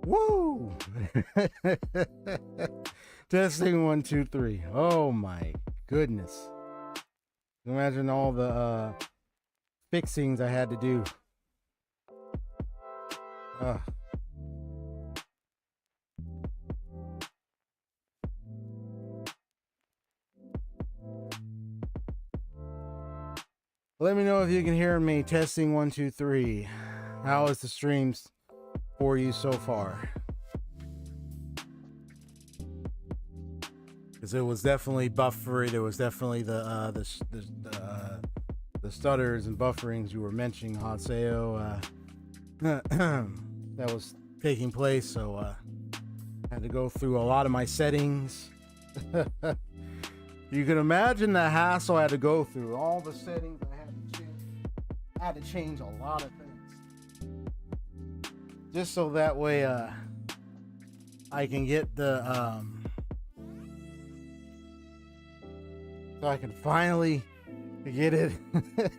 Woo! Testing 1, 2, 3. Oh my goodness. Imagine all the fixings I had to do. Let me know if you can hear me. Testing 1, 2, 3. How is the streams for you so far? Because it was definitely buffered. There was definitely the stutters and bufferings you were mentioning, Haseo. That was taking place, so I had to go through a lot of my settings. You can imagine the hassle I had to go through. All the settings I had to change. I had to change a lot of things. Just so that way I can get the so I can finally get it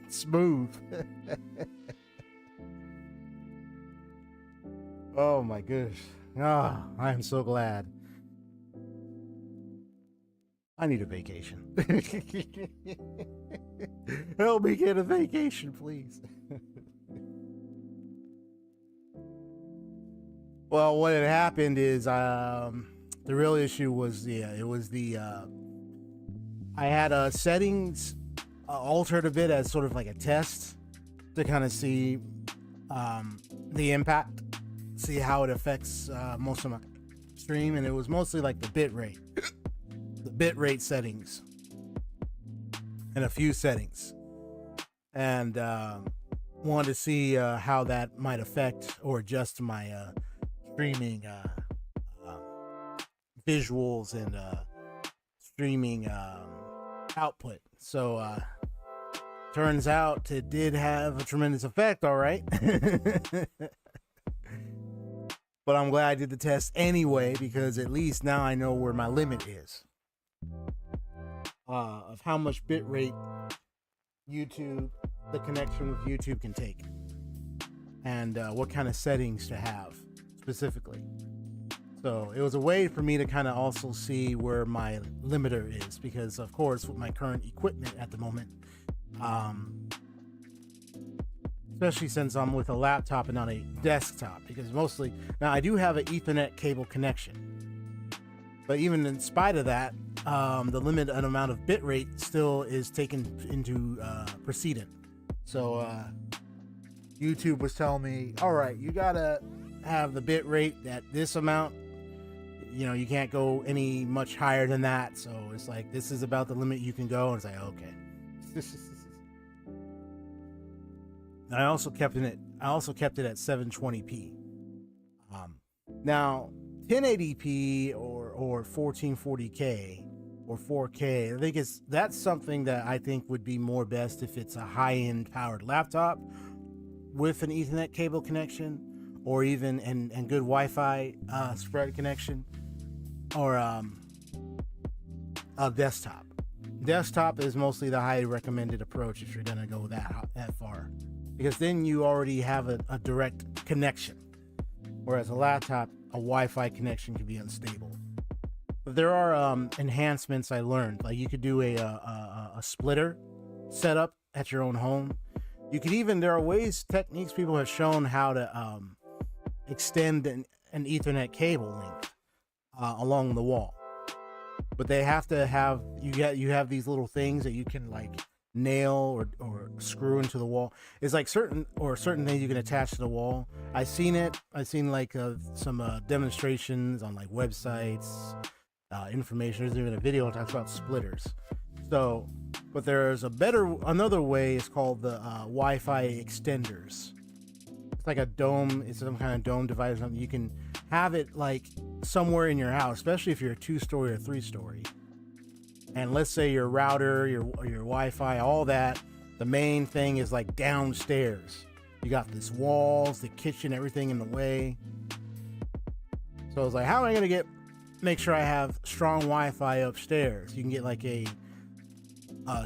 smooth. Oh my gosh. Ah, I am so glad. I need a vacation. Help me get a vacation, please. Well, what had happened is the real issue was I had settings altered a bit as sort of like a test to kind of see the impact, see how it affects most of my stream, and it was mostly like the bit rate. Bitrate settings and a few settings, and wanted to see how that might affect or adjust my streaming visuals and streaming output. So turns out it did have a tremendous effect, all right. But I'm glad I did the test anyway, because at least now I know where my limit is. Of how much bitrate YouTube, the connection with YouTube can take, and what kind of settings to have specifically. So it was a way for me to kind of also see where my limiter is, because of course with my current equipment at the moment, especially since I'm with a laptop and not a desktop, because mostly now I do have an Ethernet cable connection, but even in spite of that, the limited amount of bitrate still is taken into precedent. So YouTube was telling me, all right, you gotta have the bitrate at this amount. You know, you can't go any much higher than that. So it's like, this is about the limit you can go. And it's like, okay. I also kept it at 720p. Now 1080p or 1440k or 4K, I think that's something that I think would be more best if it's a high-end powered laptop with an Ethernet cable connection, or even and good Wi-Fi spread connection, or a desktop. Desktop is mostly the highly recommended approach if you're gonna go that far, because then you already have a direct connection, whereas a laptop, a Wi-Fi connection can be unstable. But there are enhancements I learned, like you could do a splitter setup at your own home. You could even, there are techniques people have shown how to extend an Ethernet cable link along the wall, but they have to have, you have these little things that you can like nail or screw into the wall. It's like certain things you can attach to the wall. I've seen like some demonstrations on like websites, information. There's even a video that talks about splitters. So, but there's another way. It's called the Wi-Fi extenders. It's like a dome. It's some kind of dome device or something. You can have it like somewhere in your house, especially if you're a 2-story or 3-story. And let's say your router, your Wi-Fi, all that, the main thing is like downstairs. You got these walls, the kitchen, everything in the way. So it's like, how am I gonna make sure I have strong Wi-Fi upstairs? You can get like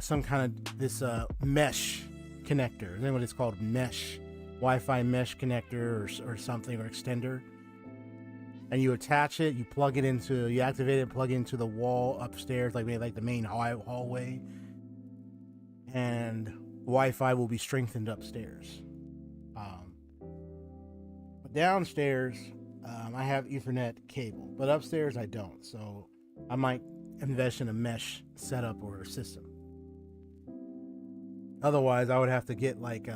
some kind of this mesh connector. Is that what it's called? Mesh, Wi-Fi mesh connector or something, or extender. and you attach it, you plug it into, you activate it, plug it into the wall upstairs, like maybe like the main hallway, and Wi-Fi will be strengthened upstairs. But downstairs, I have Ethernet cable, but upstairs I don't. So I might invest in a mesh setup or a system. Otherwise, I would have to get like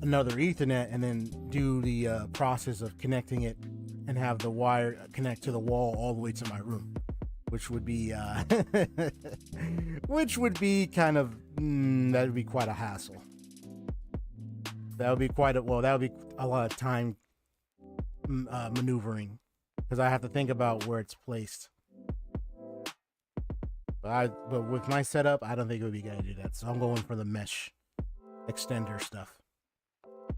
another Ethernet and then do the process of connecting it and have the wire connect to the wall all the way to my room, which would be kind of that would be quite a hassle. That would be that would be a lot of time maneuvering, because I have to think about where it's placed. But with my setup, I don't think it would be good to do that. So I'm going for the mesh extender stuff.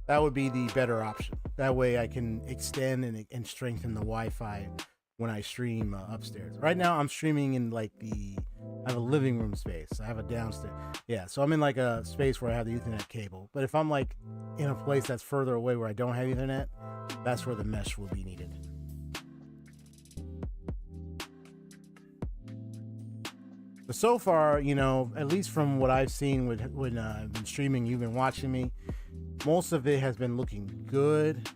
That would be the better option. That way I can extend and strengthen the Wi-Fi when I stream upstairs. Right now I'm streaming in like I have a living room space. I have a downstairs. Yeah, so I'm in like a space where I have the Ethernet cable. But if I'm like in a place that's further away where I don't have Ethernet, that's where the mesh will be needed. But so far, you know, at least from what I've seen when I've been streaming, you've been watching me, most of it has been looking good,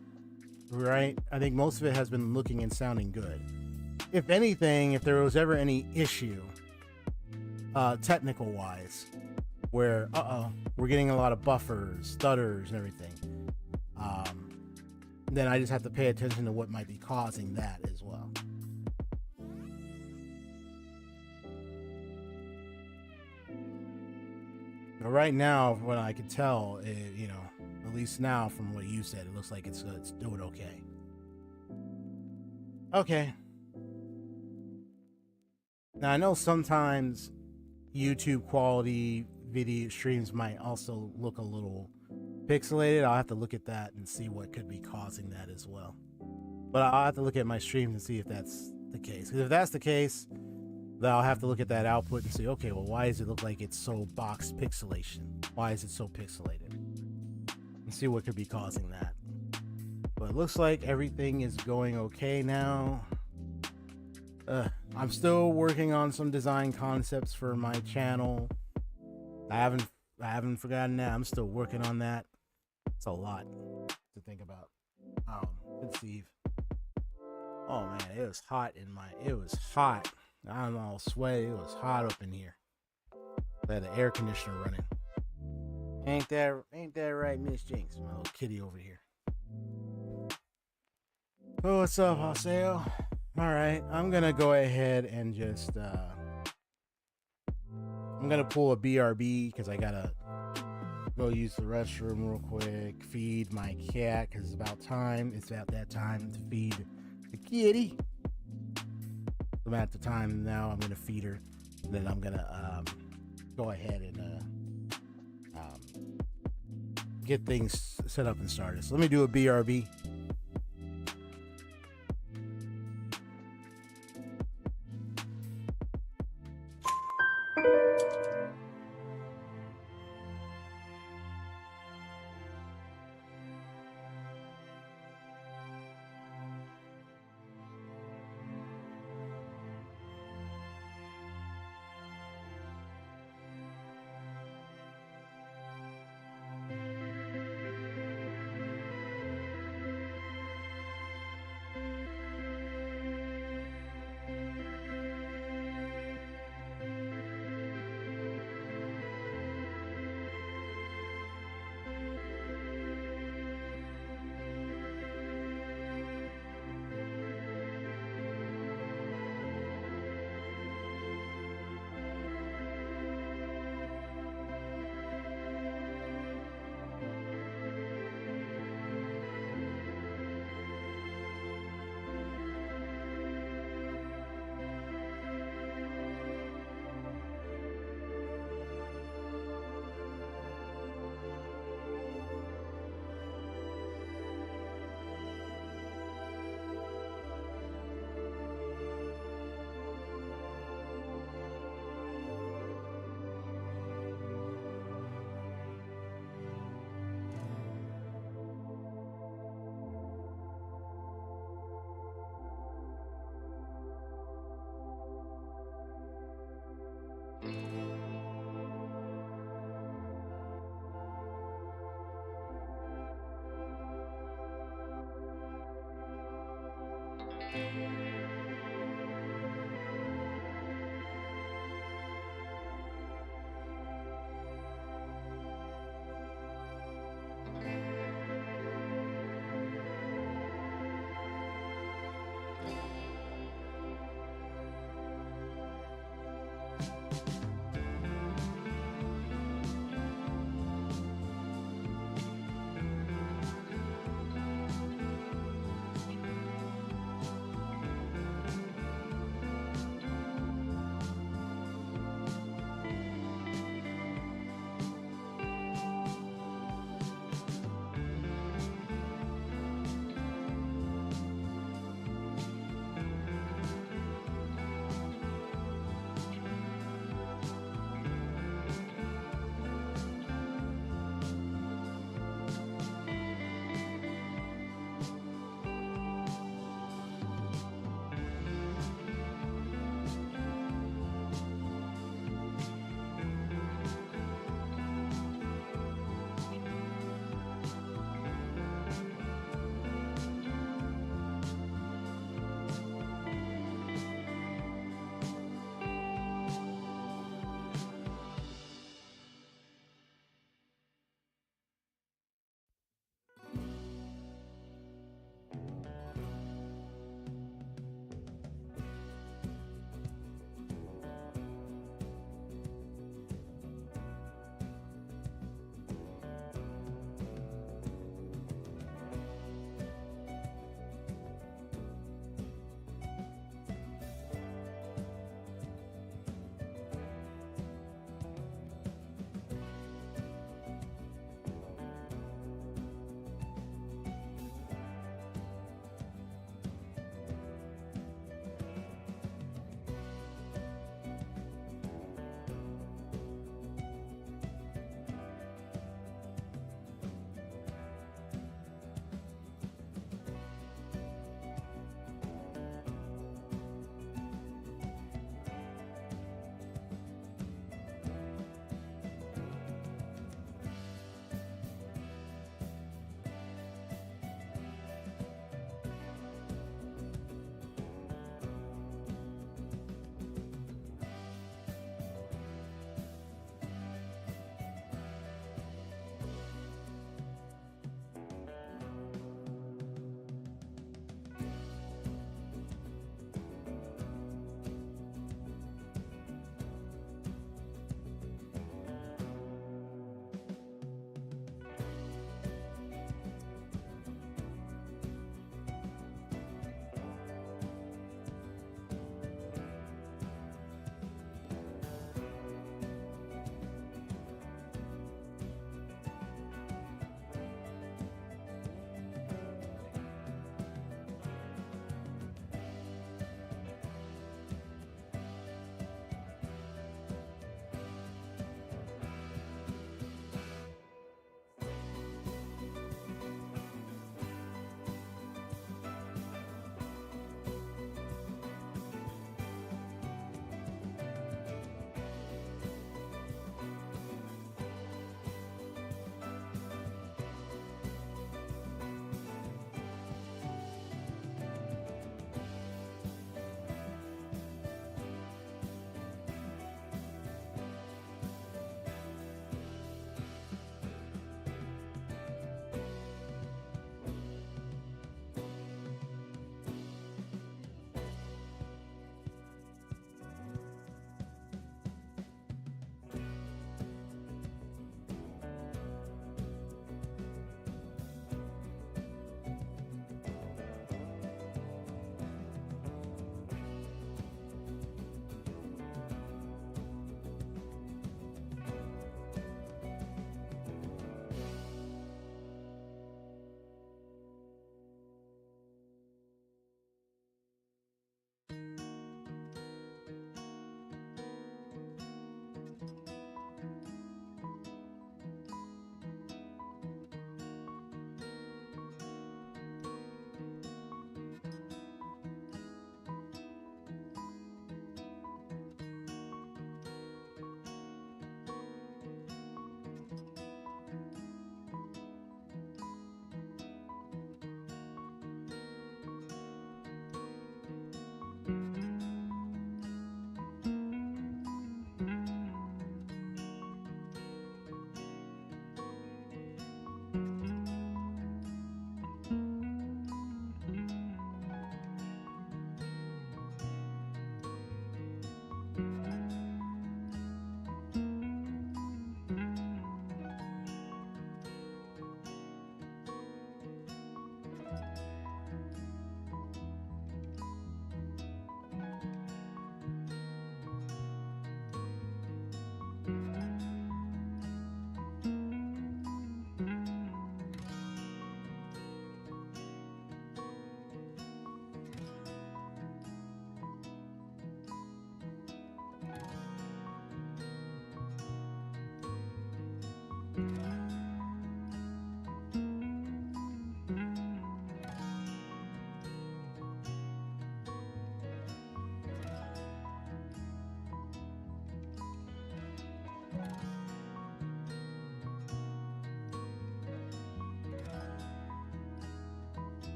right? I think most of it has been looking and sounding good. If anything, if there was ever any issue, technical wise, where we're getting a lot of buffers, stutters, and everything, then I just have to pay attention to what might be causing that as well. But right now, what I can tell, you know, at least now from what you said, it looks like it's doing okay. Okay. Now I know sometimes YouTube quality video streams might also look a little pixelated. I'll have to look at that and see what could be causing that as well. But I'll have to look at my streams and see if that's the case. Because if that's the case, then I'll have to look at that output and say, okay, well, why does it look like it's so box pixelation? Why is it so pixelated? And see what could be causing that. But it looks like everything is going okay now. I'm still working on some design concepts for my channel. I haven't forgotten that. I'm still working on that. It's a lot to think about. Good Steve. Oh man, it was hot it was hot. I'm all sweaty. It was hot up in here. I had the air conditioner running. Ain't that right, Miss Jinx? My little kitty over here. Oh, what's up, Haseo? Alright, I'm gonna go ahead and just I'm gonna pull a BRB because I gotta go use the restroom real quick, feed my cat because it's about that time to feed the kitty. I'm at the time now. I'm gonna feed her, and then I'm gonna go ahead and get things set up and started. So let me do a BRB.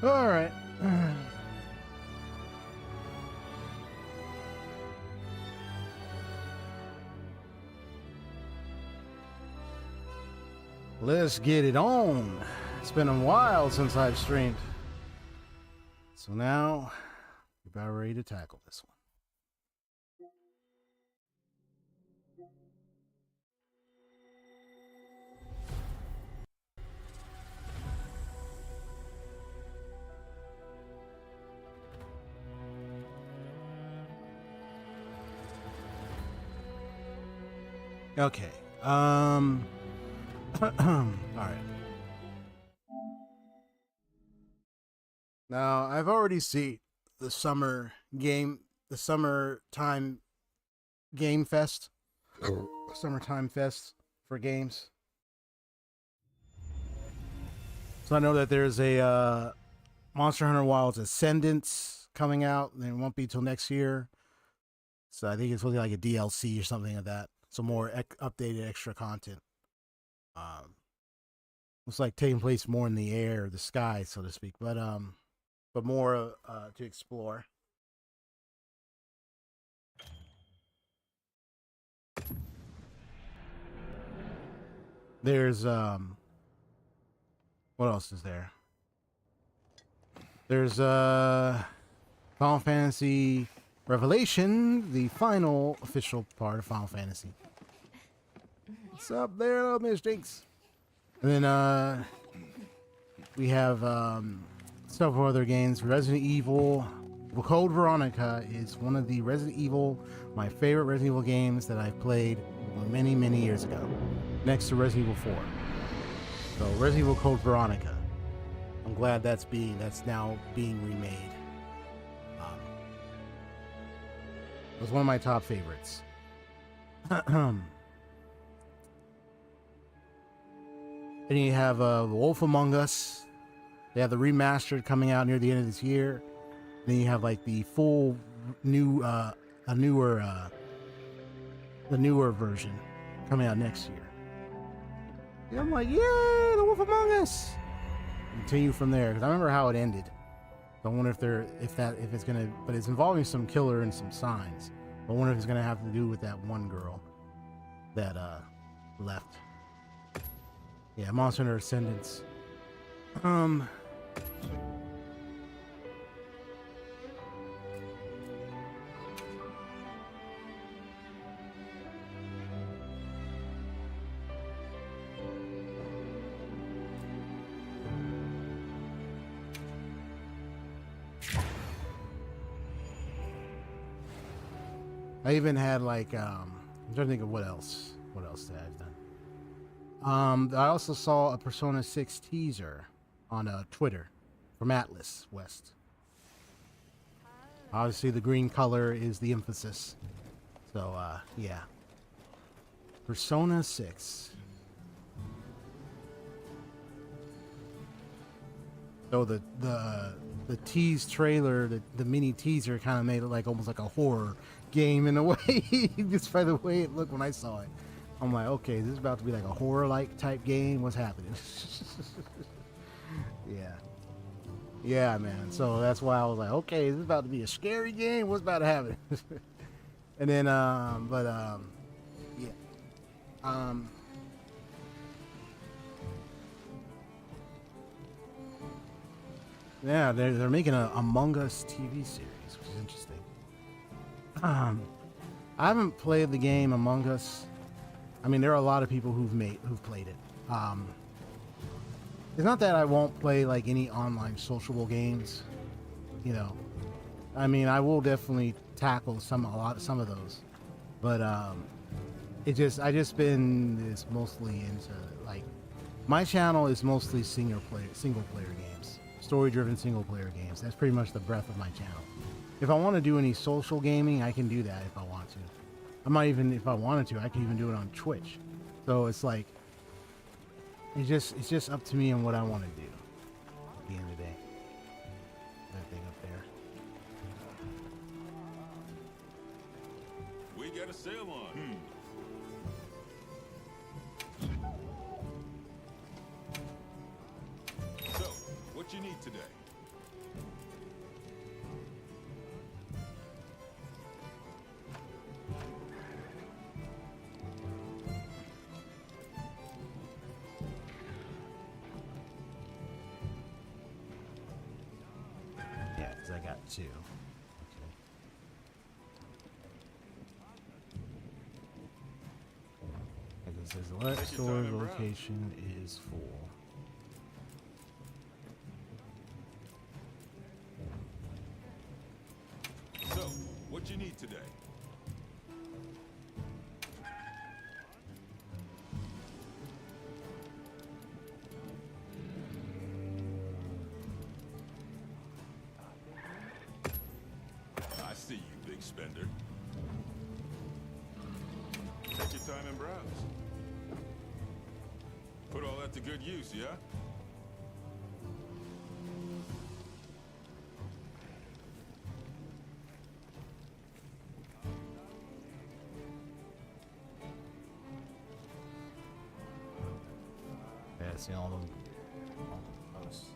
All right. Let's get it on. It's been a while since I've streamed. So now, we're about ready to tackle this one. Okay. All right. Now, I've already seen the summertime game fest, summertime fest for games. So I know that there's a Monster Hunter Wilds Ascendance coming out, and it won't be till next year. So I think it's looking like a DLC or something like that. So more updated extra content. It's like taking place more in the air, the sky, so to speak, but more to explore. There's what else is there? There's Final Fantasy Revelation, the final official part of Final Fantasy. What's up there, little mistakes? And then we have several other games. Resident Evil Code Veronica is one of the my favorite Resident Evil games that I played many, many years ago, next to Resident Evil 4. So Resident Evil Code Veronica, I'm glad that's now being remade. It was one of my top favorites. And you have Wolf Among Us. They have the remastered coming out near the end of this year. Then you have like the full new, the newer version coming out next year. And I'm like, yay, the Wolf Among Us. Continue from there because I remember how it ended. I wonder if it's gonna, but it's involving some killer and some signs. I wonder if it's gonna have to do with that one girl that left. Yeah, Monster Hunter Ascendance. I even had like I'm trying to think of what else that I've done. I also saw a Persona 6 teaser on Twitter from Atlas West. Obviously the green color is the emphasis. So yeah. Persona 6. So the tease trailer, the mini teaser kind of made it like almost like a horror game in a way, just by the way it looked when I saw it. I'm like, okay, this is about to be like a horror-like type game. What's happening? Yeah, man. So that's why I was like, okay, this is about to be a scary game. What's about to happen? And then, yeah, they're making a Among Us TV series, which is interesting. I haven't played the game Among Us. I mean, there are a lot of people who've played it. It's not that I won't play like any online sociable games, you know. I mean, I will definitely tackle some of those, but I just been mostly into like my channel is mostly single player games, story-driven single player games. That's pretty much the breadth of my channel. If I want to do any social gaming, I can do that if I want to. I might even, if I wanted to, I can even do it on Twitch. So it's like, it's just up to me and what I want to do at the end of the day. That thing up there. We got a sale on. what you need today? Yeah, because I got 2. Okay. Like it says, let storage location is full. So, what you need today? I see you, big spender. Take your time and browse. Put all that to good use, yeah? Yeah, see all the posts.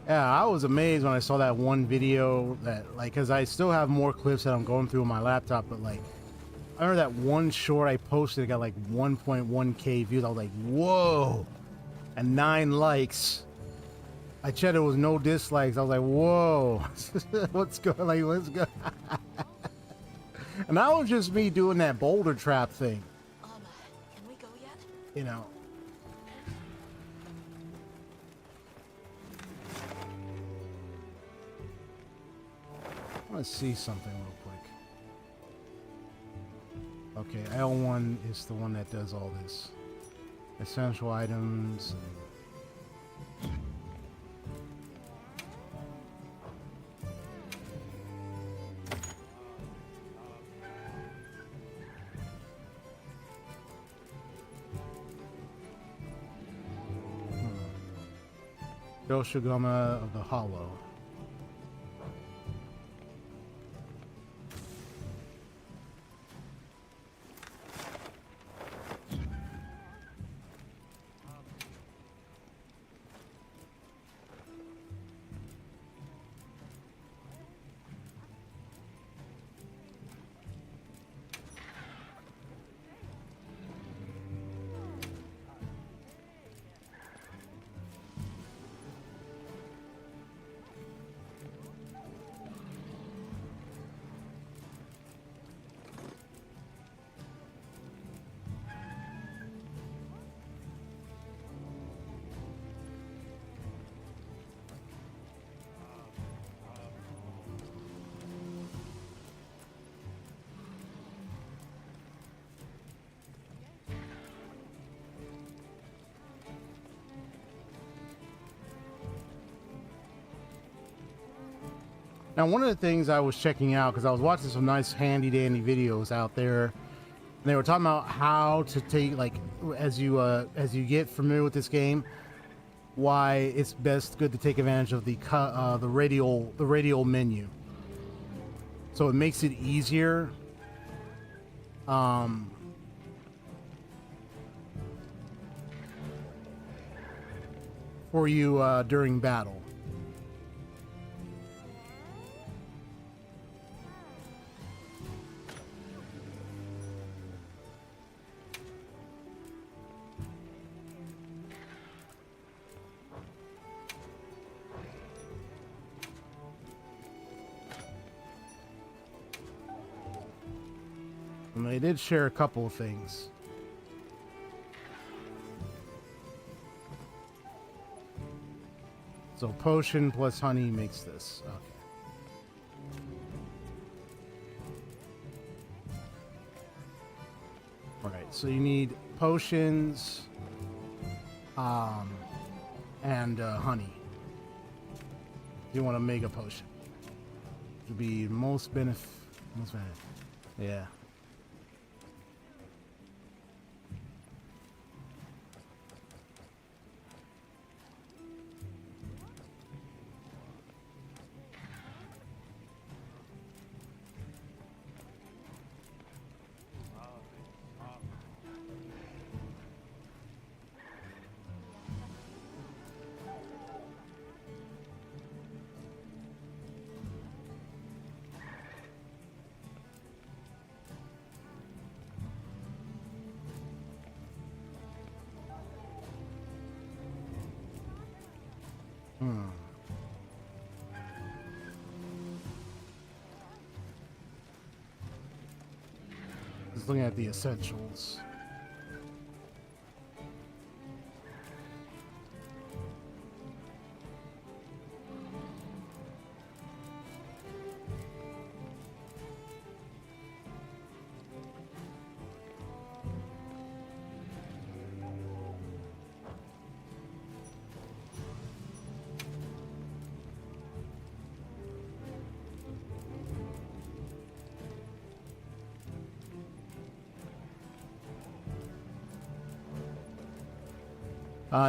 Yeah, I was amazed when I saw that one video that, like, because I still have more clips that I'm going through on my laptop, but, like, I remember that one short I posted, it got, like, 1.1k views. I was like, whoa! And 9 likes. I checked, there was no dislikes. I was like, whoa! What's going, like, let's go. And that was just me doing that boulder trap thing. Can we go yet? You know. Let's see something real quick. Okay, L1 is the one that does all this. Essential items. Yoshigama of the Hollow. Now, one of the things I was checking out, because I was watching some nice handy dandy videos out there, and they were talking about how to take, like, as you get familiar with this game, why it's best good to take advantage of the radial menu. So it makes it easier. For you during battle. And they did share a couple of things. So potion plus honey makes this. Okay. Alright, so you need potions and honey. You want a mega potion. To be most benefit. Yeah. Just looking at the essentials.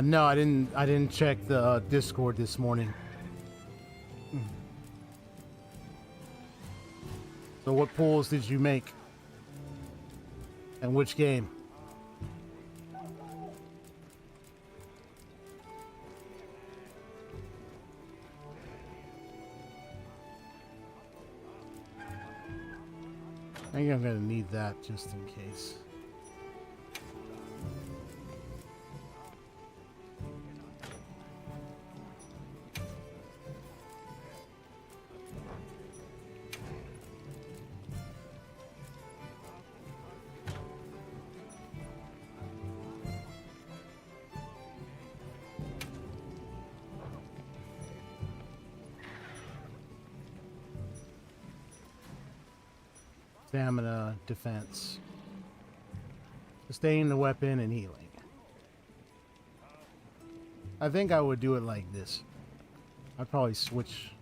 No, I didn't check the Discord this morning. So what pulls did you make? And which game? I think I'm gonna need that just in case. Stamina, defense. Sustain the weapon and healing. I think I would do it like this. I'd probably switch.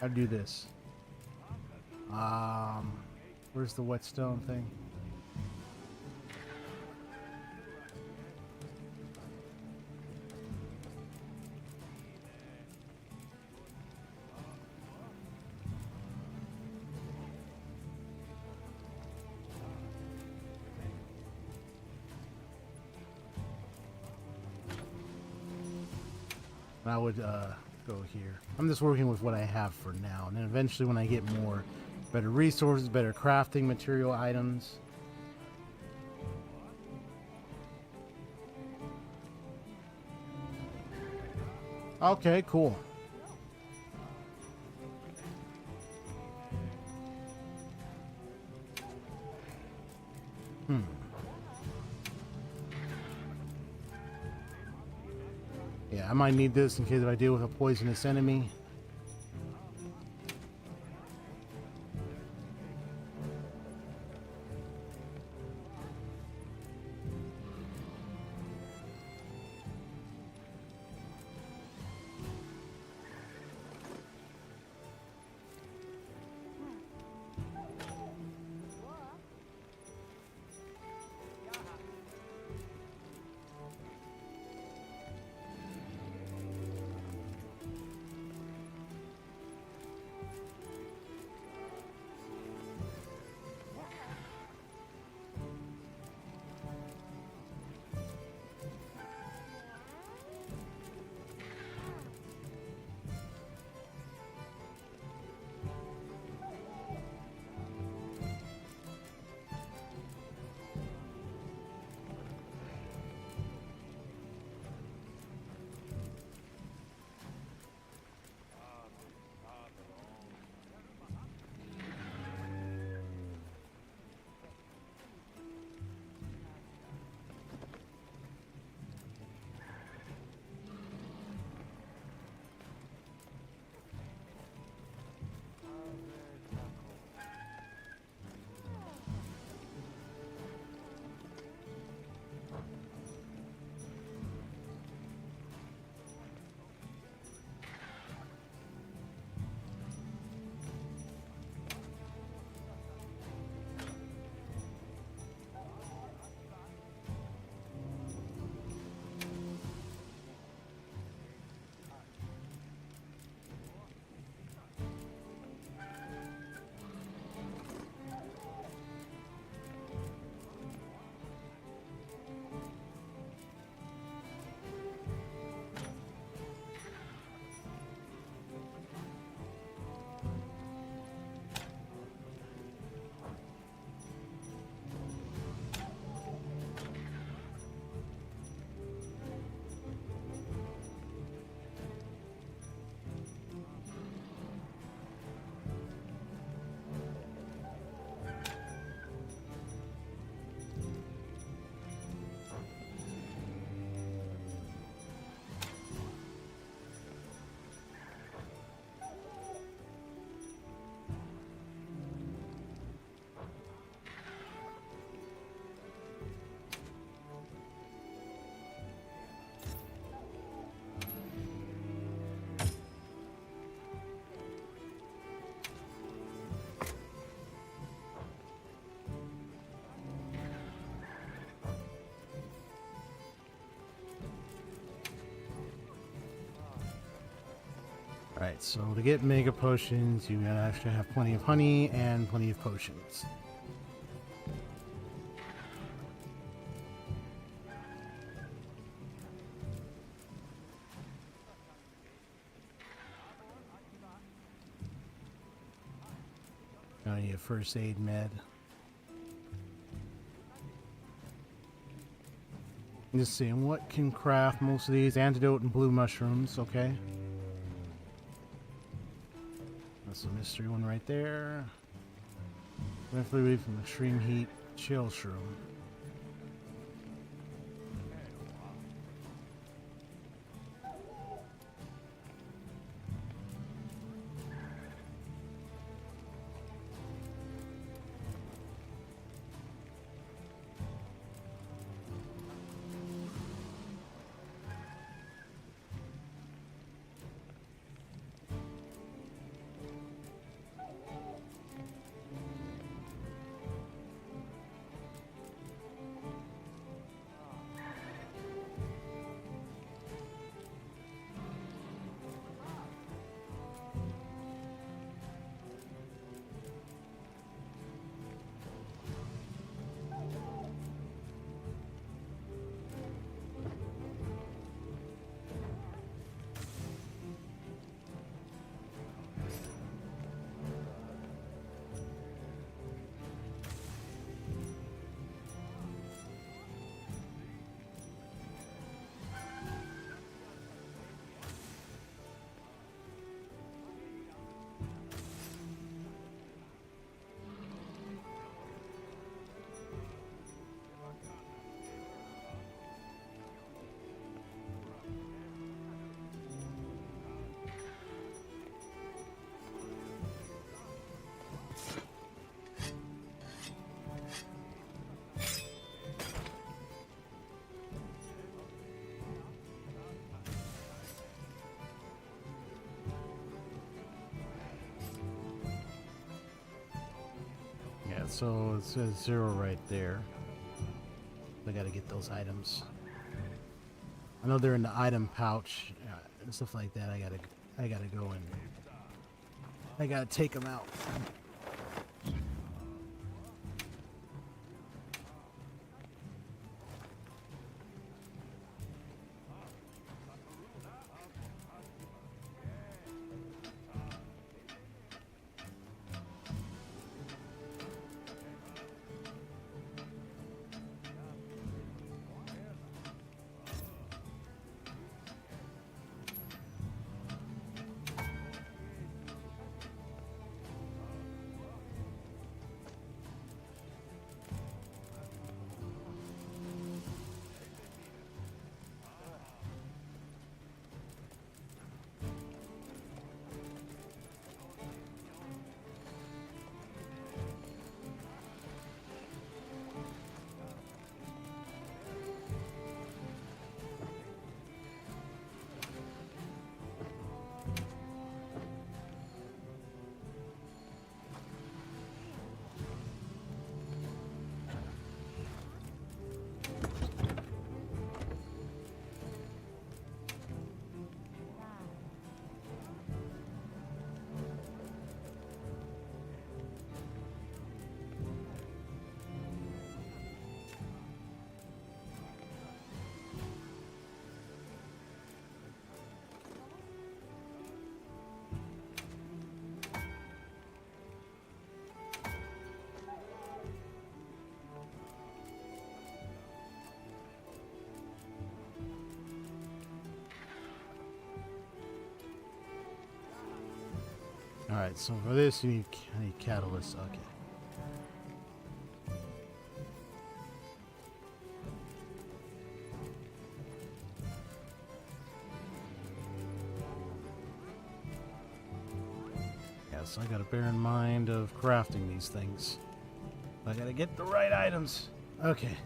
I'd do this. Where's the whetstone thing? I would go here. I'm just working with what I have for now, and then eventually when I get more better resources, better crafting material items. Okay, cool. Yeah, I might need this in case if I deal with a poisonous enemy. Alright, so to get mega potions, you gotta actually have plenty of honey and plenty of potions. Now you need a first aid med. Just seeing what can craft most of these. Antidote and blue mushrooms, okay. That's a mystery one right there. Benefit relief from extreme heat, chill shroom. So it says 0 right there. I gotta get those items. I know they're in the item pouch and stuff like that. I gotta go and I gotta take them out. Alright, so for this I need catalyst, okay. Yeah, so I gotta bear in mind of crafting these things. I gotta get the right items. Okay.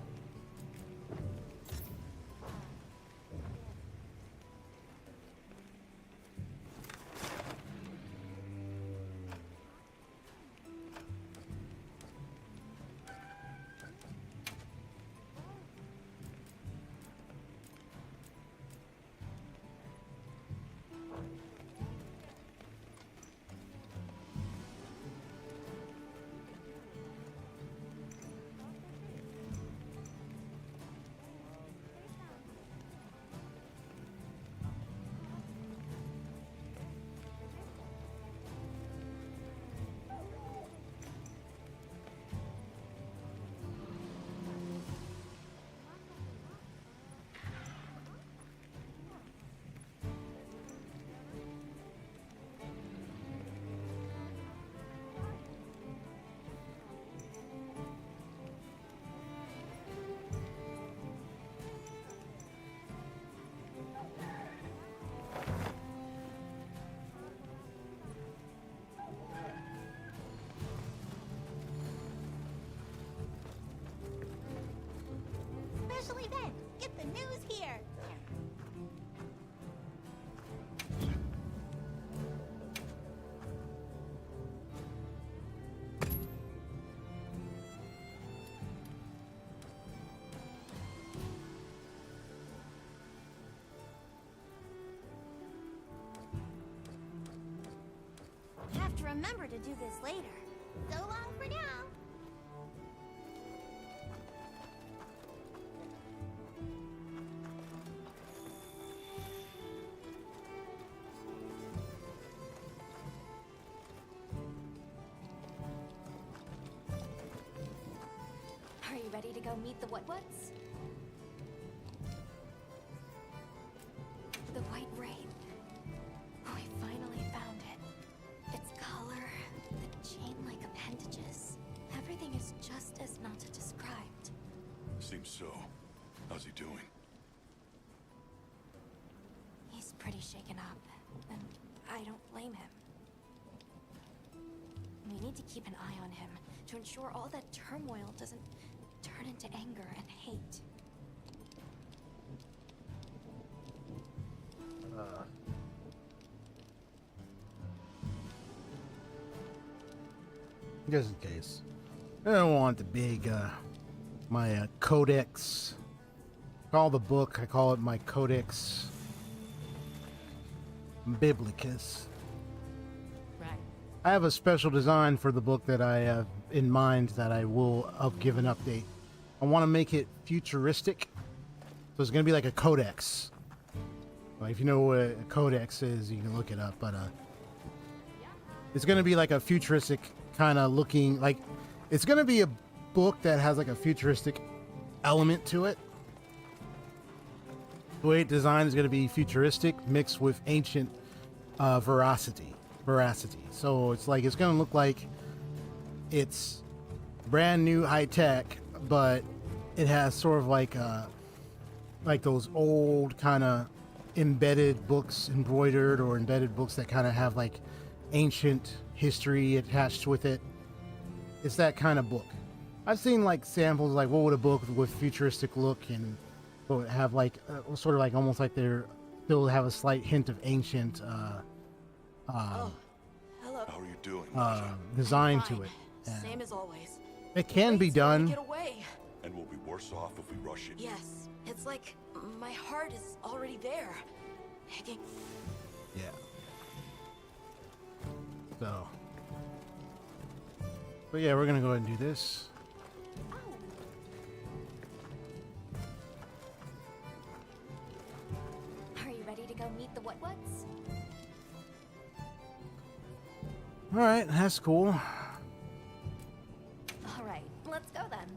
to remember to do this later. So long for now. Are you ready to go meet the What's? The White Wraith. We finally found it. Its color, the chain-like appendages. Everything is just as Nata described. Seems so. How's he doing? He's pretty shaken up, and I don't blame him. We need to keep an eye on him to ensure all that turmoil doesn't turn into anger and hate. Just in case. I don't want the big, my codex. Call the book, I call it my Codex Biblicus. Right. I have a special design for the book that I have in mind that I will give an update. I want to make it futuristic. So it's going to be like a codex. Well, if you know what a codex is, you can look it up. But it's going to be like a futuristic kind of looking, like it's going to be a book that has like a futuristic element to it. The way it's designed is going to be futuristic mixed with ancient veracity. So it's like it's going to look like it's brand new high tech, but it has sort of like those old kind of embedded books, embroidered or embedded books that kind of have like ancient history attached with it. It's that kind of book. I've seen like samples, like what would a book with futuristic look and would have like sort of like almost like they're still have a slight hint of ancient Hello. How are you doing? design Fine. to it. Same as always. It can be Wait's trying to done. Get away. And we'll be worse off if we rush it. Yes, it's like my heart is already there. Higging. Yeah. So. But yeah, we're gonna go ahead and do this. Are you ready to go meet the What's? All right, that's cool. All right, let's go then.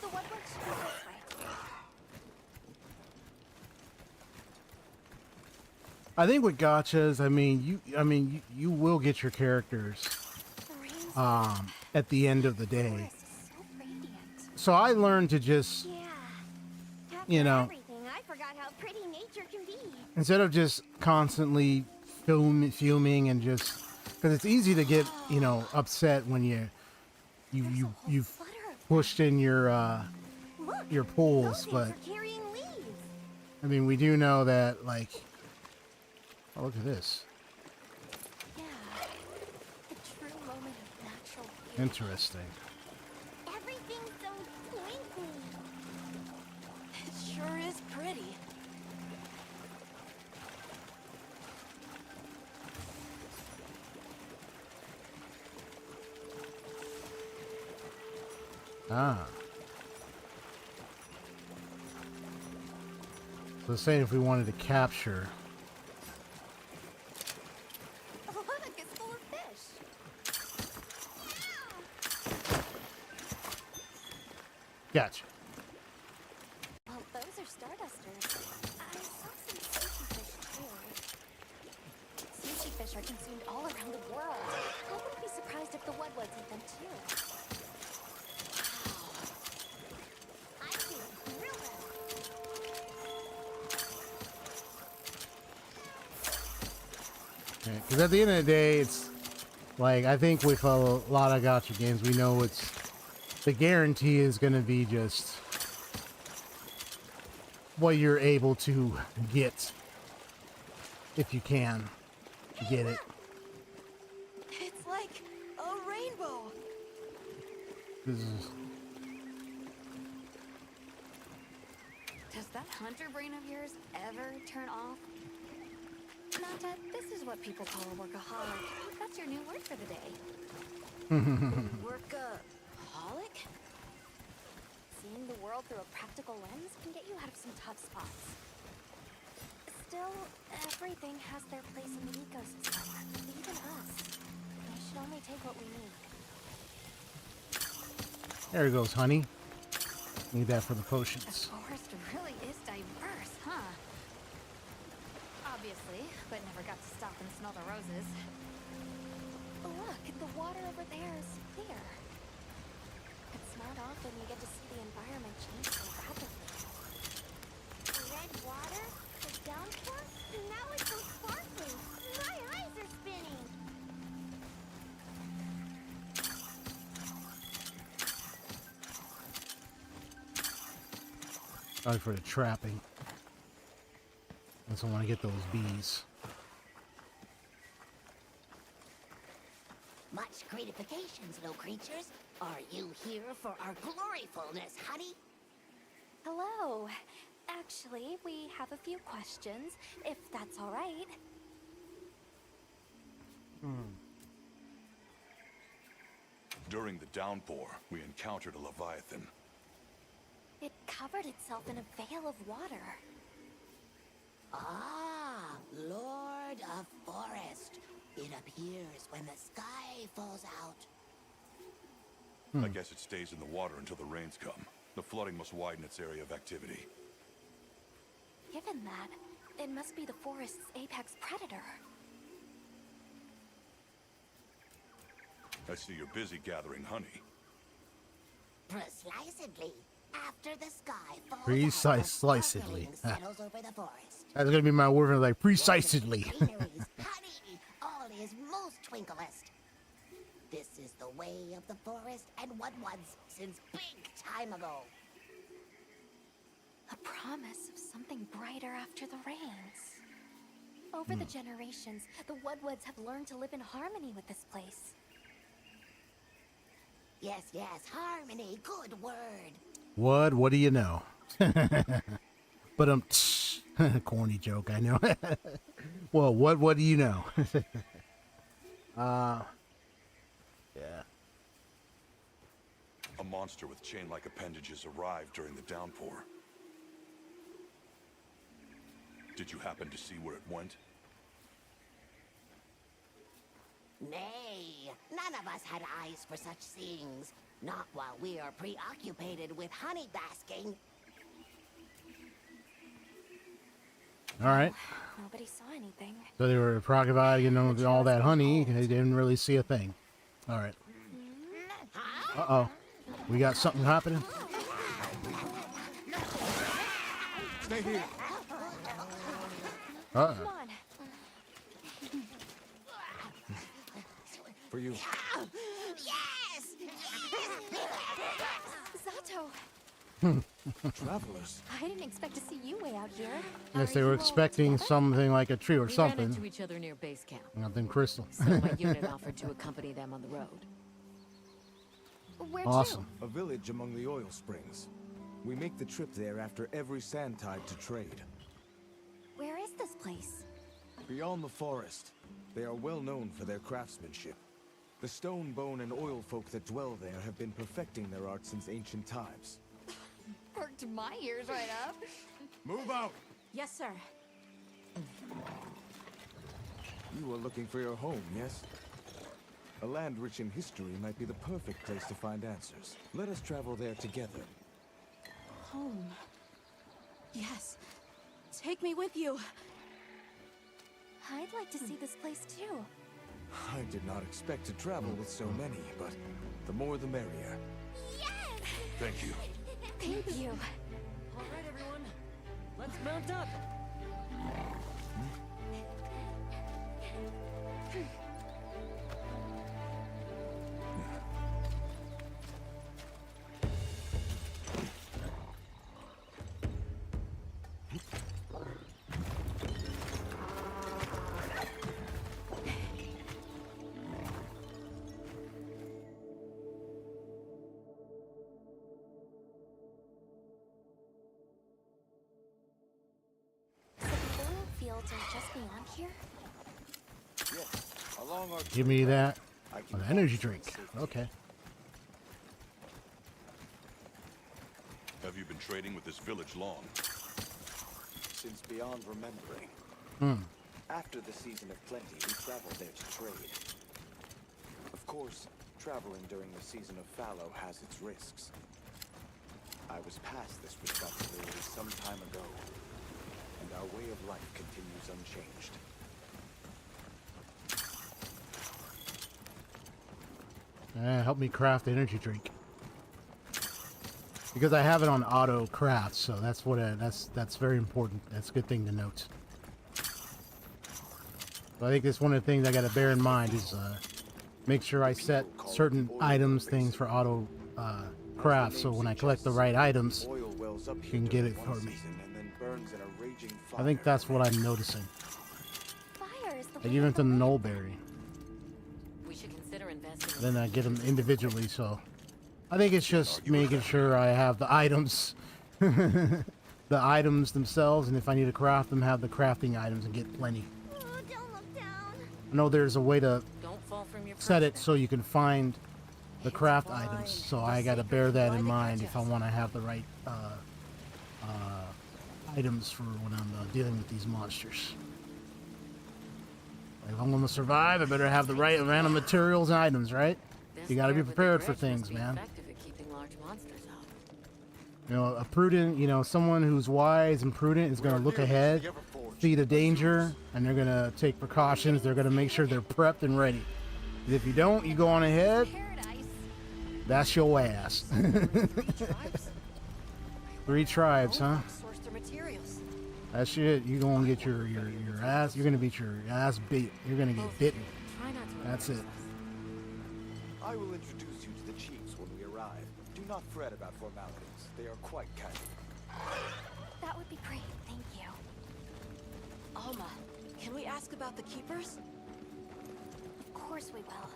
The What's should be this way. I think with gotchas, you will get your characters The rain's at the end of the day. forest is so radiant. So I learned to just, Yeah. After you know, everything, I forgot how pretty nature can be. instead of just constantly fuming and just, because it's easy to get, upset when you Flutter of pushed in your Look, pools, those but ants are carrying leaves. I mean we do know that like, oh look at this, Yeah, a true moment of natural beauty. interesting. Everything's so twinkly. It sure is pretty. Ah. So saying if we wanted to capture, Look, it's full of fish. gotcha. Well, those are stardusters. I saw some sushi fish too. Sushi fish are consumed all around the world. I wouldn't be surprised if the Wudwuds eat them too. I see. Real well. Because at the end of the day, it's like I think with a lot of gacha games, we know it's the guarantee is going to be just what you're able to get if you can get it. It's like a rainbow. This is Does that hunter brain of yours ever turn off? Nata, this is what people call a workaholic. That's your new word for the day. Workaholic? Seeing the world through a practical lens can get you out of some tough spots. Still, everything has their place in the ecosystem, even us. We should only take what we need. There goes honey. Need that for the The potions. forest really is diverse, huh? Obviously, but never got to stop and smell the roses. Look, the water over there is clear. It's not often you get to see the environment change so rapidly. Red water? The downpour? Now it's so sparkling. My eyes are spinning. Sorry for the trapping. I just want to get those bees. Much gratifications, little creatures. Are you here for our gloryfulness, honey? Hello. Actually, we have a few questions, if that's all right. During the downpour, we encountered a leviathan. It covered itself in a veil of water. Ah, Lord of Forest. It appears when the sky falls out. I guess it stays in the water until the rains come. The flooding must widen its area of activity. Given that, it must be the forest's apex predator. I see you're busy gathering honey. Precisely. After the sky falls Precisely. out, sparkling settles over the forest. That's gonna be my word for like precisely. Greeneries, honey, all is most twinklest. This is the way of the forest and what was since big time ago. A promise of something brighter after the rains. Over the generations, the Woodwoods have learned to live in harmony with this place. Yes, yes, harmony, good word. What do you know? But corny joke, I know. Well, what do you know? Yeah. A monster with chain-like appendages arrived during the downpour. Did you happen to see where it went? Nay, none of us had eyes for such things. Not while we are preoccupied with honey basking. All right. Nobody saw anything. So they were talking about all that honey. They didn't really see a thing. All right. Uh-oh. We got something happening. Stay here. Uh-oh. Come on. For you. Yes! Zato, Travelers. I didn't expect to see you way out here. Yes, they were expecting something like a tree or We ran into something. each other near base camp, Nothing crystal. so my unit offered to accompany them on the road. Where'd Awesome. A village among the oil springs. We make the trip there after every sand tide to trade. you? Where is this place? Beyond the forest, they are well known for their craftsmanship. The stone, bone, and oil folk that dwell there have been perfecting their art since ancient times. Perked my ears right up. Move out! Yes, sir. You are looking for your home, yes? A land rich in history might be the perfect place to find answers. Let us travel there together. Home. Yes. Take me with you. I'd like to see this place too. I did not expect to travel with so many, but the more the merrier. Thank you. Thank you. All right, everyone. Let's mount up. worlds are just beyond here? Yes, along our Give me that. I can An energy find some drink. safety. Okay. Have you been trading with this village long? Since beyond remembering. After the season of plenty, we travel there to trade. Of course, traveling during the season of fallow has its risks. I was past this responsibility some time ago, and our way of life continues unchanged. Help me craft the energy drink. Because I have it on auto craft, so that's what that's very important. That's a good thing to note. So I think that's one of the things I got to bear in mind is make sure I set certain items, things for auto craft, so when I collect the right items, Oil wells up you here can get during it one for me. season and then burns in a raging I think fire. that's what I'm noticing. Fire is the Like way even of to the the Nullberry. We should consider investing. Then I get them individually, so I think it's just making sure I have the items, the items themselves, and if I need to craft them, have the crafting items and get plenty. Oh, don't look down. I know there's a way to Don't fall from your set it perch so you can find the It's craft fine. items, so The I got to secret bear to that why in they mind catch if I us. want to have the right items for when I'm dealing with these monsters. If I'm going to survive, I better have the right amount of materials and items, right? This You got to be air with the prepared for dredge must things, be man. effective at keeping large monsters out. You know, a prudent, someone who's wise and prudent is going to look ahead, see the danger, and they're going to take precautions. They're going to make sure they're prepped and ready. And if you don't, you go on ahead, Paradise. that's your ass. Three tribes? 3 tribes, huh? Source their materials. That shit, you gonna get your ass, you're gonna beat your ass beat. You're gonna get bitten. Try not to That's it. I will introduce you to the chiefs when we arrive. Do not fret about formalities. They are quite casual. That would be great, thank you. Alma, can we ask about the keepers? Of course we will.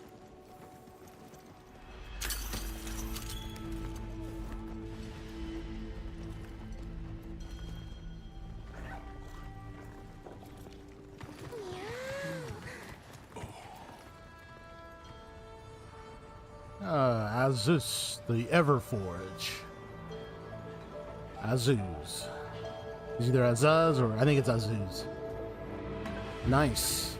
Azus, the Everforge. Azuz. It's either Azuz or I think it's Azuz. Nice.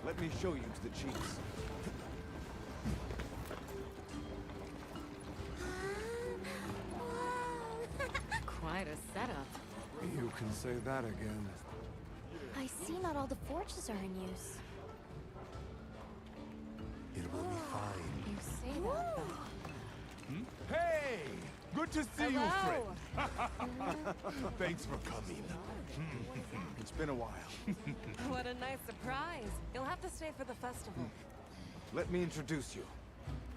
Let me show you to the chiefs. Quite a setup. You can say that again. I see not all the forges are in use. It will be fine. You say that, though. Hey! Good to see you, Hello. friend. Thanks for coming. It's been a while. What a nice surprise. You'll have to stay for the festival. Let me introduce you.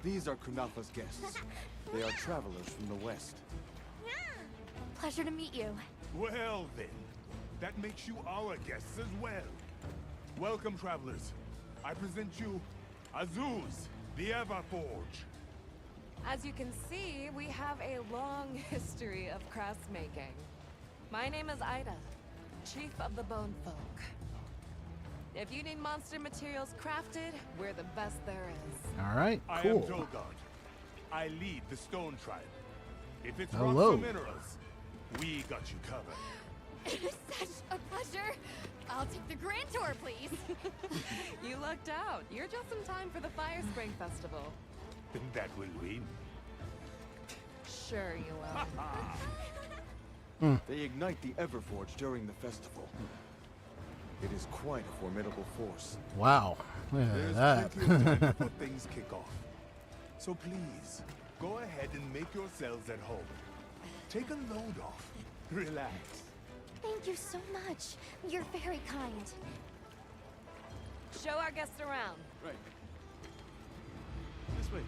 These are Kunafa's guests. They are travelers from the west. Pleasure to meet you. Well then, that makes you our guests as well. Welcome, travelers. I present you Azuz, the Everforge. As you can see, we have a long history of craftsmaking. My name is Ida, Chief of the Bone Folk. If you need monster materials crafted, we're the best there is. All right, I am cool. Dolgard. I lead the Stone Tribe. If it's Hello. rocks or minerals, we got you covered. Such a pleasure. I'll take the grand tour, please. You lucked out. You're just in time for the Fire Spring Festival. That will win. Sure you will. They ignite the Everforge during the festival. It is quite a formidable force. Wow, look There's at plenty of time that. before things kick off. So please, go ahead and make yourselves at home. Take a load off. Relax. Thank you so much. You're very kind. Show our guests around. Right. This way.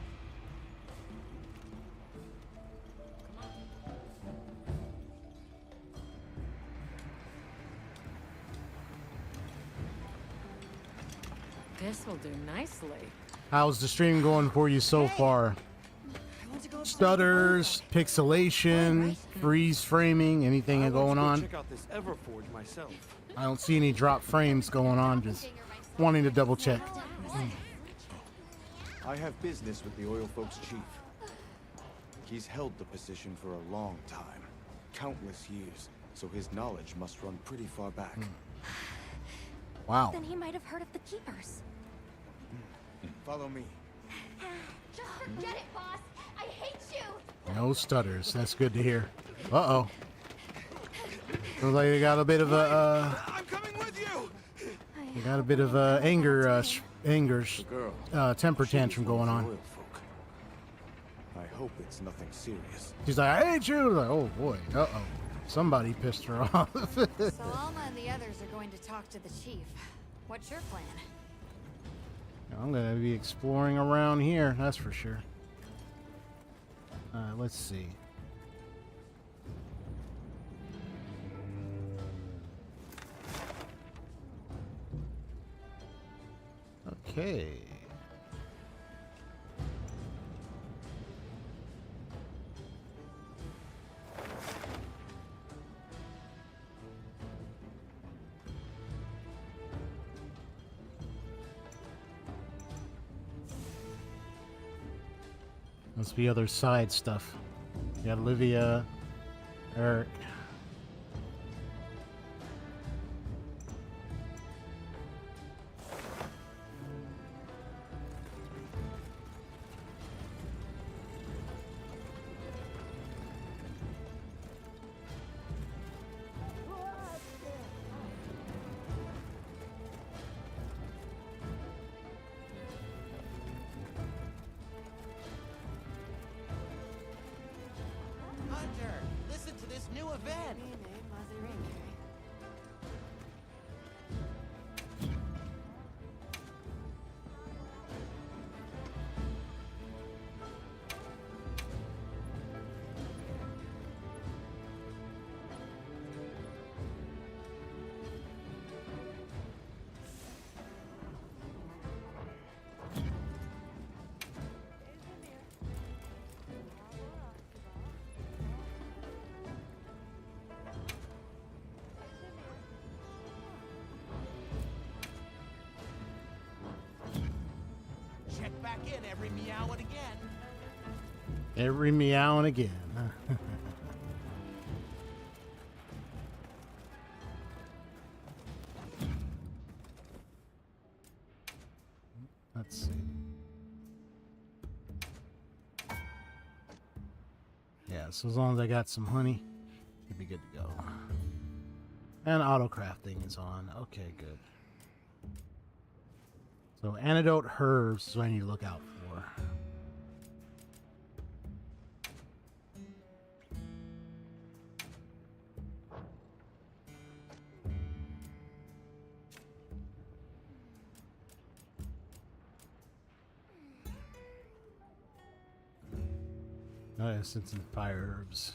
This will do nicely. How's the stream going for you so far? I want to go Stutters, pixelation, freeze framing, anything going on? Check out this Everforge myself. I don't see any drop frames going on, just wanting to double check. I have business with the oil folks' chief. He's held the position for a long time, countless years, so his knowledge must run pretty far back. Wow. Then he might have heard of the keepers. Follow me. Just forget it, boss. I hate you. No stutters. That's good to hear. Uh-oh. Looks like they got a bit of a, I'm coming with you. they got a bit of a temper tantrum going on. Oil folk. I hope it's nothing serious. She's like, I hate you. Like, oh boy. Uh-oh. Somebody pissed her off. So Alma and the others are going to talk to the chief. What's your plan? I'm gonna be exploring around here, that's for sure. Let's see. Okay. Must be other side stuff. You got Olivia, Eric. Hunter, listen to this new event. Check back in every meow and again. Every meow and again. Let's see. Yeah, so as long as I got some honey, should be good to go. And auto crafting is on. Okay, good. So antidote herbs is what I need to look out for. Oh, essence and fire herbs.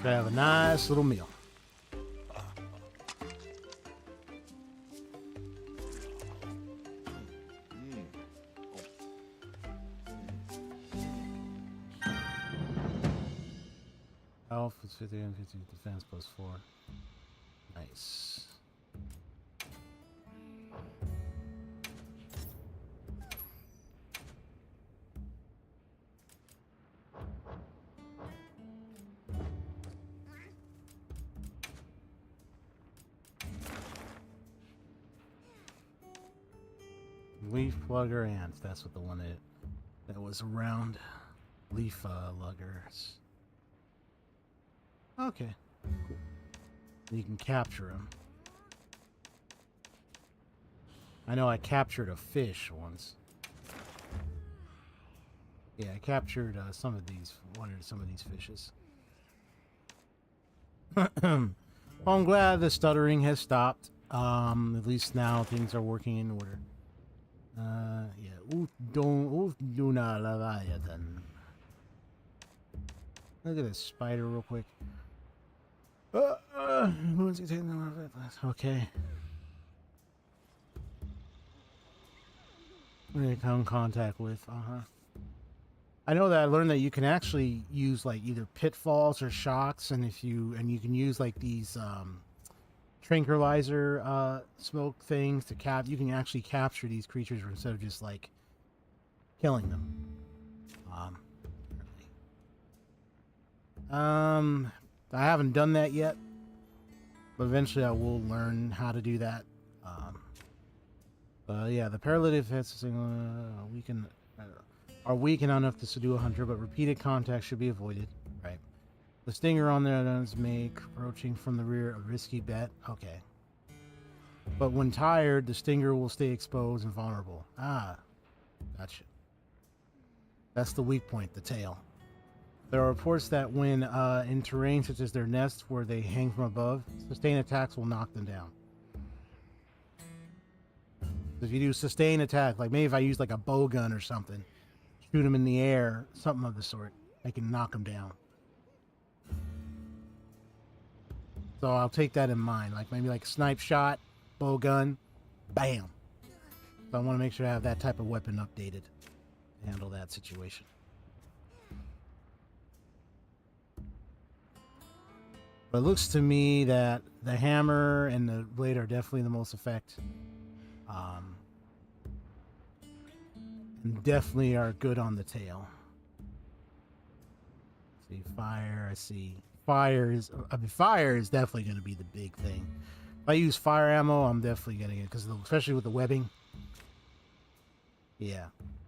So I have a nice little meal. Health is 50 and 50 defense plus 4. Nice. Leaf lugger ants. That's what the one that was around. Leaf luggers. Okay, cool. You can capture them. I know I captured a fish once. Yeah, I captured some of these fishes. Well, I'm glad the stuttering has stopped. At least now things are working in order. Yeah. Duna Leviathan. Look at this spider real quick. Okay. What did I come in contact with? I know that I learned that you can actually use like either pitfalls or shocks, and you can use like these tranquilizer smoke things to you can actually capture these creatures instead of just like killing them. I haven't done that yet, but eventually I will learn how to do that. Yeah, the paralytic effects are weakened enough to subdue a hunter, but repeated contact should be avoided. Right. The stinger on there does make approaching from the rear a risky bet. Okay. But when tired, the stinger will stay exposed and vulnerable. Ah, gotcha. That's the weak point, the tail. There are reports that when in terrain such as their nests where they hang from above, sustained attacks will knock them down. If you do sustained attack, like maybe if I use like a bow gun or something, shoot them in the air, something of the sort, I can knock them down. So I'll take that in mind, like maybe like snipe shot, bow gun, bam. So I want to make sure I have that type of weapon updated to handle that situation. But it looks to me that the hammer and the blade are definitely the most effective. And definitely are good on the tail. See fire. I see fire is definitely going to be the big thing. If I use fire ammo, I'm definitely getting it because especially with the webbing. Yeah,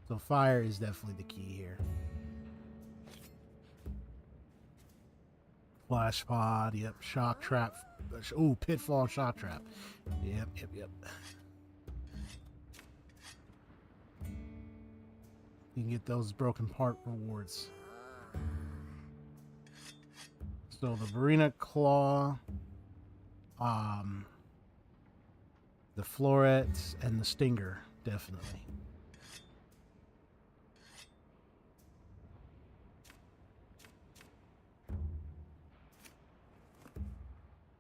so fire is definitely the key here. Flash pod, yep. Shock trap. Ooh, pitfall shock trap. Yep. You can get those broken part rewards. So the Berseria claw, the floret, and the stinger, definitely.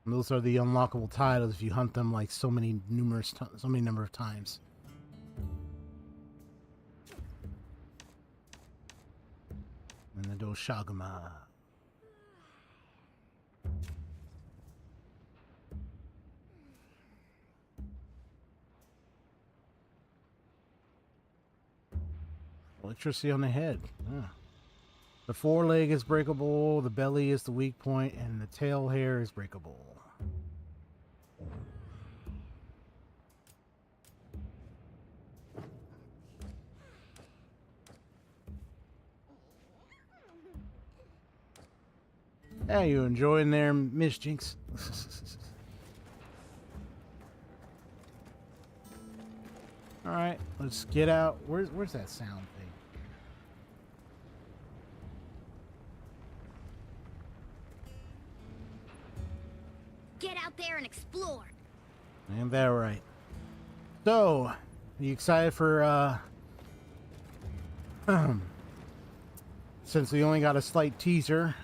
And those are the unlockable titles if you hunt them like so many number of times. And the Doshagama. Electricity on the head. Yeah. The foreleg is breakable, the belly is the weak point, and the tail hair is breakable. Yeah, you enjoying there, Miss Jinx? All right, let's get out. Where's that sound thing? Get out there and explore. Ain't that right? So, are you excited for since we only got a slight teaser?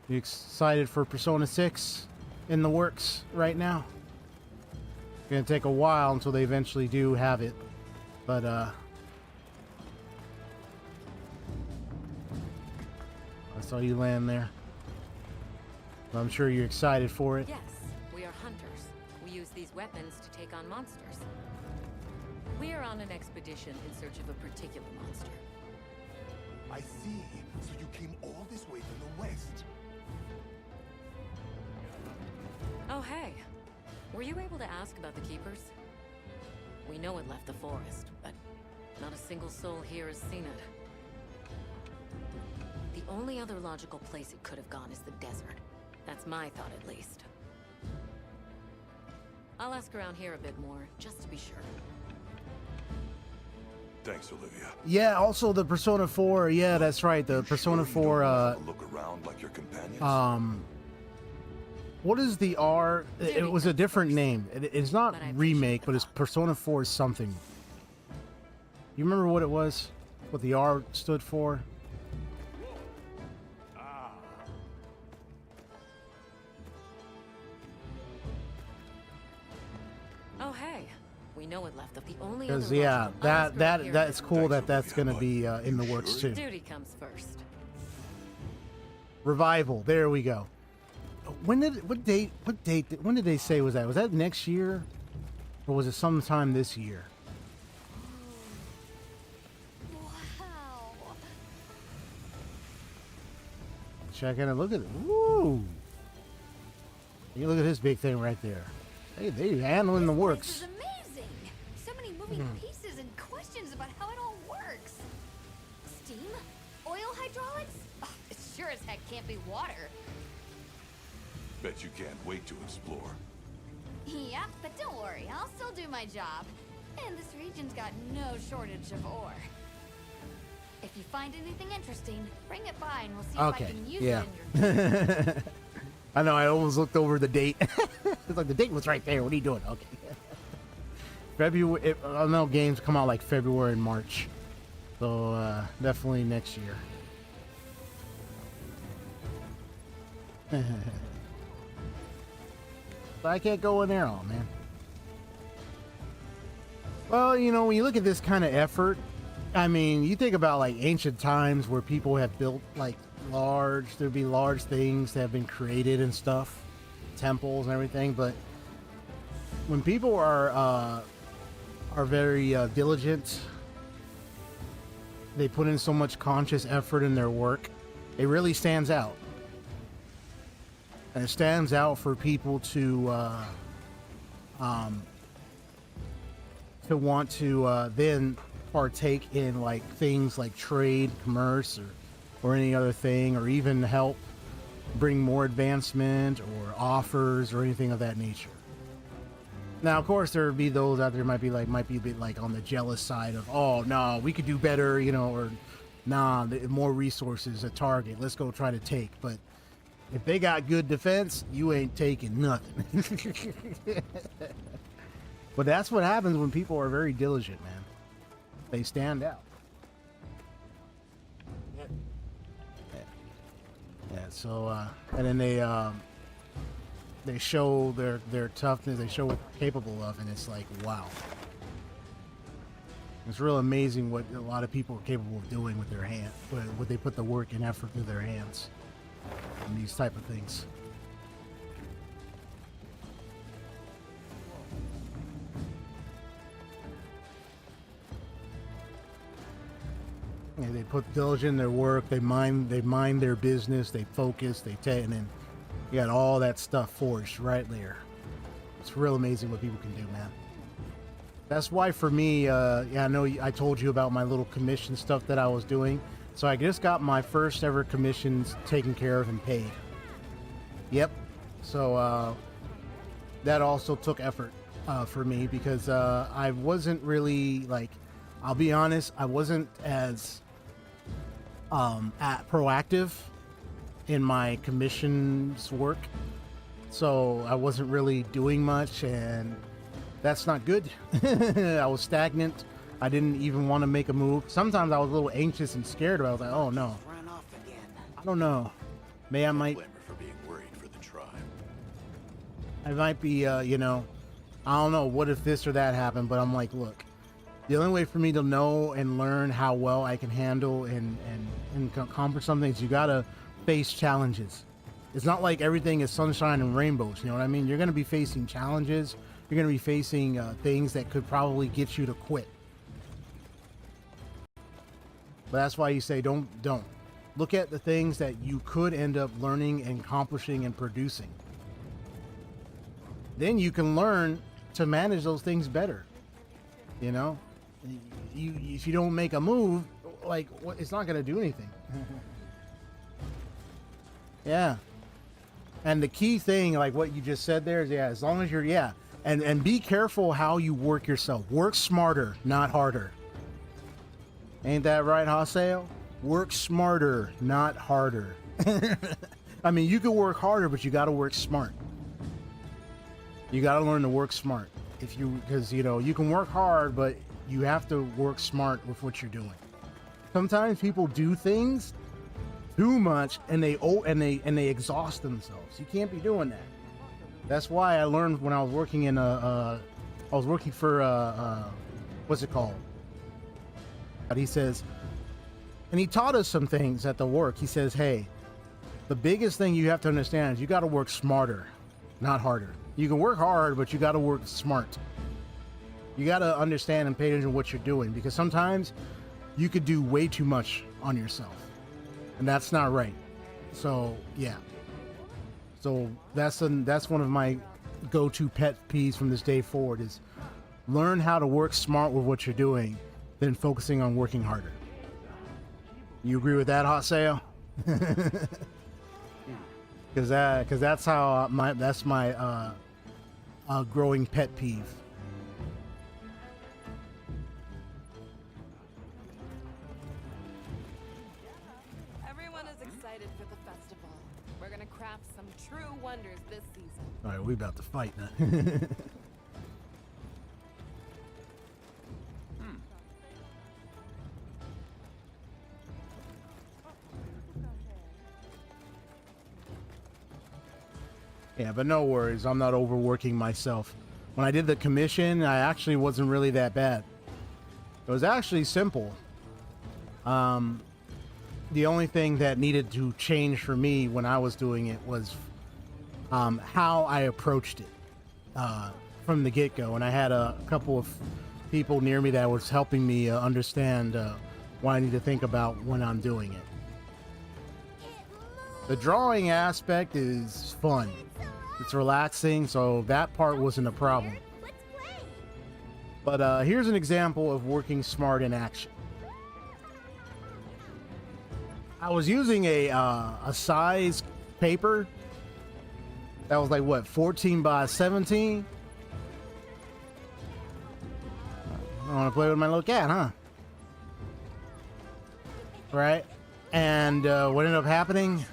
You excited for Persona 6 in the works right now? It's gonna take a while until they eventually do have it, but I saw you land there. I'm sure you're excited for it. Yes, we are hunters. We use these weapons to take on monsters. We are on an expedition in search of a particular monster. I see. So you came all this way from the west. Oh, hey. Were you able to ask about the Keepers? We know it left the forest, but not a single soul here has seen it. The only other logical place it could have gone is the desert. That's my thought, at least. I'll ask around here a bit more, just to be sure. Thanks, Olivia. Yeah, also the Persona 4. Yeah, that's right. The Persona 4. Look around like your companions. What is the R? It was a different name. It's not remake, but it's Persona 4 something. You remember what it was? What the R stood for? Oh, hey. We know what left of the only other Because yeah, option. I'll ask around here. that's cool that's gonna be in the works too. Duty comes first. Revival. There we go. When did when did they say was that? Was that next year, or was it sometime this year? Wow. Checking it. Look at it. Woo! You look at this big thing right there. They handling the works. This is amazing. So many moving pieces and questions about how it all works. Steam? Oil hydraulics? Oh, it sure as heck can't be water. Bet you can't wait to explore. Yeah, but don't worry, I'll still do my job. And this region's got no shortage of ore. If you find anything interesting, bring it by and we'll see if I can use it in your I know, I almost looked over the date. It's like the date was right there. What are you doing? Okay. February. I know games come out like February and March. So definitely next year. But I can't go in there, oh man. Well, you know, when you look at this kind of effort, I mean, you think about like ancient times where people have built like there'd be large things that have been created and stuff, temples and everything. But when people are very diligent, they put in so much conscious effort in their work, it really stands out. And it stands out for people to want to then partake in like things like trade, commerce, or any other thing, or even help bring more advancement or offers or anything of that nature. Now, of course, there would be those out there might be a bit like on the jealous side of, oh no, we could do better, you know, or nah, more resources at target. Let's go try to take. But if they got good defense, you ain't taking nothing. But that's what happens when people are very diligent, man. They stand out. Yeah. So and then they show their toughness. They show what they're capable of, and it's like, wow. It's real amazing what a lot of people are capable of doing with their hand, what they put the work and effort through their hands, and these type of things. Yeah, they put diligence in their work. They mind their business. They focus. They take, and then you got all that stuff forged right there. It's real amazing what people can do, man. That's why for me, yeah, I know I told you about my little commission stuff that I was doing. So I just got my first ever commissions taken care of and paid. Yep. So that also took effort for me because I wasn't really like, I'll be honest, I wasn't as proactive in my commissions work. So I wasn't really doing much, and that's not good. I was stagnant. I didn't even want to make a move. Sometimes I was a little anxious and scared about it. I was like, oh no. Run off again. I don't know. I might. Blame her for being worried for the tribe. I might be, you know, I don't know. What if this or that happened? But I'm like, look, the only way for me to know and learn how well I can handle and accomplish something is you gotta face challenges. It's not like everything is sunshine and rainbows. You know what I mean? You're gonna be facing challenges. You're gonna be facing things that could probably get you to quit. But that's why you say don't. Look at the things that you could end up learning and accomplishing and producing. Then you can learn to manage those things better. You know, if you don't make a move, like it's not gonna do anything. Yeah. And the key thing, like what you just said there, is as long as you're And be careful how you work yourself. Work smarter, not harder. Ain't that right, Haseo? Work smarter, not harder. I mean, you can work harder, but you got to work smart. You got to learn to work smart. Because you know, you can work hard, but you have to work smart with what you're doing. Sometimes people do things too much, and they exhaust themselves. You can't be doing that. That's why I learned when I was working in I was working for what's it called? But he says, and he taught us some things at the work. He says, hey, the biggest thing you have to understand is you got to work smarter, not harder. You can work hard, but you got to work smart. You got to understand and pay attention to what you're doing, because sometimes you could do way too much on yourself, and that's not right. So yeah. So that's one of my go-to pet peeves from this day forward is learn how to work smart with what you're doing, then focusing on working harder. You agree with that, Hot Sale? Because that's how my growing pet peeve. Everyone is excited for the festival. We're gonna craft some true wonders this season. All right, we about to fight now. Yeah, but no worries. I'm not overworking myself. When I did the commission, I actually wasn't really that bad. It was actually simple. The only thing that needed to change for me when I was doing it was how I approached it from the get-go. And I had a couple of people near me that was helping me understand what I need to think about when I'm doing it. The drawing aspect is fun. It's relaxing, so that part wasn't a problem. But here's an example of working smart in action. I was using a size paper that was like, what, 14 by 17? I want to play with my little cat, huh? Right? And what ended up happening?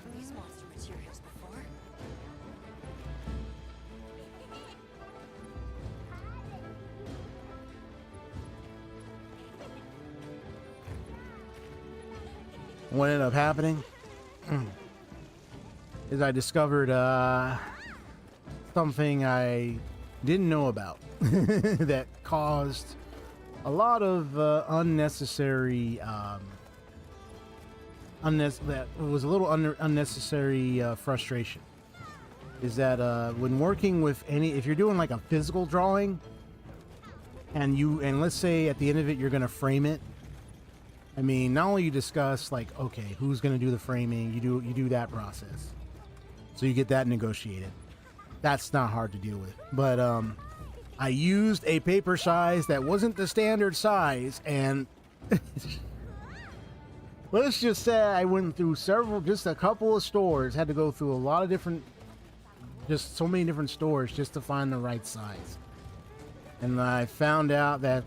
What ended up happening is I discovered something I didn't know about that caused a lot of unnecessary unnecessary frustration. Is that when working with if you're doing like a physical drawing, and let's say at the end of it you're gonna frame it. I mean, not only you discuss like, okay, who's going to do the framing, you do that process, so you get that negotiated. That's not hard to deal with. But I used a paper size that wasn't the standard size, and let's just say I went through just a couple of stores, had to go through a lot of different, just so many different stores just to find the right size. And I found out that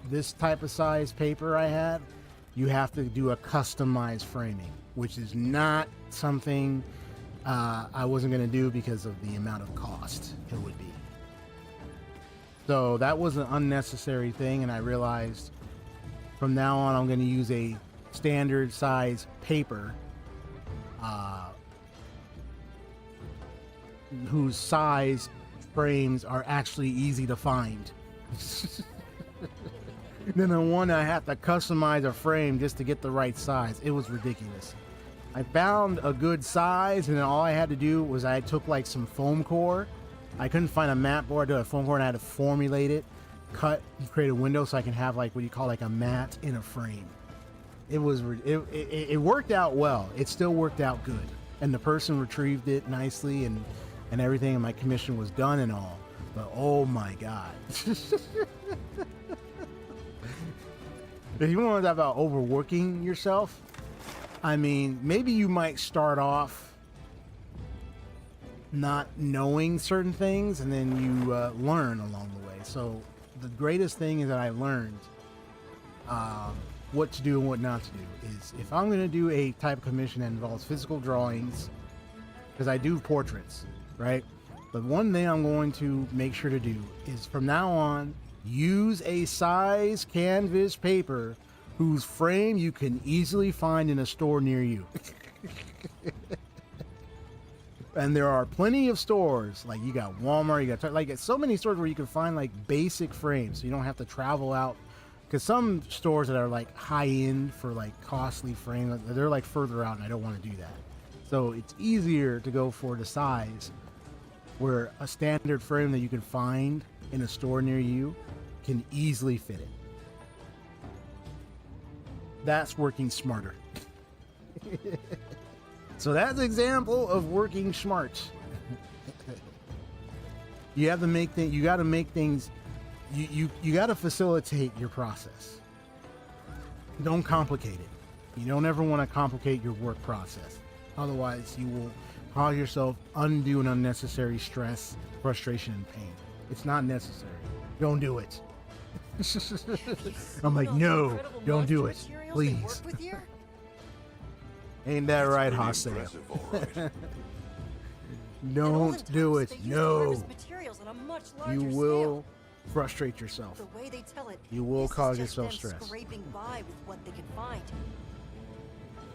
this type of size paper I had, you have to do a customized framing, which is not something I wasn't going to do because of the amount of cost it would be. So that was an unnecessary thing, and I realized from now on I'm going to use a standard size paper whose size frames are actually easy to find. Then the one I had to customize a frame just to get the right size. It was ridiculous. I found a good size, and then all I had to do was I took like some foam core. I couldn't find a mat board to a foam core, and I had to formulate it, cut, and create a window so I can have like what you call like a mat in a frame. It worked out well. It still worked out good, and the person retrieved it nicely and everything, and my commission was done and all. But oh my god. If you want to talk about overworking yourself, I mean, maybe you might start off not knowing certain things, and then you learn along the way. So the greatest thing is that I learned what to do and what not to do is if I'm going to do a type of commission that involves physical drawings, because I do portraits, right? But one thing I'm going to make sure to do is from now on, use a size canvas paper whose frame you can easily find in a store near you. And there are plenty of stores, like you got Walmart, you got like so many stores where you can find like basic frames, so you don't have to travel out. Because some stores that are like high end for like costly frames, they're like further out, and I don't want to do that. So it's easier to go for the size where a standard frame that you can find in a store near you can easily fit it. That's working smarter. So that's an example of working smart. You have to make things, you got to make things, you got to facilitate your process. Don't complicate it. You don't ever want to complicate your work process. Otherwise, you will cause yourself undue and unnecessary stress, frustration, and pain. It's not necessary. Don't do it. I'm like, no, don't do it, please. Ain't that right, Hostile? Don't do it. No. You will frustrate yourself. The way they tell it, you will cause yourself stress. Scraping by with what they can find.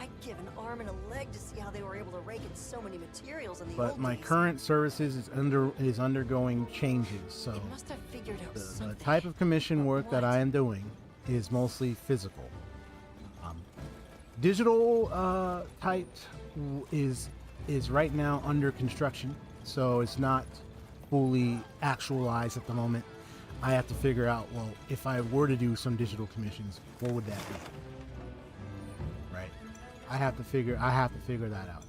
I'd give an arm and a leg to see how they were able to rake in so many materials in the But old my days. current services is undergoing changes, so It must have figured out the type of commission work that I am doing is mostly physical. Digital type is right now under construction, so it's not fully actualized at the moment. I have to figure out, well, if I were to do some digital commissions, what would that be? Right? I have to figure that out.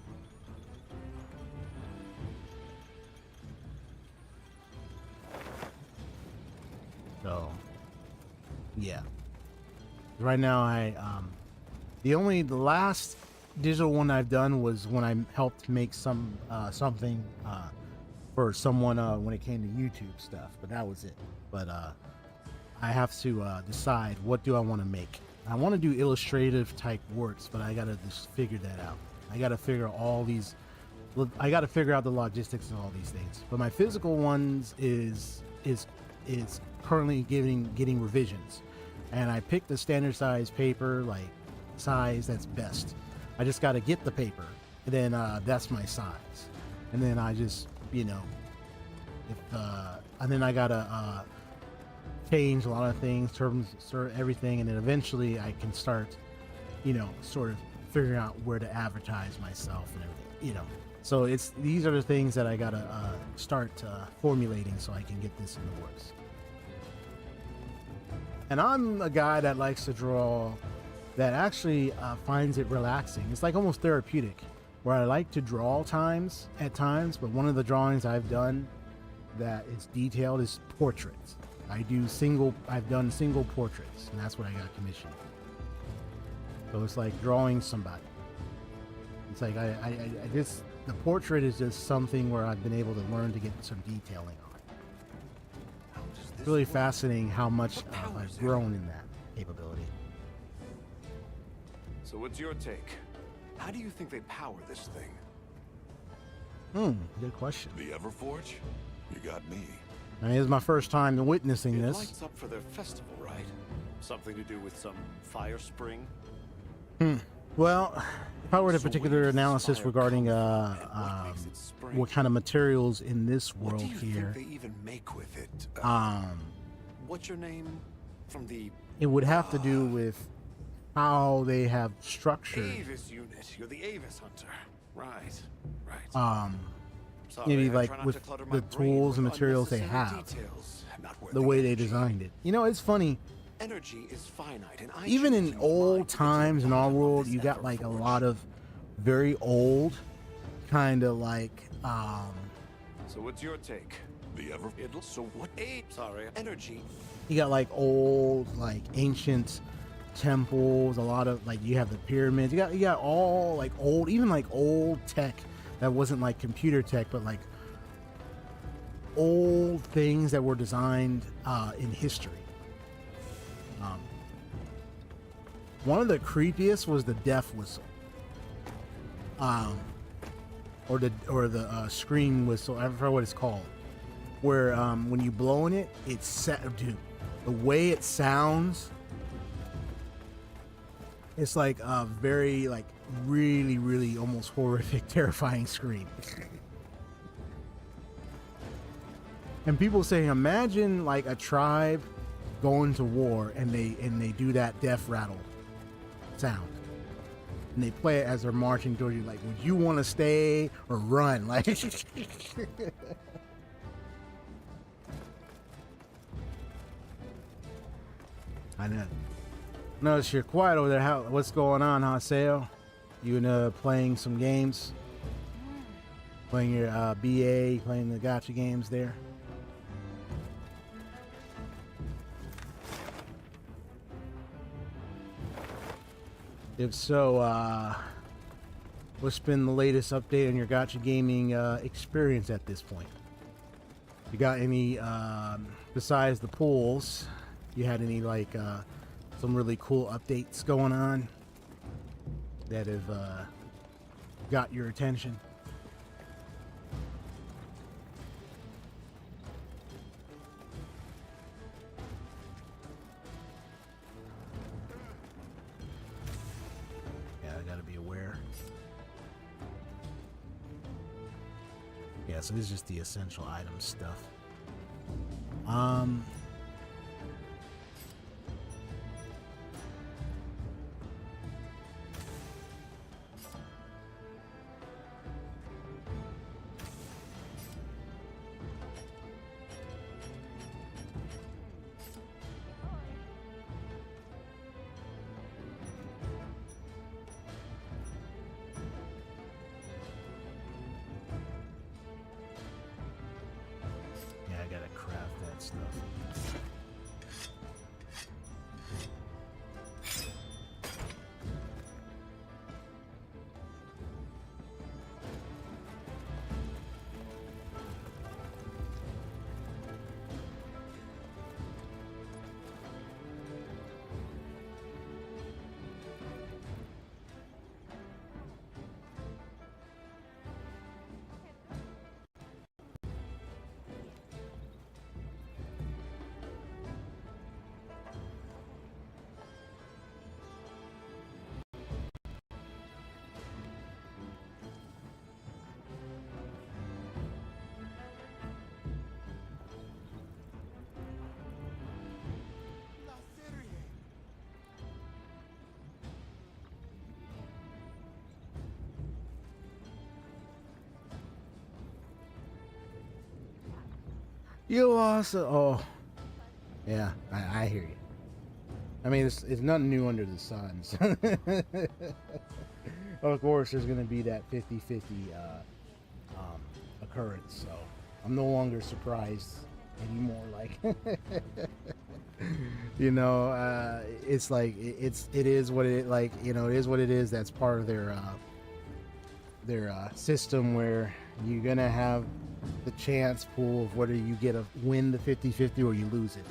So, yeah. Right now, the last digital one I've done was when I helped make something for someone when it came to YouTube stuff, but that was it. But I have to decide what do I want to make. I want to do illustrative type works, but I gotta just figure that out. I gotta figure out the logistics and all these things. But my physical ones is currently getting revisions, and I picked the standard size paper, like size that's best. I just got to get the paper, and then that's my size, and then I just and then I gotta change a lot of things, terms, everything, and then eventually I can start sort of figuring out where to advertise myself and everything, so these are the things that I gotta start formulating so I can get this in the works. And I'm a guy that likes to draw, that actually finds it relaxing. It's like almost therapeutic, where I like to draw at times, but one of the drawings I've done that is detailed is portraits. I've done single portraits, and that's what I got commissioned. So it's like drawing somebody. It's like the portrait is just something where I've been able to learn to get some detailing on. It's really fascinating how much I've grown in that capability. So what's your take? How do you think they power this thing? Good question. The Everforge? You got me. I mean, it's my first time witnessing It this. lights up for their festival, right? Something to do with some fire spring? Well, if I were to particular analysis regarding what kind of materials in this world what do you here, think they even make with it? What's your name from the? it would have to do with how they have structured. Avis unit. You're the Avis hunter, right? Sorry, Maybe I like try not with to clutter my the brain tools and with materials they unnecessary have, details. Not worth the way they energy. designed it. It's funny. Energy is finite, and I Even choose in to use old mine to times in our develop world, this you got like a Everforge. lot of very old, kind of like So what's your take? The Everforge? So what? Sorry, energy. you got like old, like ancient temples. A lot of like you have the pyramids. You got all like old, even like old tech that wasn't like computer tech, but like old things that were designed in history. One of the creepiest was the death whistle, or the scream whistle. I forget what it's called. Where when you blow in it, dude, the way it sounds, it's like a very like really, really almost horrific, terrifying scream. And people say, imagine like a tribe going to war and they do that death rattle sound, and they play it as they're marching towards you. Like, would you want to stay or run? Like, I know. Notice you're quiet over there. What's going on, Haseo? You playing some games? Playing your BA, playing the gacha games there? If so, what's been the latest update on your gacha gaming experience at this point? You got any, besides the pools, you had any like some really cool updates going on that have got your attention? So this is just the essential item stuff. You also, oh, yeah, I hear you. I mean, it's nothing new under the sun. So of course, there's going to be that 50-50 occurrence. So I'm no longer surprised anymore. Like, you know, it's like it is what it like. You know, it is what it is. That's part of their system where you're gonna have the chance pool of whether you get a win the 50-50 or you lose it.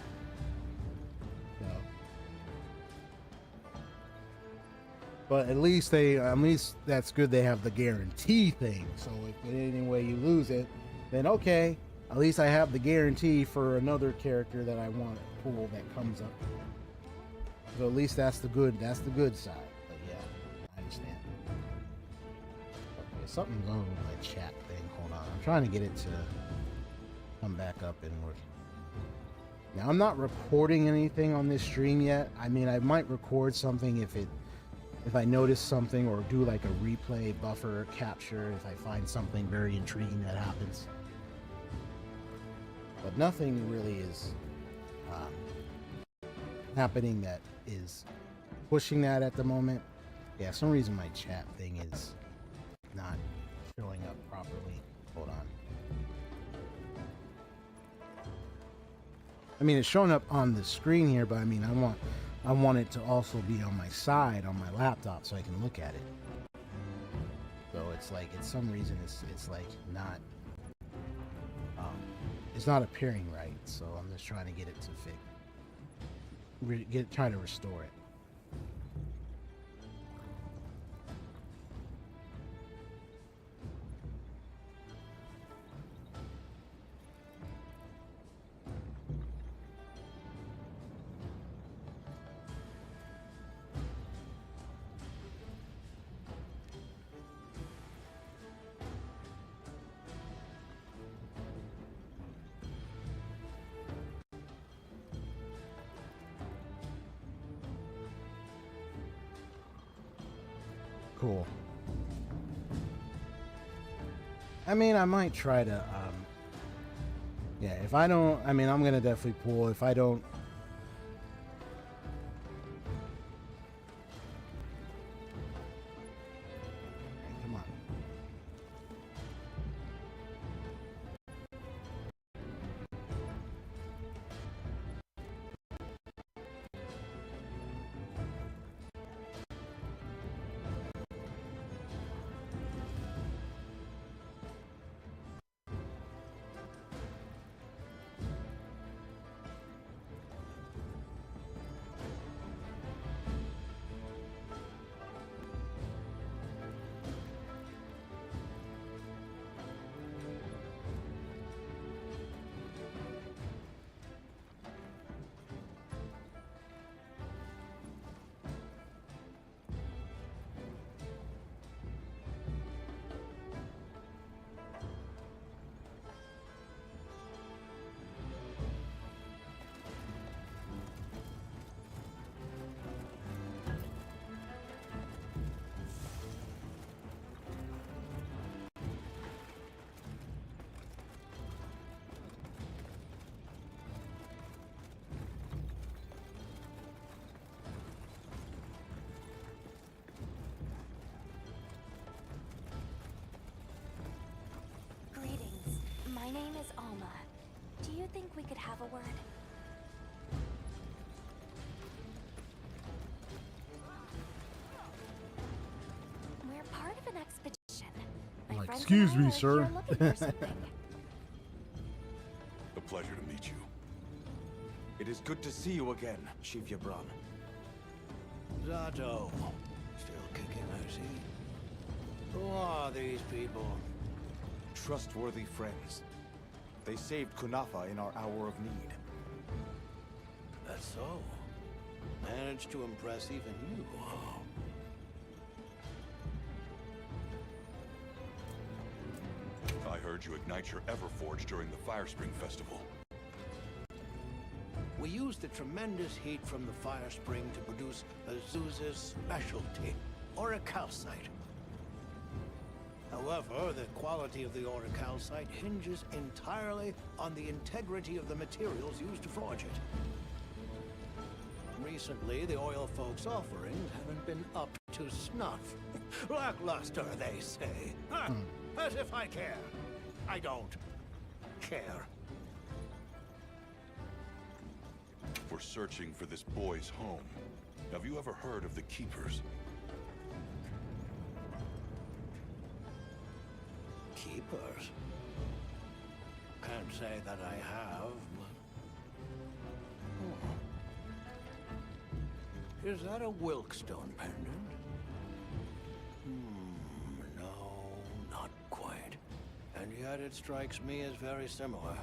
So, but at least that's good. They have the guarantee thing. So if in any way you lose it, then okay, at least I have the guarantee for another character that I want to pool that comes up. So at least that's the good side. But yeah, I understand. Okay, something's wrong with my chat thing. Hold on, I'm trying to get it to come back up and work. Now I'm not recording anything on this stream yet. I mean, I might record something if I notice something, or do like a replay buffer capture if I find something very intriguing that happens. But nothing really is happening that is pushing that at the moment. Yeah, for some reason my chat thing is not showing up properly. Hold on. I mean, it's showing up on the screen here, but I mean, I want it to also be on my side on my laptop so I can look at it. So it's like, it's some reason it's like not It's not appearing right, so I'm just trying to get it to fix. Trying to restore it. Cool. I mean, I might try to, yeah, if I don't, I mean, I'm going to definitely pull. If I don't, come on. Greetings. My name is Alma. Do you think we could have a word? We're part of an expedition. My Like, friends excuse and I me, are sir. here looking for something. A pleasure to meet you. It is good to see you again, Chief Yabran. Zato. Still kicking, I see. Who are these people? Trustworthy friends. They saved Kunafa in our hour of need. That's so. Managed to impress even you. I heard you ignite your Everforge during the Firespring Festival. We used the tremendous heat from the fire spring to produce Azuz's specialty, auricalcite. However, the quality of the auricalcite hinges entirely on the integrity of the materials used to forge it. Recently, the oil folks' offerings haven't been up to snuff. Lackluster, they say. Huh, as if I care. I don't care. We're searching for this boy's home. Have you ever heard of the Keepers? Keepers? Can't say that I have, but... Is that a Wilkstone pendant? No, not quite. And yet it strikes me as very similar.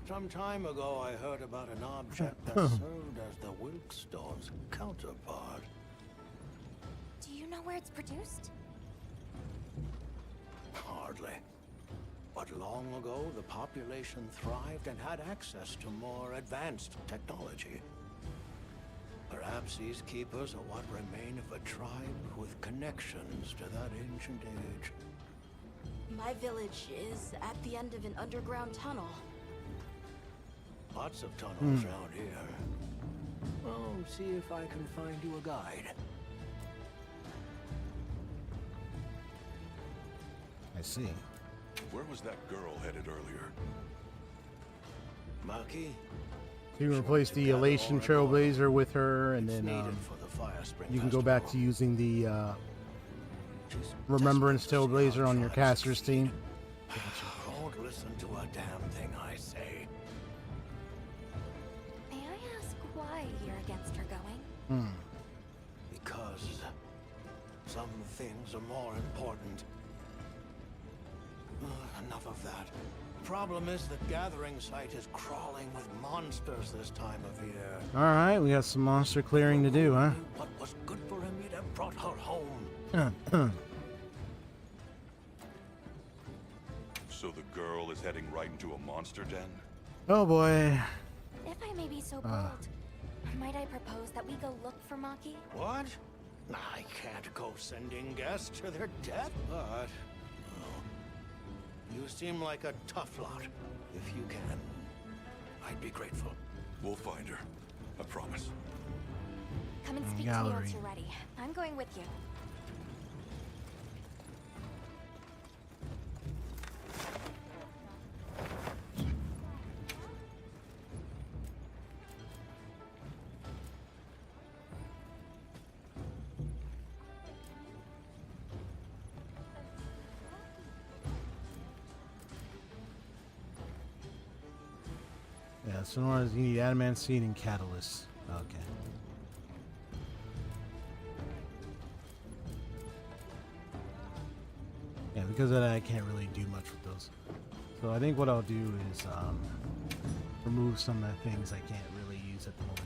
Some time ago I heard about an object that served as the Wilkstone's counterpart. Do you know where it's produced? Hardly. But long ago, the population thrived and had access to more advanced technology. Perhaps these keepers are what remain of a tribe with connections to that ancient age. My village is at the end of an underground tunnel. Lots of tunnels around here. I'll see if I can find you a guide. I see. Where was that girl headed earlier? Maki? You can replace the Elation Trailblazer with her, and then you can go back to using the Remembrance Trailblazer on your caster's team. Don't listen to a damn thing I say. Because some things are more important. Enough of that. The problem is the gathering site is crawling with monsters this time of year. Alright, we got some monster clearing to do, huh? What was good for him, he'd have brought her home. So the girl is heading right into a monster den? Oh boy. If I may be so bold, might I propose that we go look for Maki? What? I can't go sending guests to their death, but... you seem like a tough lot. If you can, I'd be grateful. We'll find her. I promise. Come and speak to me Gallery. once you're ready. I'm going with you. Yeah, so in order you need adamant seed and catalyst. Okay. Yeah, because of that I can't really do much with those. So I think what I'll do is remove some of the things I can't really use at the moment.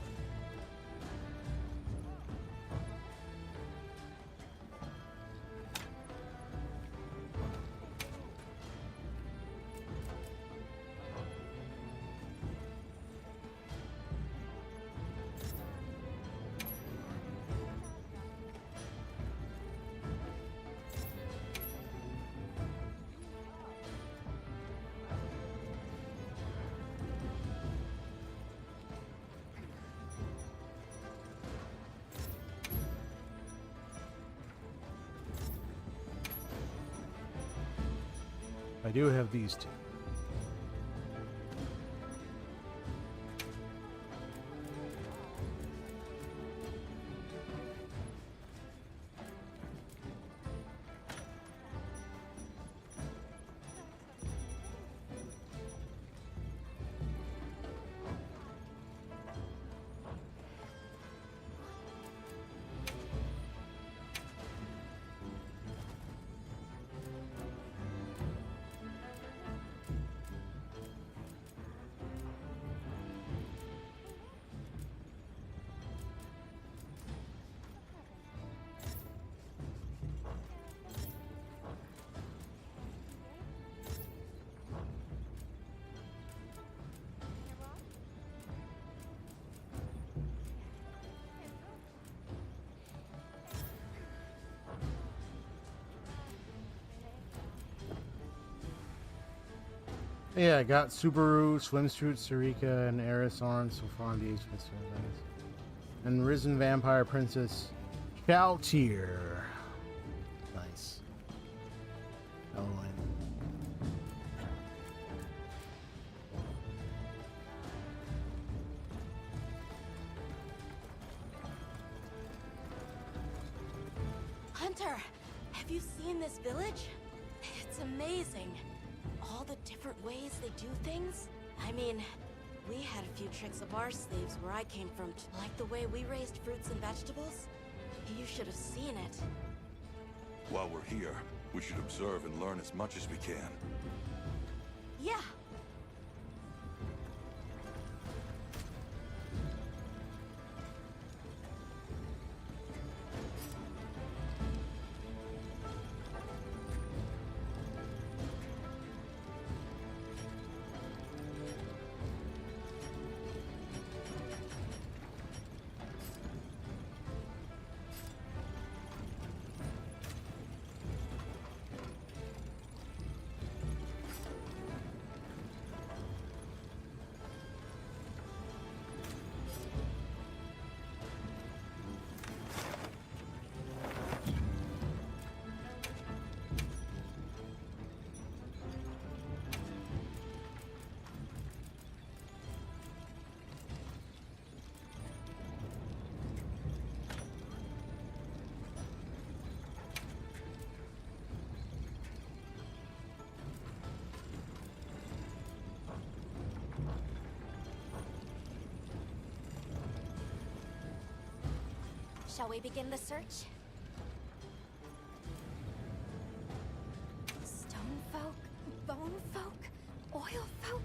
I do have these two. Yeah, I got Subaru, Swimsuit, Sarika, and Eris arms so far on the HP events. And Risen Vampire Princess Shaltier. Nice. Oh, Hunter, have you seen this village? It's amazing. All the different ways they do things. I mean, we had a few tricks of our slaves where I came from, like the way we raised fruits and vegetables. You should have seen it. While we're here, we should observe and learn as much as we can. Yeah. Shall we begin the search? Stone folk, bone folk, oil folk,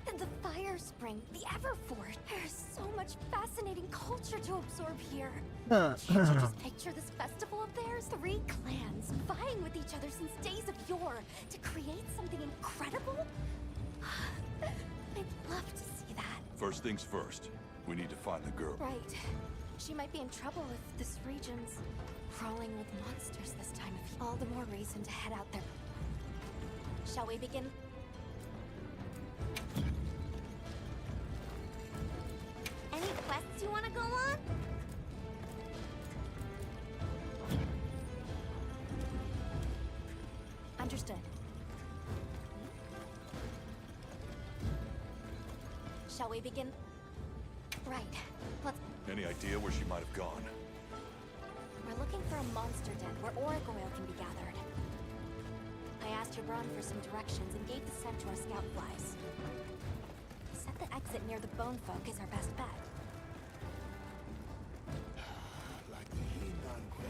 and the fire spring, the Everfort. There's so much fascinating culture to absorb here. Can't you just picture this festival of theirs? 3 clans vying with each other since days of yore to create something incredible? I'd love to see that. First things first, we need to find the girl. Right. She might be in trouble if this region's crawling with monsters this time of year. All the more reason to head out there. Shall we begin? Any quests you want to go on? Understood. Shall we begin? Right. Let's... Any idea where she might have gone? We're looking for a monster den where auric oil can be gathered. I asked Hebron for some directions and gave the scent to our scout flies. Said the exit near the bone folk is our best bet. Like the Hindan Queen.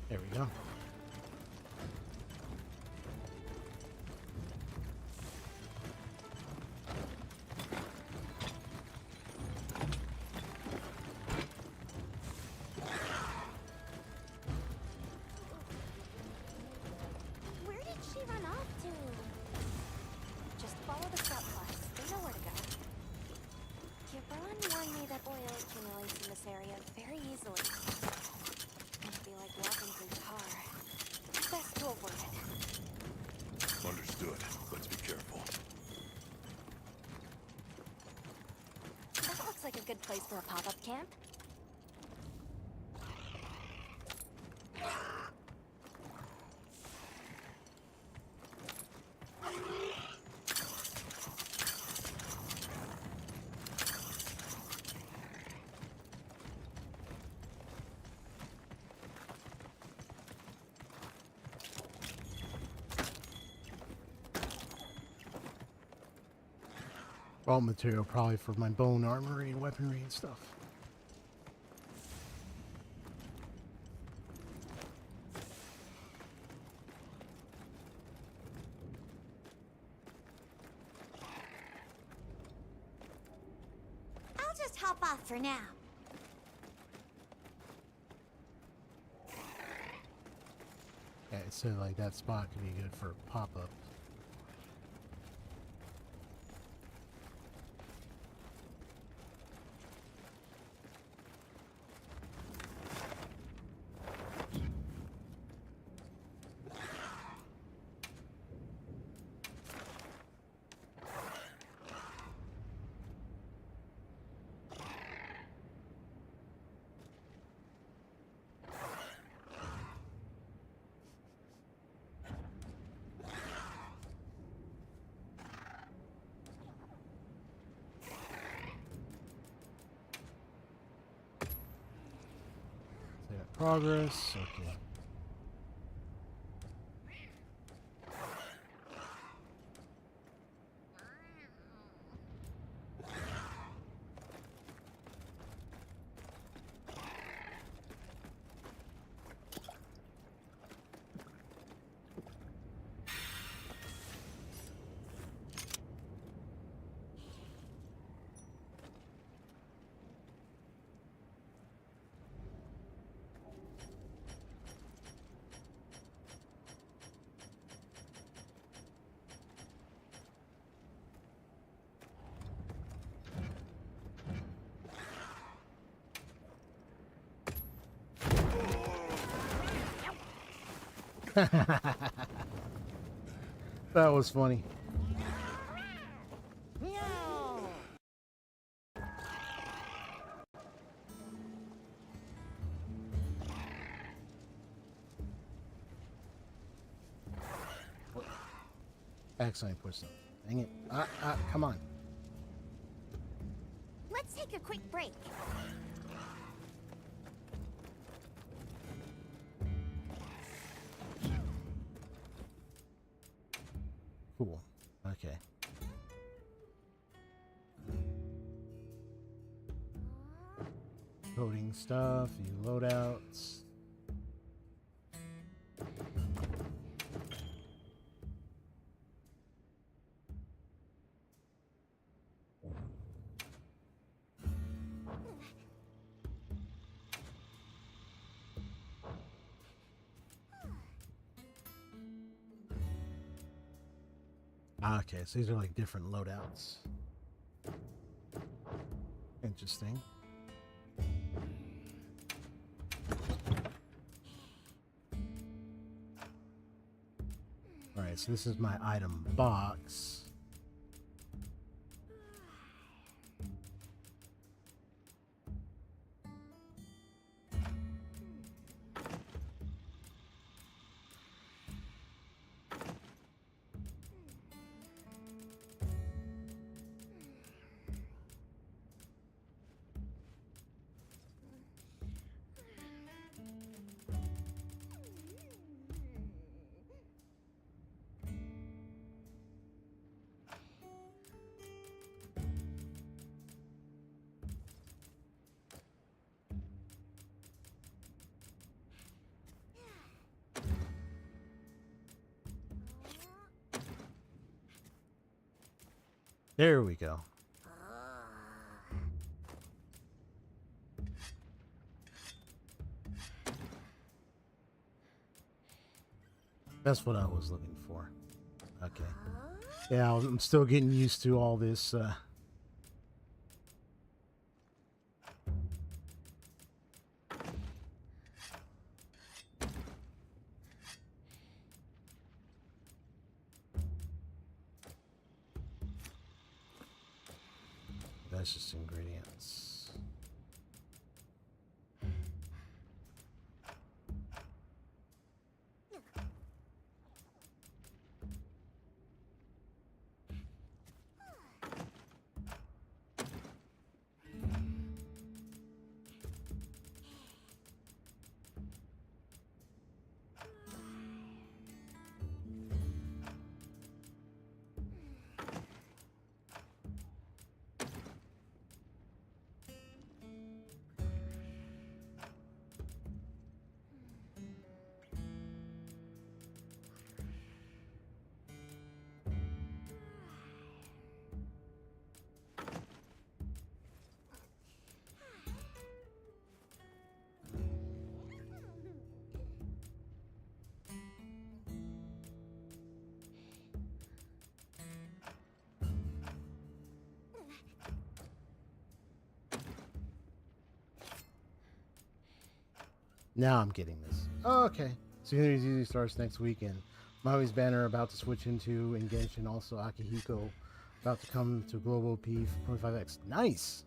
There we go. Where did she run off to? Just follow the scout flies. They know where to go. Hebron warned me that oil accumulates in this area very easily. It'd be like walking through tar. Best to avoid it. Understood. Let's be careful. That looks like a good place for a pop-up camp. Raw material probably for my bone armory and weaponry and stuff. I'll just hop off for now. Yeah, it said like that spot could be good for pop-up. Progress, okay. That was funny. Accidentally pushed something. Dang it. Come on. Let's take a quick break. Cool. Okay. Coding stuff, you loadouts. Okay, so these are like different loadouts. Interesting. Alright, so this is my item box. There we go. That's what I was looking for. Okay. Yeah, I'm still getting used to all this. That's just ingredients. Now I'm getting this. Oh, okay. Series usually starts next weekend. Maui's banner about to switch into and Genshin, also Akihiko about to come to Global P for 25x. Nice!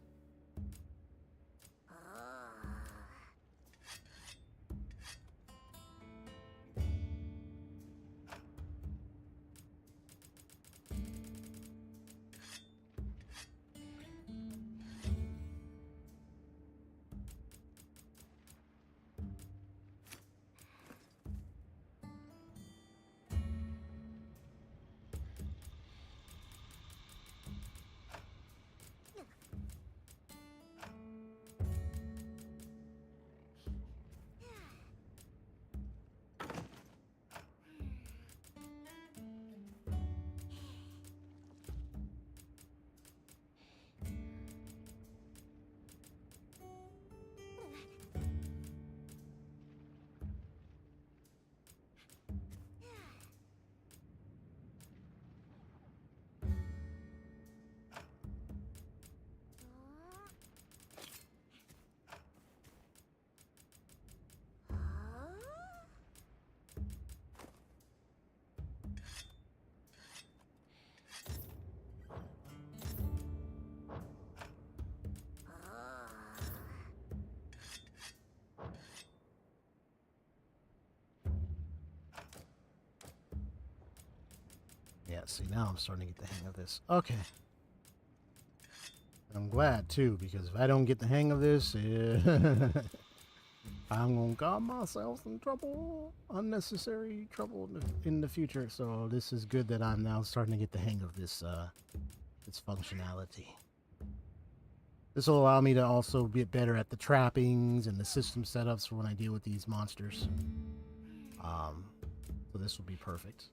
Yeah, see, now I'm starting to get the hang of this. Okay. I'm glad, too, because if I don't get the hang of this, I'm going to got myself in trouble. Unnecessary trouble in the future. So this is good that I'm now starting to get the hang of this, this functionality. This will allow me to also get better at the trappings and the system setups for when I deal with these monsters. So this will be perfect.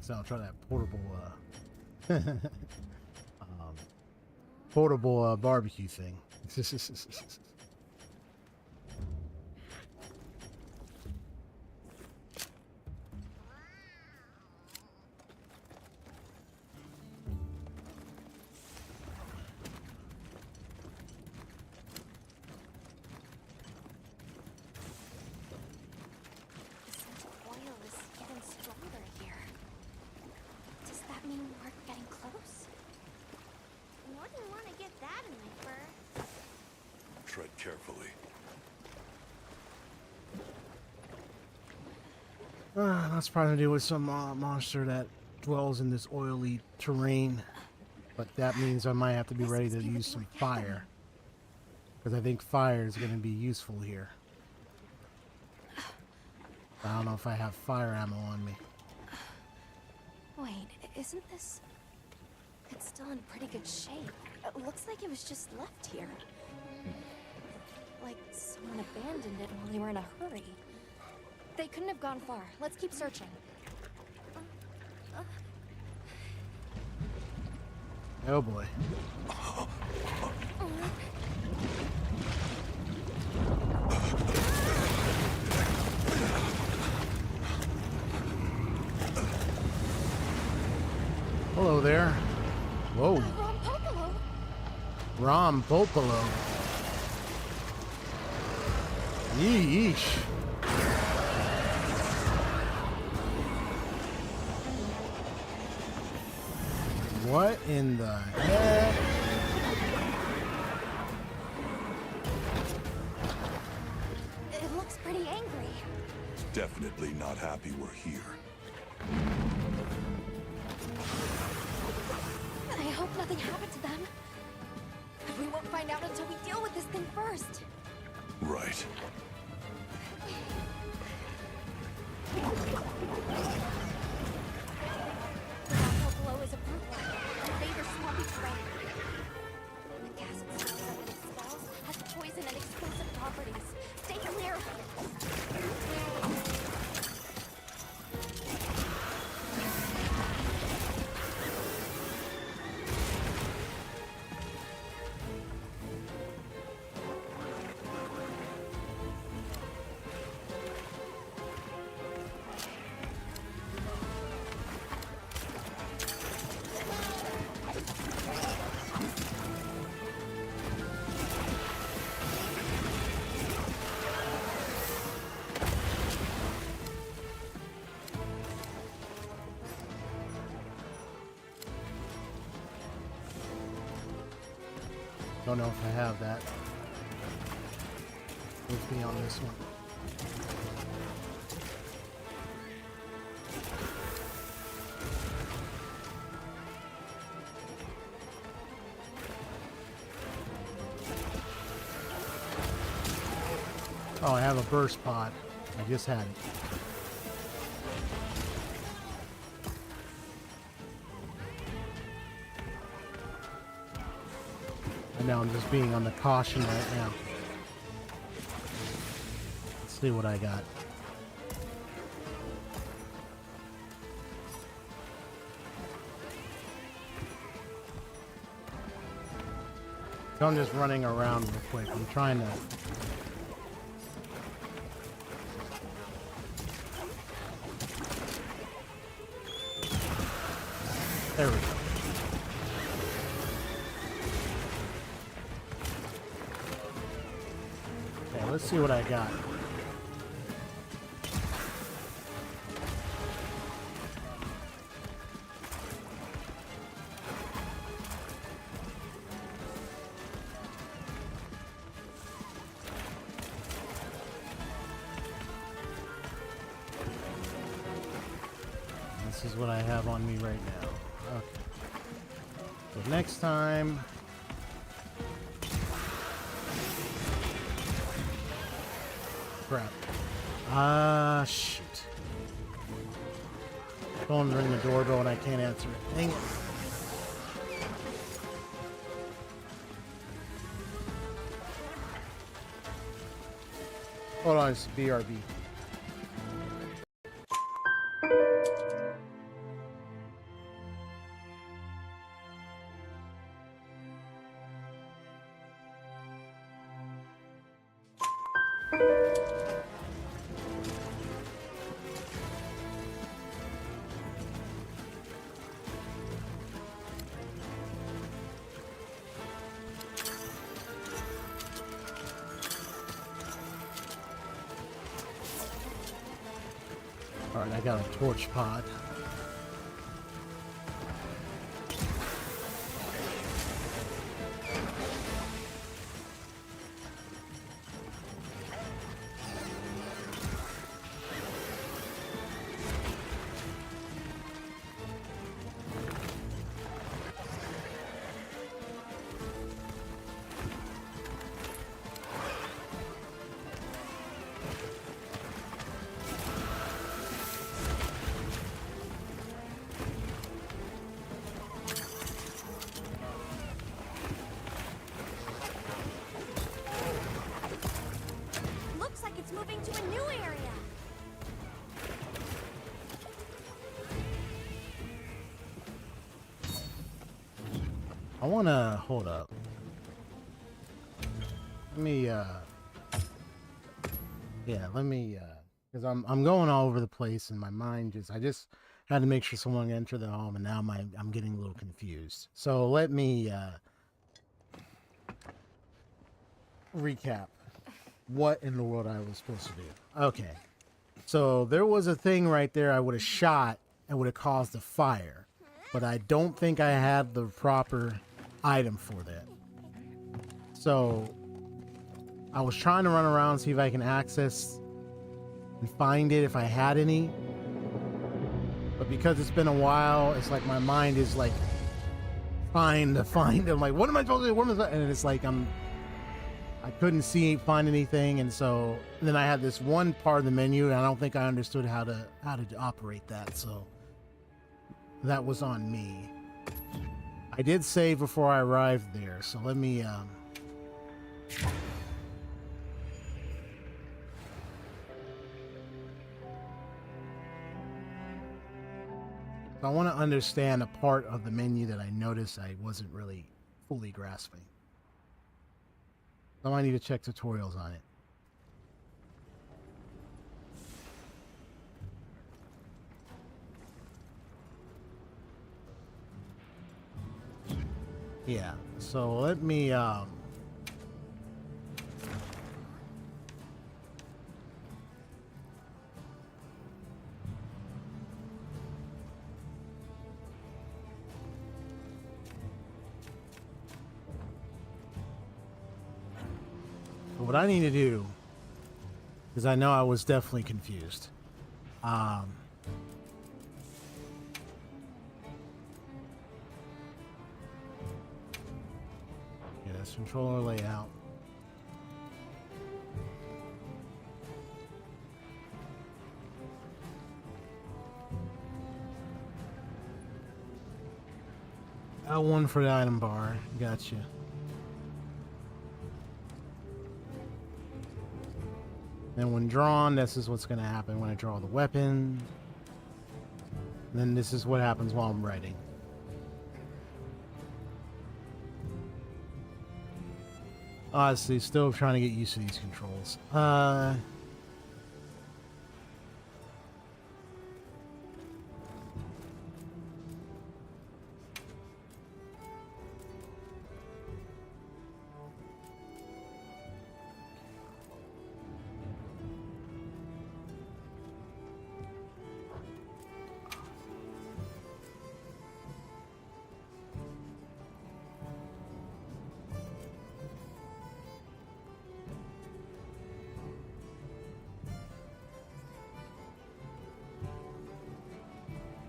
So I'll try that portable, portable barbecue thing. Tread carefully. That's probably to do with some monster that dwells in this oily terrain. But that means I might have to be ready to use some fire. Because I think fire is going to be useful here. I don't know if I have fire ammo on me. Wait, isn't this... It's still in pretty good shape. It looks like it was just left here. Like someone abandoned it while they were in a hurry. They couldn't have gone far. Let's keep searching. Oh boy. Hello there. Whoa. Rom Popolo. Yeesh. What in the heck? It looks pretty angry. Definitely not happy we're here. I hope nothing happened to them. We won't find out until we deal with this thing first. Right. The rock below is a brute one. They favor swampy terrain. The gas and stuff that it expels has poison and explosive properties. Stay clear of it. Don't know if I have that with me on this one. Oh, I have a burst pod. I just had it. I know I'm just being on the caution right now. Let's see what I got. So I'm just running around real quick. I'm trying to... There we go. Okay, let's see what I got. This is what I have on me right now. Okay. So next time... Crap. Shit. Phone ring the doorbell and I can't answer it. Dang it. Hold on, it's BRB. Alright, I got a torch pod. Moving to a new area. I wanna hold up. Let me because I'm going all over the place and my mind I just had to make sure someone entered the home and now I'm getting a little confused. So let me recap what in the world I was supposed to do. Okay. So there was a thing right there I would have shot and would have caused a fire, but I don't think I had the proper item for that. So I was trying to run around, see if I can access and find it if I had any. But because it's been a while, it's like my mind is like trying to find it. I'm like, what am I supposed to do? What am I? And it's like I couldn't find anything, and so then I had this one part of the menu, and I don't think I understood how to operate that. So that was on me. I did save before I arrived there, so let me I want to understand a part of the menu that I noticed I wasn't really fully grasping. So I need to check tutorials on it. Yeah, so let me what I need to do, because I know I was definitely confused. Yeah, that's controller layout. L1 for the item bar. Gotcha. And when drawn, this is what's going to happen when I draw the weapon. And then this is what happens while I'm writing. Honestly, still trying to get used to these controls.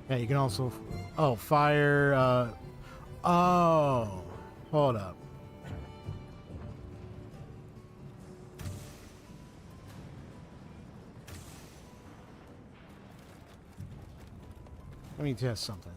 Yeah, you can also... Oh, fire... Oh! Hold up. Let me test something.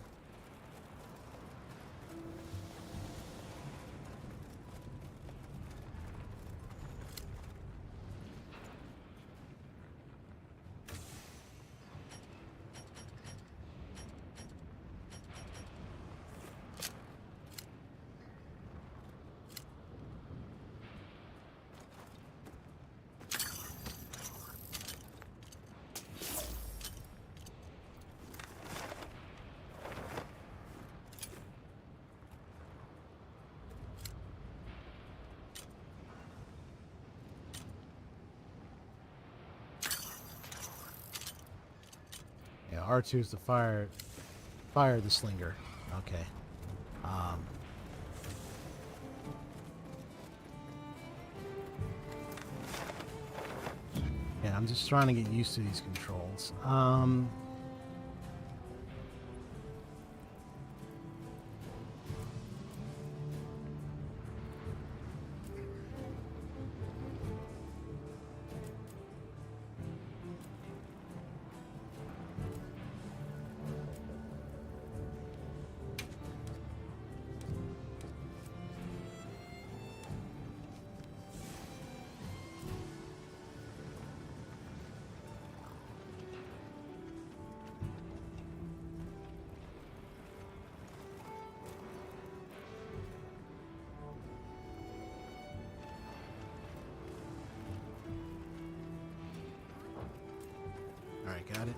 Yeah, R2 is to fire the slinger. Okay. Yeah, I'm just trying to get used to these controls. Alright, got it.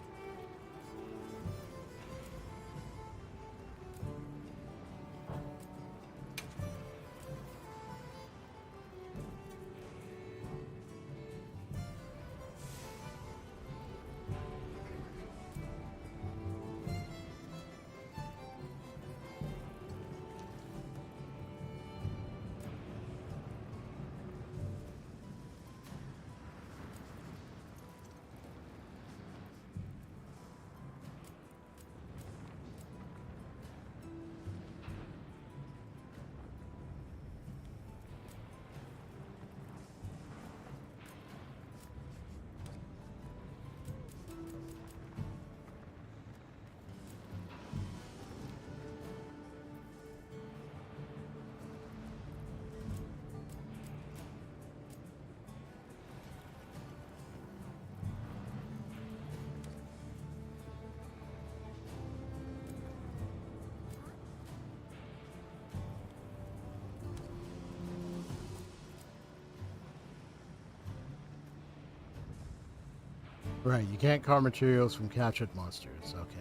Right, you can't cart materials from captured monsters. Okay.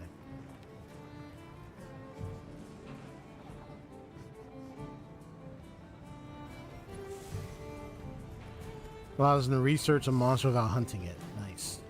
Allows them to research a monster without hunting it. Nice.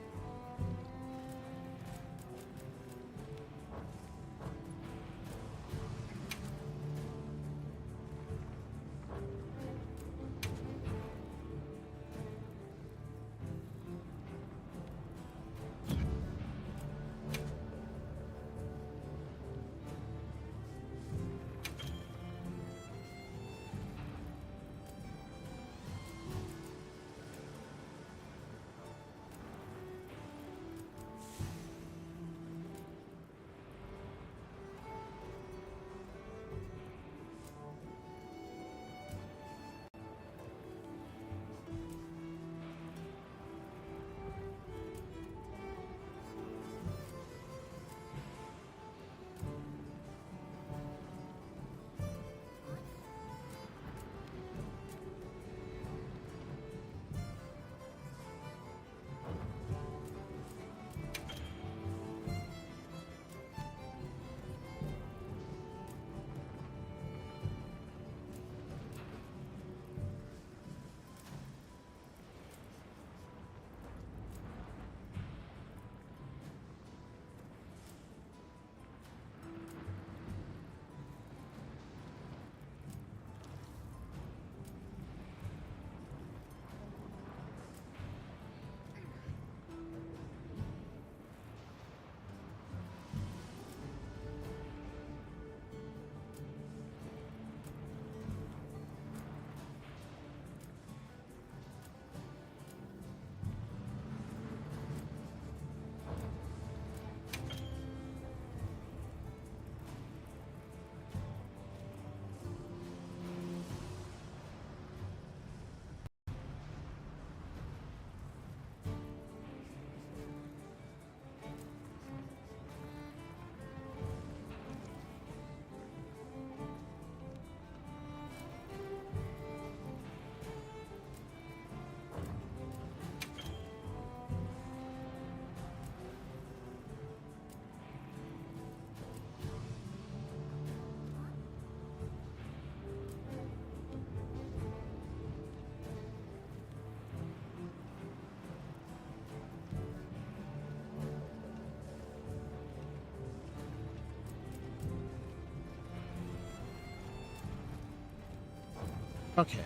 Okay.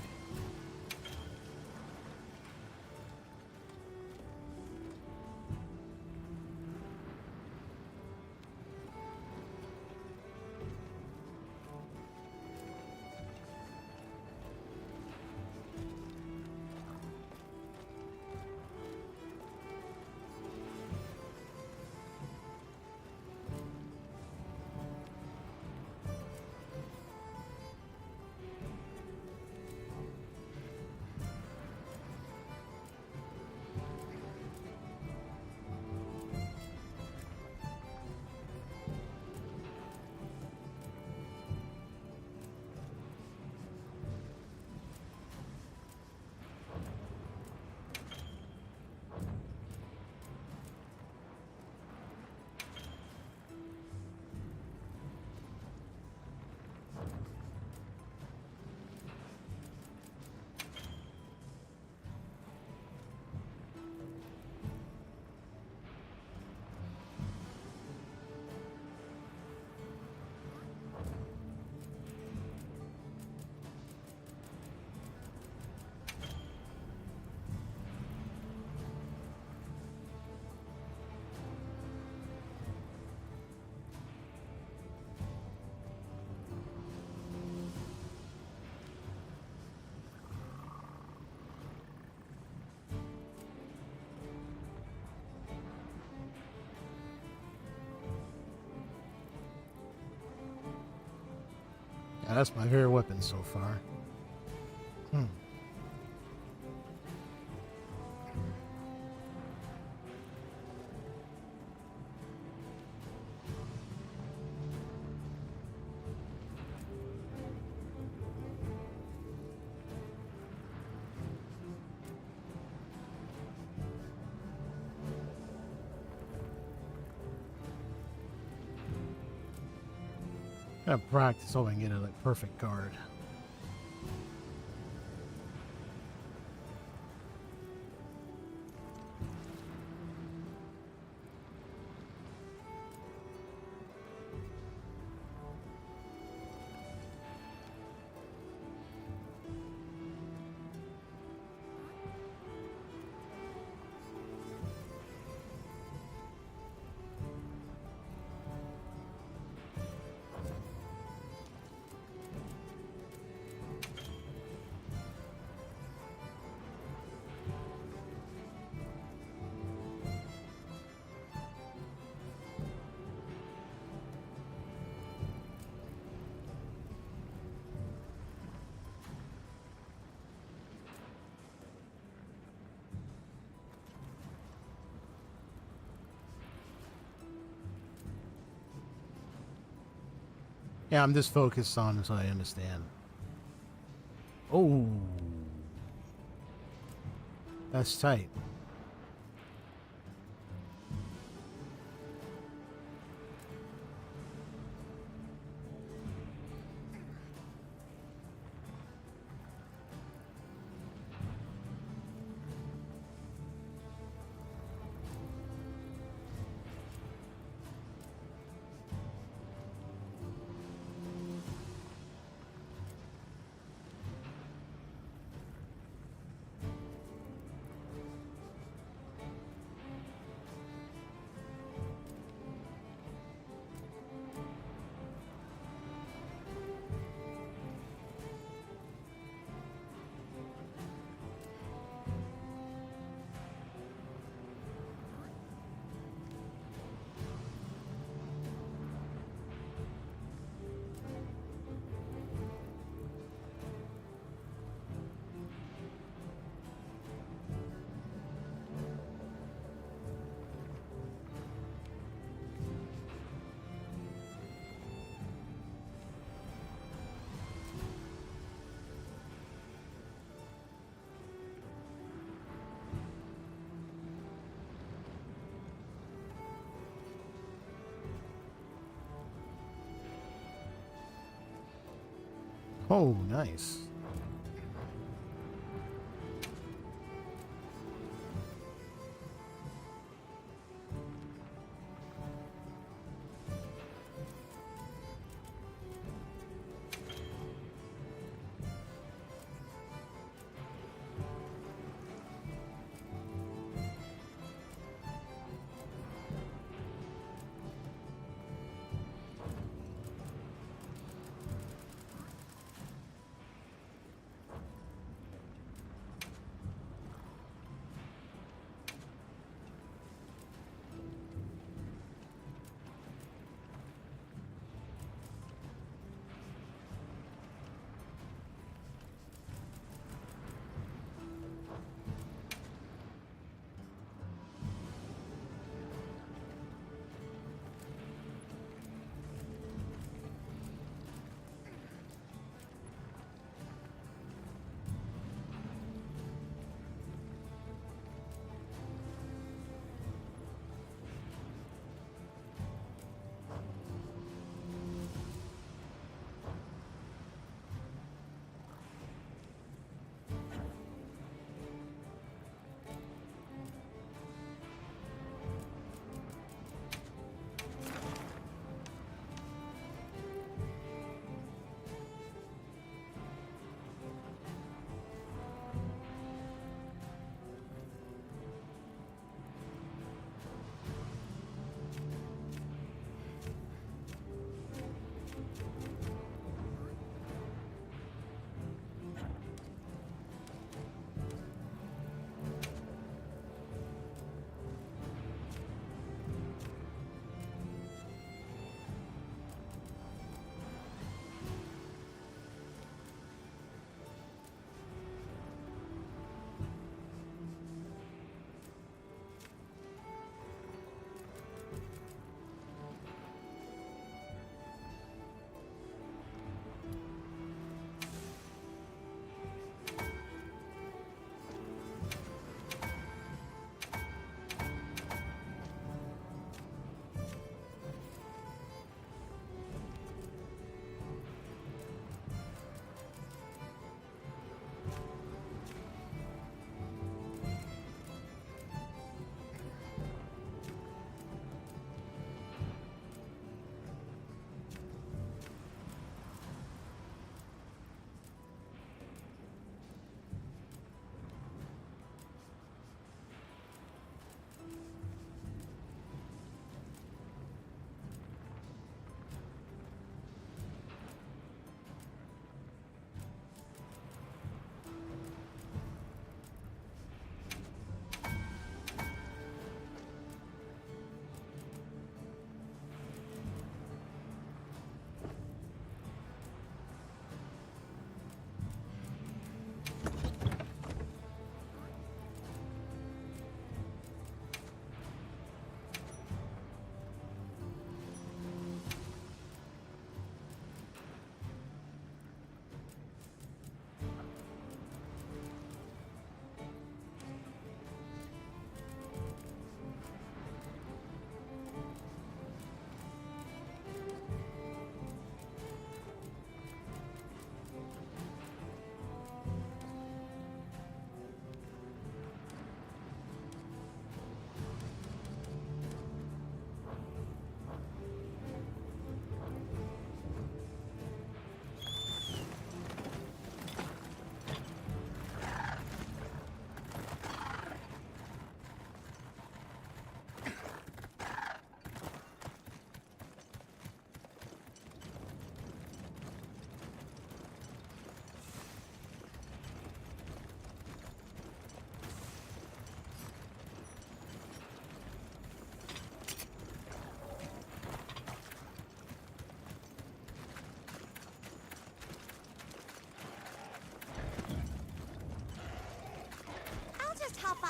Yeah, that's my favorite weapon so far. Gotta practice so I can get a like, perfect guard. Yeah, I'm just focused on it so I understand. Oh, that's tight. Oh, nice.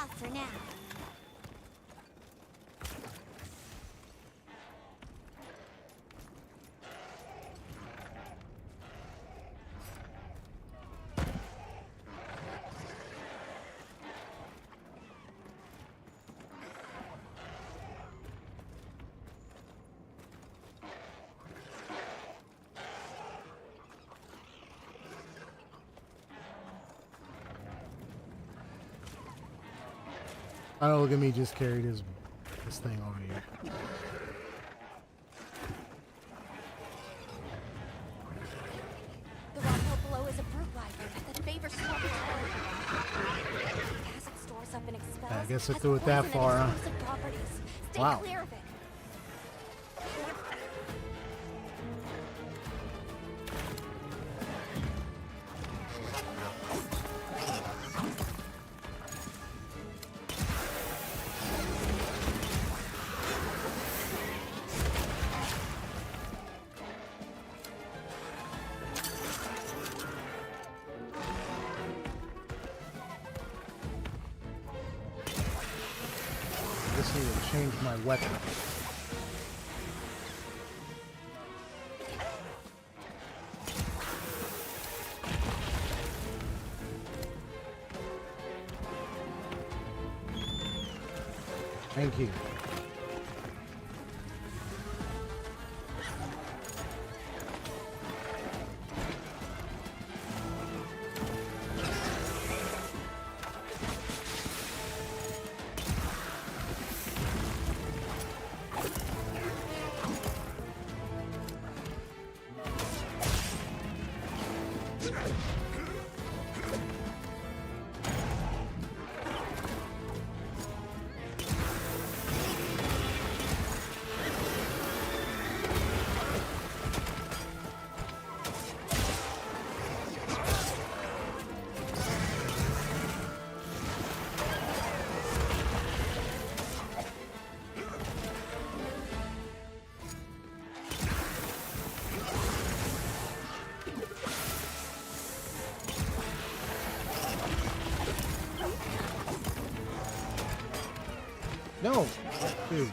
off for now. Oh, look at me just carried this thing over here. The rock below is a brute wyvern that favors swampy terrain. As it stores up and expels, I guess I has threw it that poison far, and huh? explosive properties. Stay Wow. clear of it. I just need to change my weapon. Thank you. No, dude.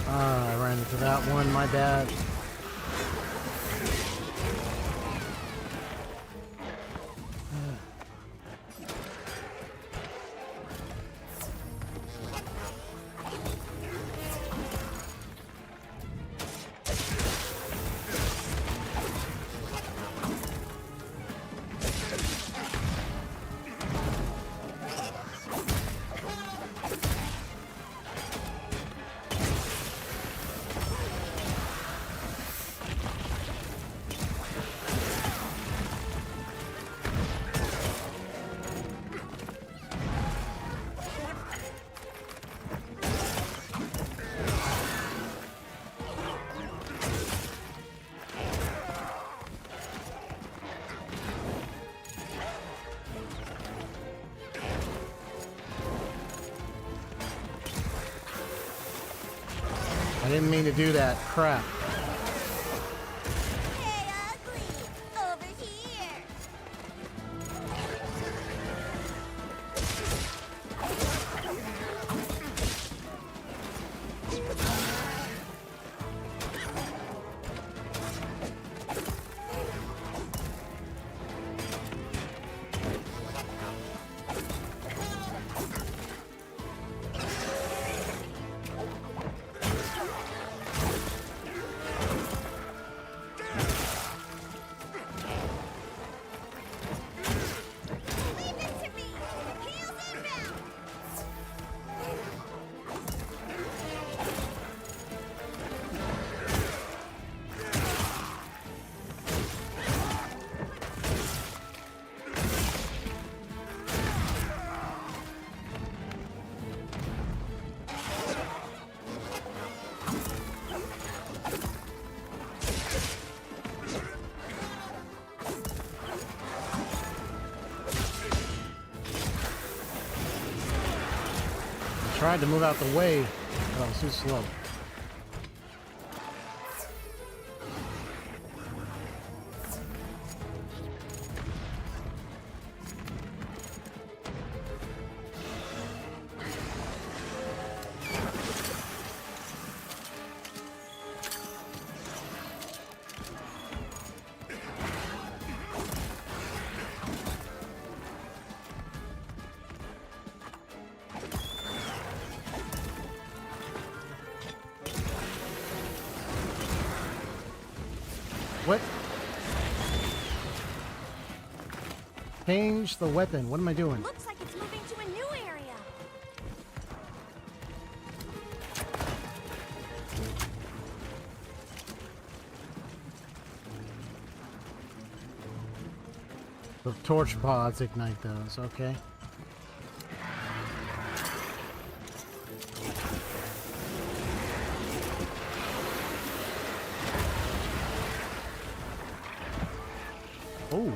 I ran into that one, my bad. I didn't mean to do that. Crap. Hey, ugly! Over here! Leave it to me! Heels inbound! I tried to move out the way, but I was too slow. What? Change the weapon. What am I doing? Looks like it's moving to a new area. The torch pods ignite those. Okay. Oh.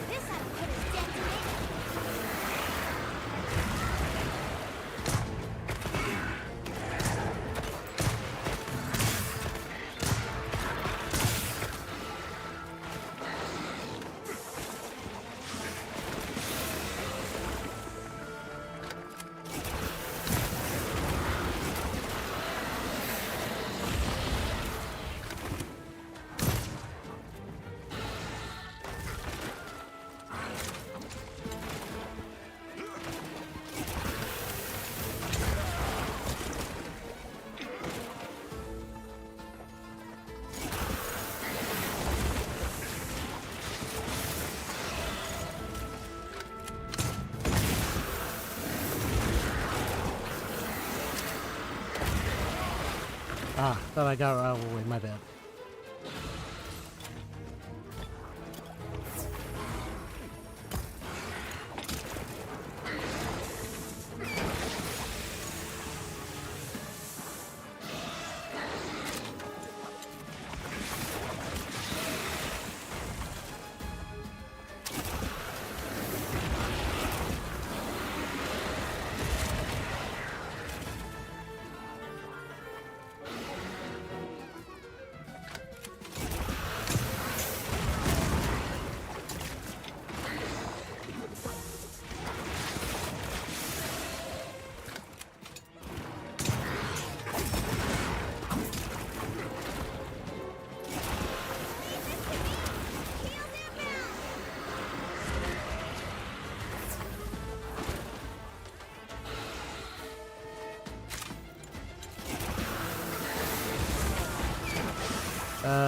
This outfit is detonated. Ah, thought I got out of the way. My bad.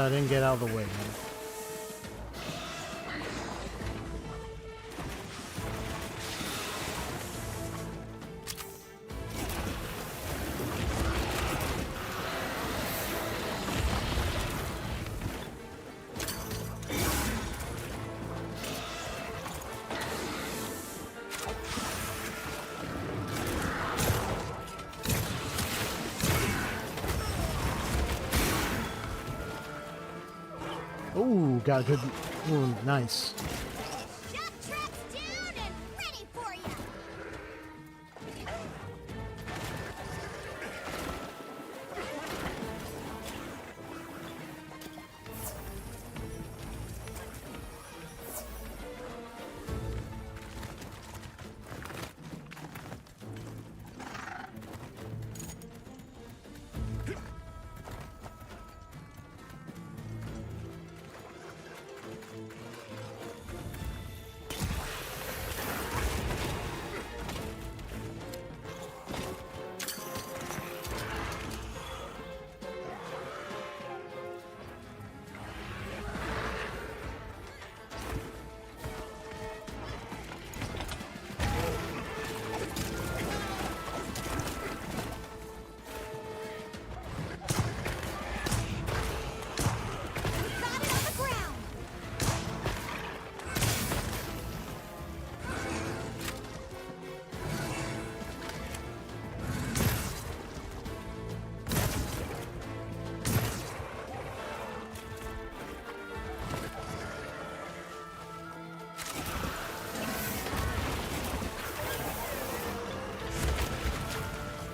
Didn't get out of the way, man. Ooh, got a good. Ooh, nice. Shock trap's down and ready for you. Got it on the ground.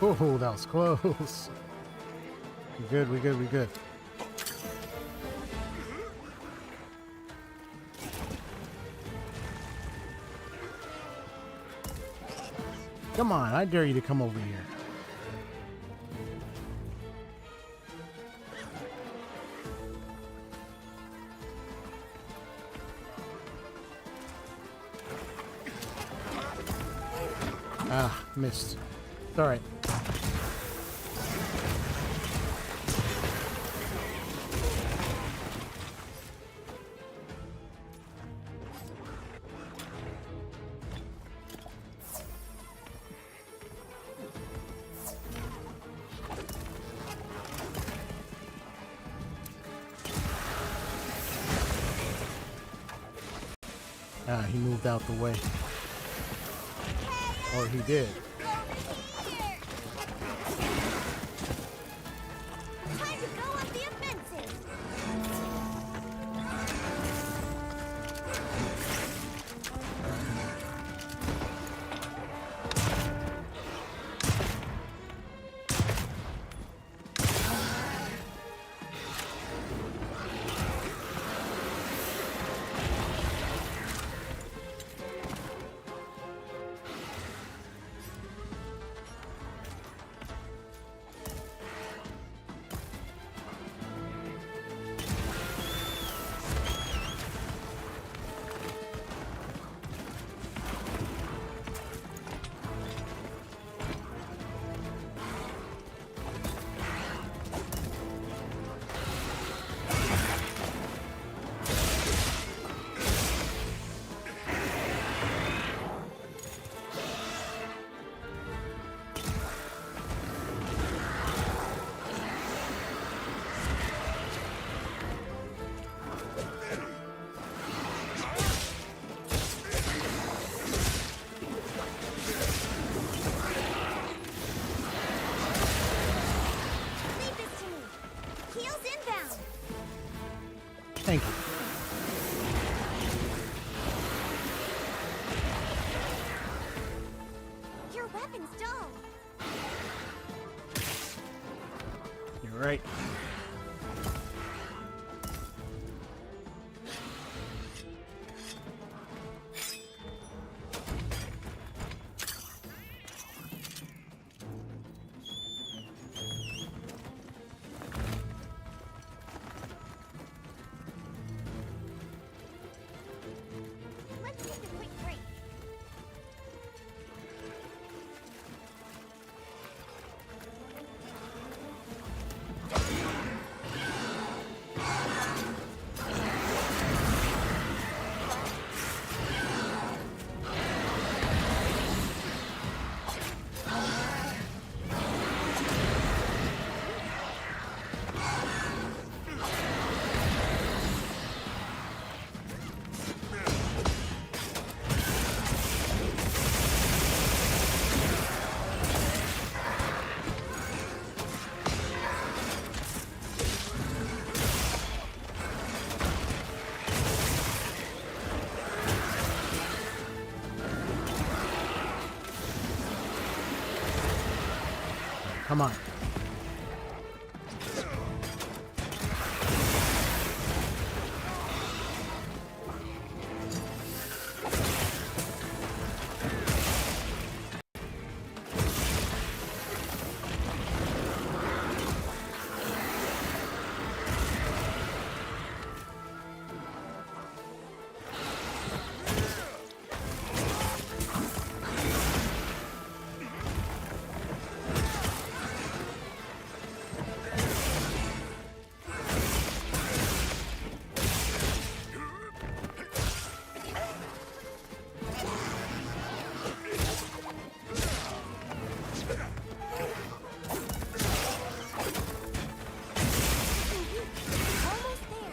Oh, that was close. We good, we good, we good. Come on, I dare you to come over here. Ah, missed. It's alright. Ah, he moved out the way. Or he did. Time to go on the offensive. Thank you. Your weapon's dull. You're right. Let's take a quick break. Come on. Almost there.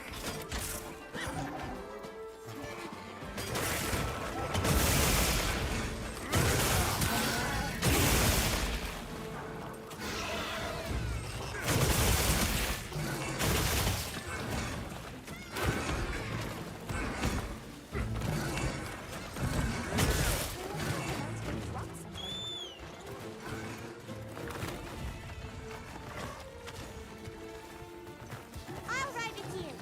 I'll ride with you.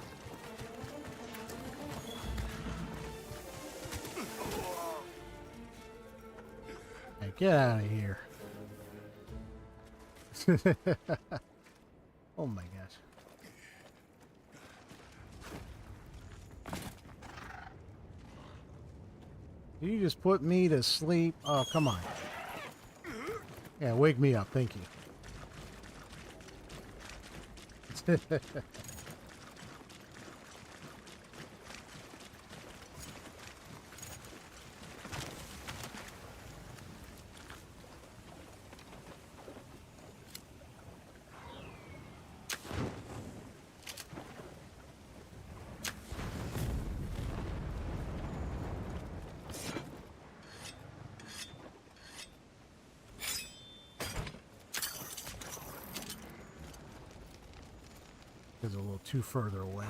Hey, get out of here. Oh my gosh. You just put me to sleep. Oh, come on. Yeah, wake me up. Thank you. Is a little too further away.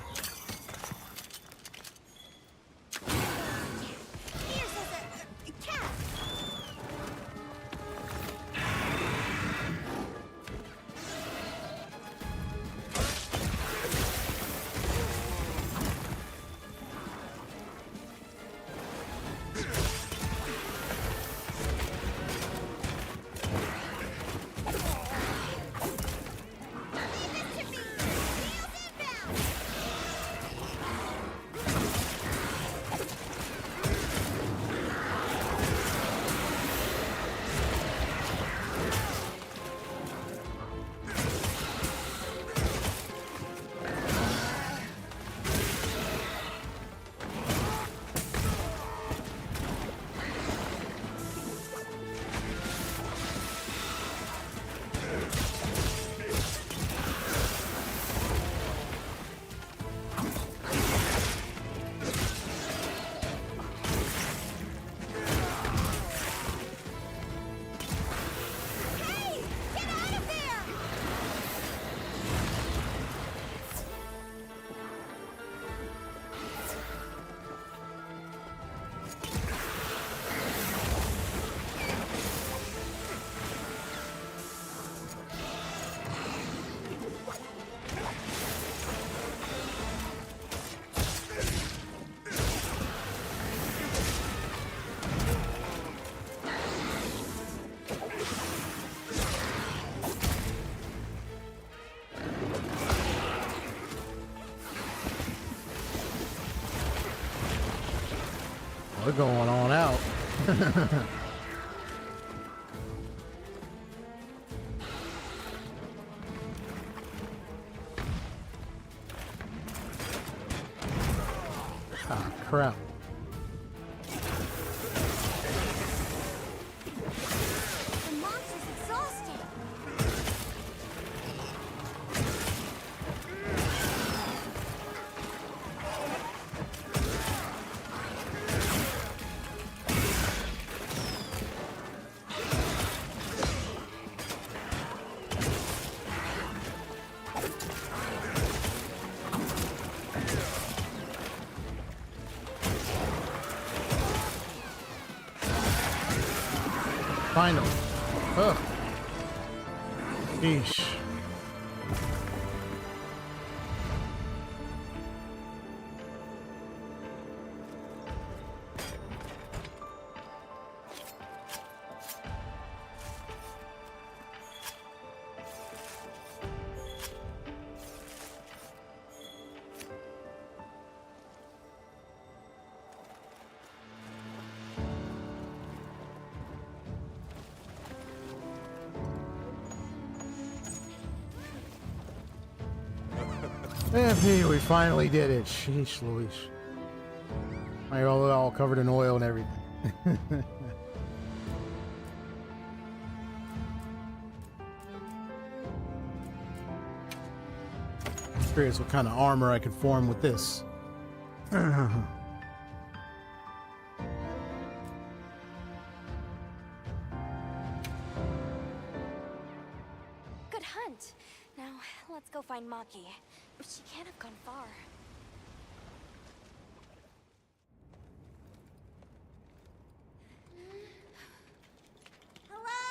We're going on out. Ah, crap. The monster's exhausted. Finally. Ugh. Yeesh. And we finally did it. Sheesh, Louise. I'm all covered in oil and everything. Curious what kind of armor I can form with this. Good hunt. Now, let's go find Maki. She can't have gone far. Hello?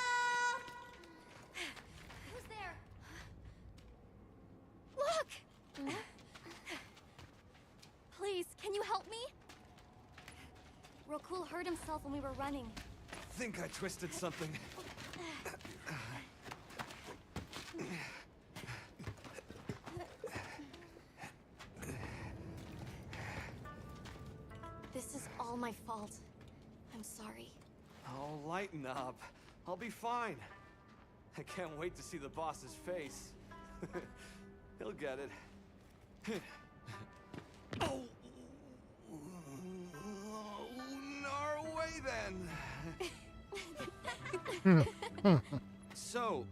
Who's there? Look! Please, can you help me? Rokul hurt himself when we were running. I think I twisted something. This is all my fault. I'm sorry. Oh, lighten up. I'll be fine. I can't wait to see the boss's face. He'll get it. Oh! Our way then! So,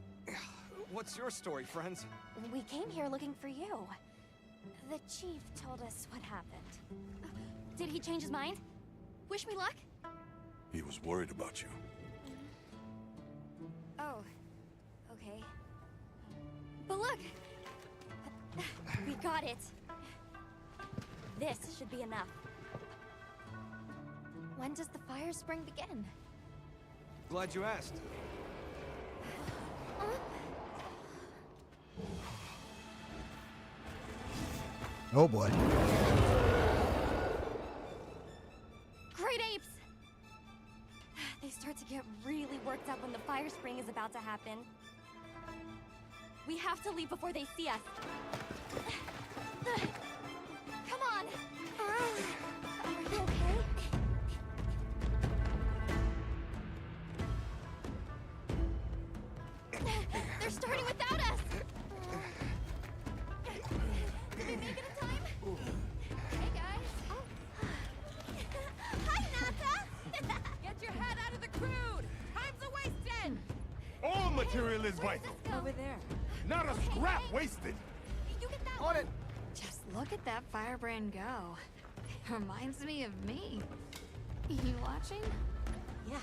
what's your story, friends? We came here looking for you. The chief told us what happened. Did he change his mind? Wish me luck? He was worried about you. Oh, okay. But look! We got it. This should be enough. When does the fire spring begin? Glad you asked. Oh boy. Great apes! They start to get really worked up when the fire spring is about to happen. We have to leave before they see us. Come on! Are you okay? They're starting without us! Did we make it in time? Hey guys! Oh. Hi, Nata! Get your head out of the crude! Time's a wasted! All material is vital. Over there. Not a scrap wasted. You get that On one. it! Just look at that firebrand go. Reminds me of me. You watching? Yeah.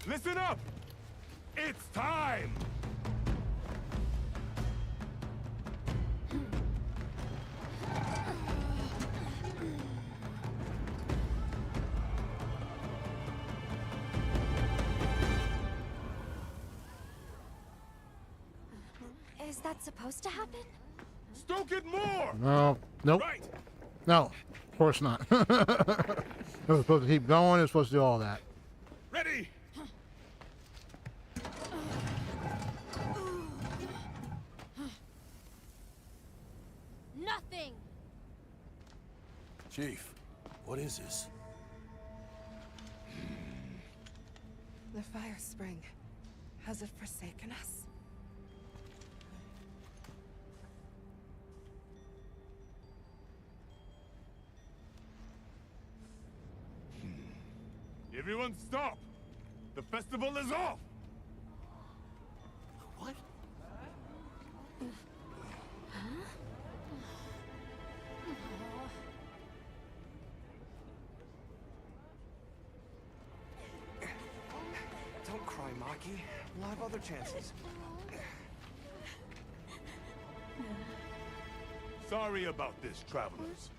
Listen up! It's time! Is that supposed to happen? Stoke it more! No. Nope. Right! No. Of course not. It was supposed to keep going. It was supposed to do all that. Ready! Nothing! Chief, what is this? The fire spring. Has it forsaken us? Everyone stop! The festival is off! What? Don't cry, Maki. We'll have other chances. Sorry about this, travelers.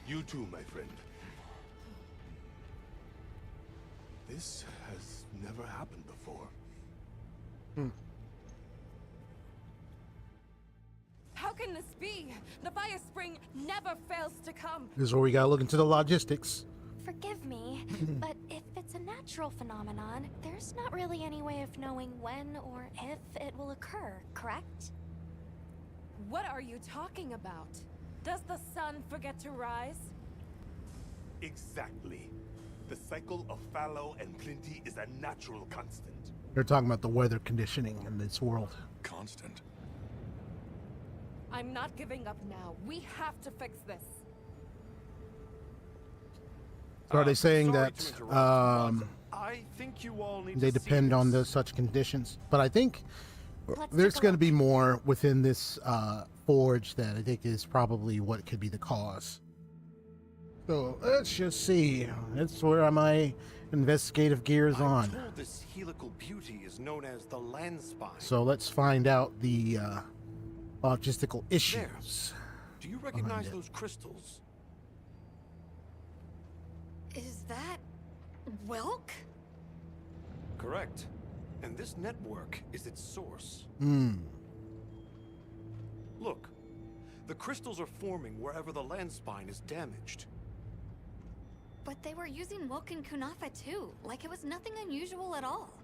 You too, my friend. This has never happened before. How can this be? The fire spring never fails to come. This is where we gotta look into the logistics. Forgive me, but if it's a natural phenomenon, there's not really any way of knowing when or if it will occur, correct? What are you talking about? Does the sun forget to rise? Exactly. The cycle of fallow and plenty is a natural constant. They're talking about the weather conditioning in this world. Constant. I'm not giving up now. We have to fix this. So are they saying sorry that to interrupt, but I think you all need they to see depend on this. such conditions? But I think Let's there's take a going to look. be more within this forge that I think is probably what could be the cause. So let's just see. That's where my investigative gear is I'm on. told this helical beauty is known as the land spine. So let's find out the logistical issues. Do you recognize it. those crystals? Is that Wilk? Correct. And this network is its source. Look, the crystals are forming wherever the land spine is damaged. But they were using Wilk and Kunafa too, like it was nothing unusual at all.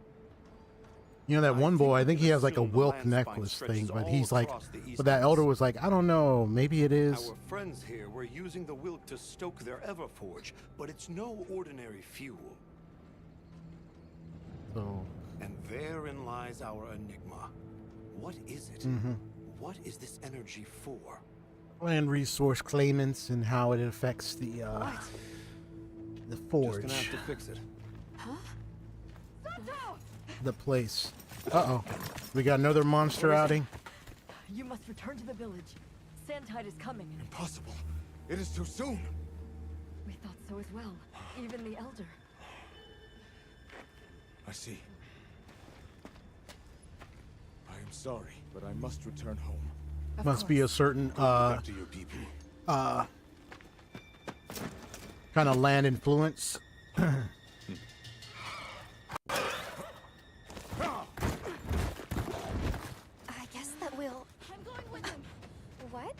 You know that one boy, I think he has like a assume the Wilk land spine necklace stretches thing, but all he's like, across the but that East elder Coast. was like, I don't know, maybe it is. Our friends here were using the Wilk to stoke their Everforge, but it's no ordinary fuel. So. And therein lies our enigma. What is it? What is this energy for? Land resource claimants and how it affects the forge. Just gonna have to fix it. Huh? The place. Uh-oh. We got another monster outing. You must return to the village. Sandtide is coming. Impossible. It is too soon. We thought so as well. Even the Elder. I see. I am sorry, but I must return home. Must be a certain Back to your people. kind of land influence. I guess that we'll... I'm going with him. What?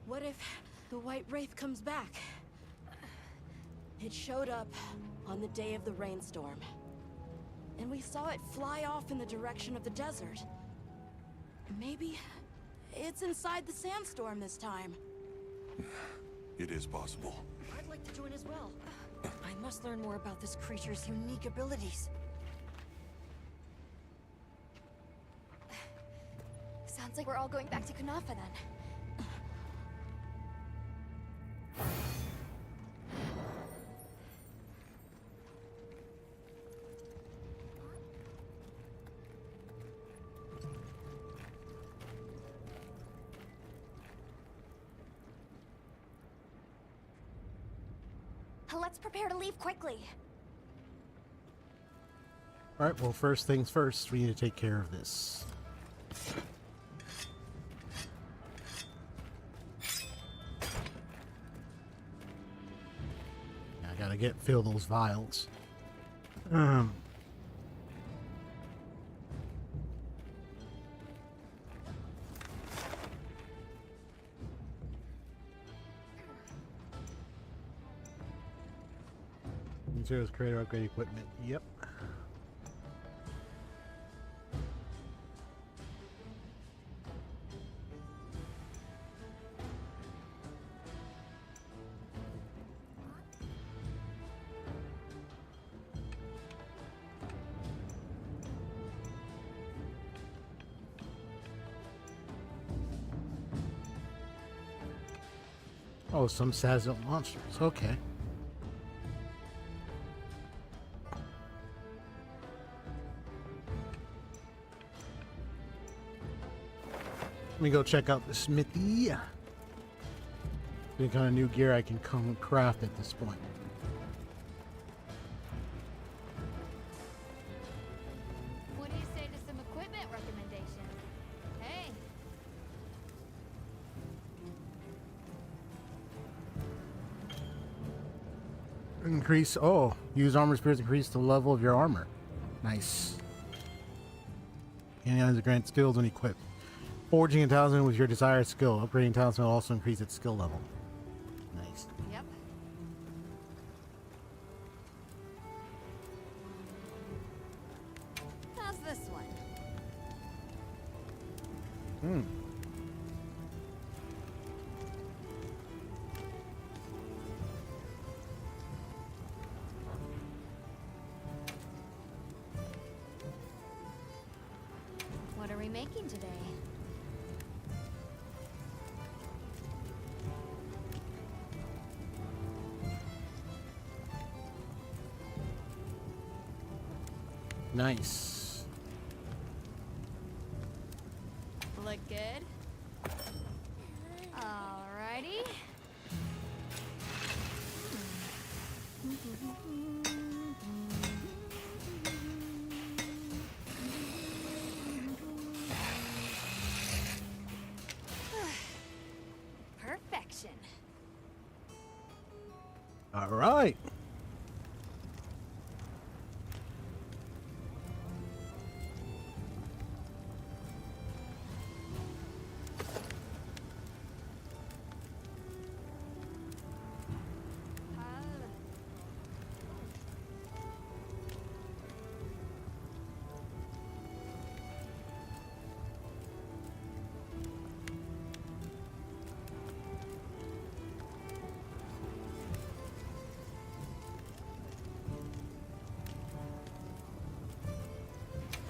What if the White Wraith comes back? It showed up on the day of the rainstorm. And we saw it fly off in the direction of the desert. Maybe it's inside the sandstorm this time. It is possible. I'd like to join as well. I must learn more about this creature's unique abilities. Sounds like we're all going back to Kunafa then. Let's prepare to leave quickly. Alright, well, first things first, we need to take care of this. I gotta fill those vials. Materials, creator, upgrade equipment. Yep. Oh, some Sazil monsters. Okay. Let me go check out the smithy. What kind of new gear I can craft at this point. What do you say to some equipment recommendations? Hey. Increase. Oh, use armor spirits. Increase the level of your armor. Nice. And the grant skills when equipped. Forging a talisman with your desired skill. Upgrading talisman will also increase its skill level. Nice. Yep. How's this one? What are we making today? Nice. Look good? Alrighty. Perfection. All right.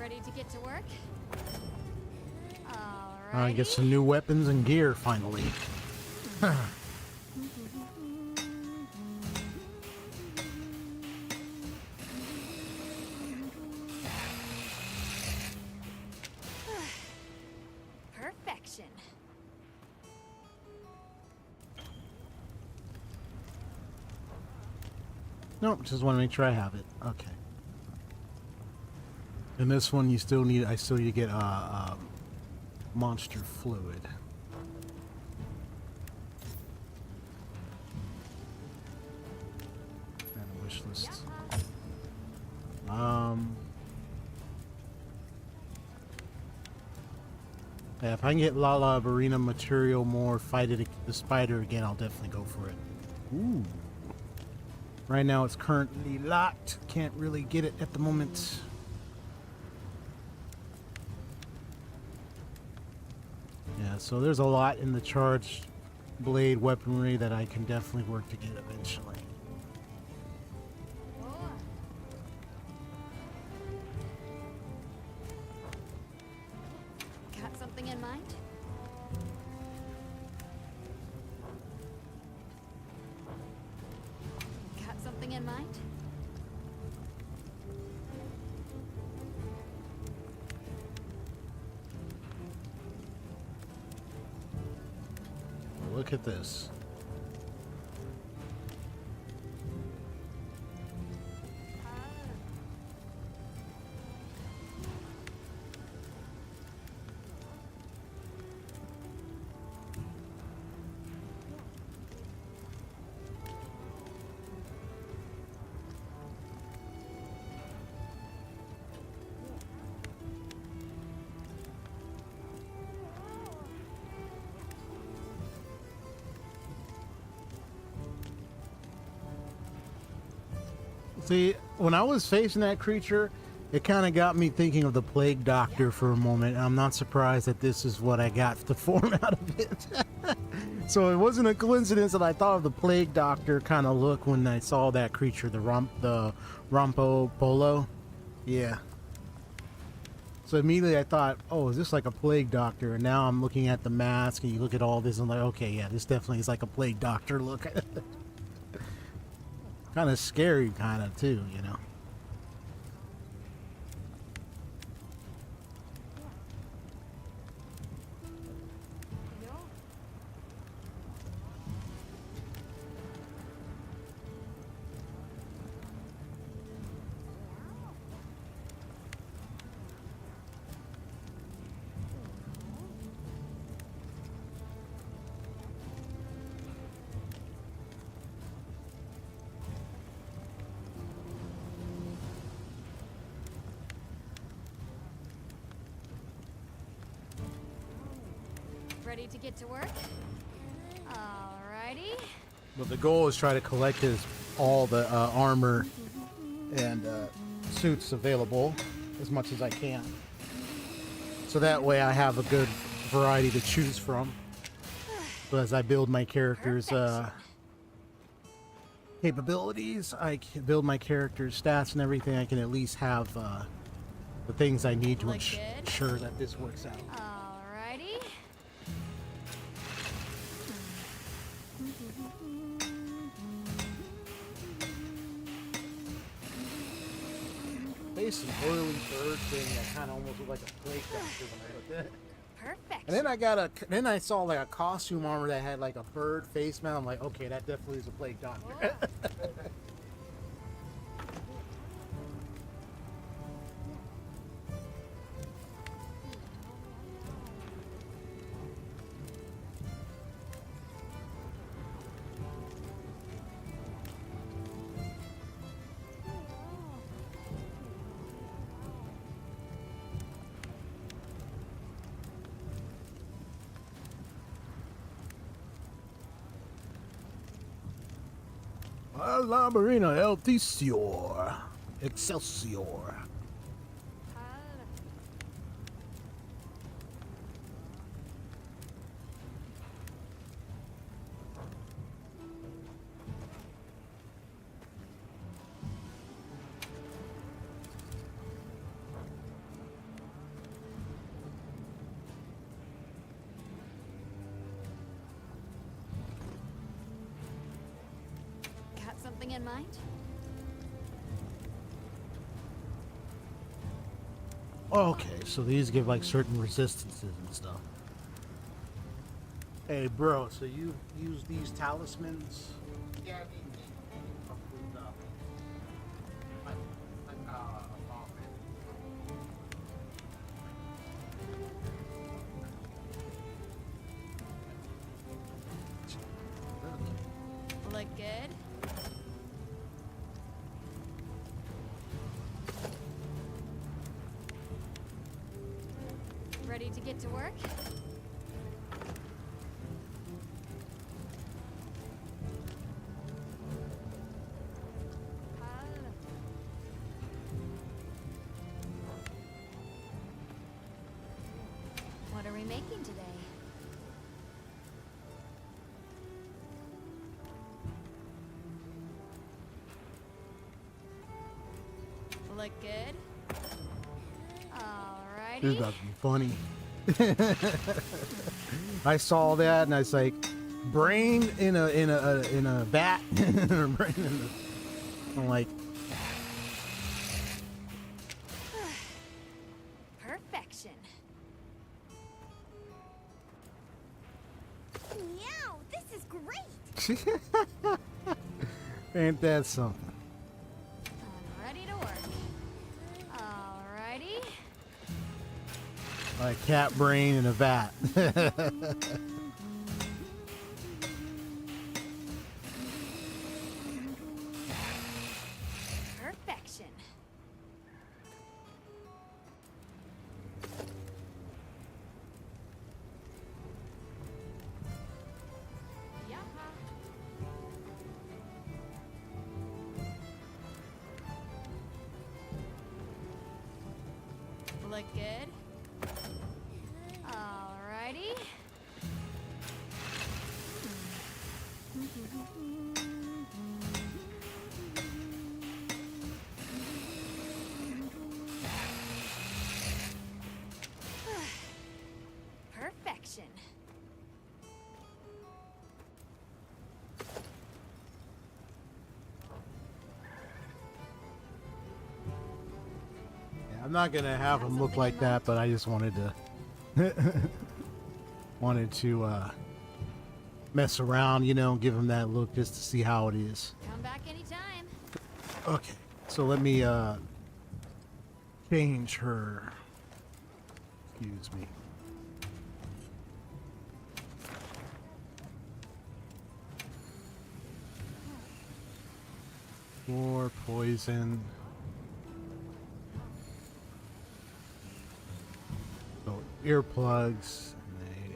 Ready to get to work? I get some new weapons and gear finally. Perfection. Nope, just want to make sure I have it. Okay. And this one, you still need. I still need to get monster fluid. And a wish list. Yeah, if I can get Lala Arena material more, fight it, the spider again, I'll definitely go for it. Ooh. Right now it's currently locked. Can't really get it at the moment. Yeah, so there's a lot in the charged blade weaponry that I can definitely work to get eventually. Got something in mind? Got something in mind? Look at this. See, when I was facing that creature, it kind of got me thinking of the Plague Doctor for a moment, and I'm not surprised that this is what I got the form out of it. So it wasn't a coincidence that I thought of the Plague Doctor kind of look when I saw that creature, the Rompo Polo. Yeah. So immediately I thought, oh, is this like a Plague Doctor? And now I'm looking at the mask, and you look at all this, and I'm like, okay, yeah, this definitely is like a Plague Doctor look. Kind of scary, kind of too, you know. Ready to get to work? Alrighty. But the goal is try to collect all the armor and suits available as much as I can. So that way I have a good variety to choose from. So as I build my character's capabilities, I can build my character's stats and everything, I can at least have the things I need to ensure that this works out. Alrighty. Face an oily bird thing that kind of almost looked like a Plague Doctor when I looked at it. Perfect. And then I saw like a costume armor that had like a bird face mount. I'm like, okay, that definitely is a Plague Doctor. La Marina Eltisior. Excelsior. something in mind? Okay, so these give like certain resistances and stuff. Hey, bro, so you use these talismans? Yeah, I mean, Look good? Ready to get to work? What are we making today? Look good? this is Alrighty. about to be funny. I saw that and I was like, brain in a vat. Brain in a, I'm like, Perfection. Meow, this is great. ain't that something? I'm ready to work. Alrighty. Like cat brain in a vat. Perfection. Look good? Alrighty. Perfection. Yeah, I'm not gonna have them look like that, but I just wanted to mess around, you know, give them that look just to see how it is. Come back anytime. Okay, so let me change her. Excuse me. More poison. So earplugs.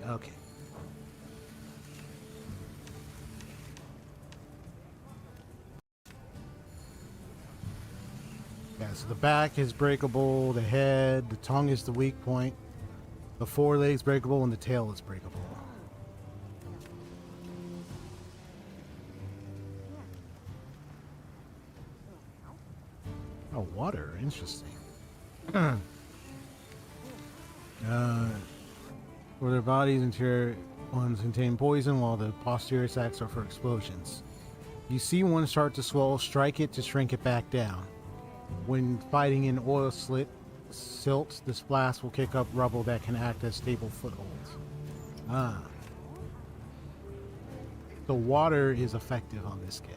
Okay. Yeah, so the back is breakable, the head, the tongue is the weak point, the forelegs breakable, and the tail is breakable. Oh, water. Interesting. For their bodies, interior ones contain poison, while the posterior sacs are for explosions. You see one start to swell, strike it to shrink it back down. When fighting in oil silt, this blast will kick up rubble that can act as stable footholds. Ah. The water is effective on this guy.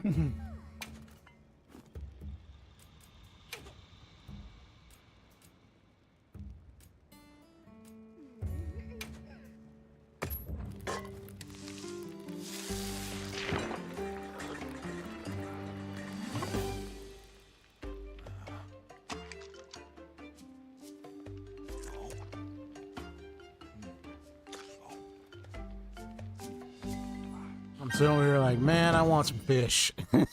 I'm sitting over here like, man, I want some fish. Cause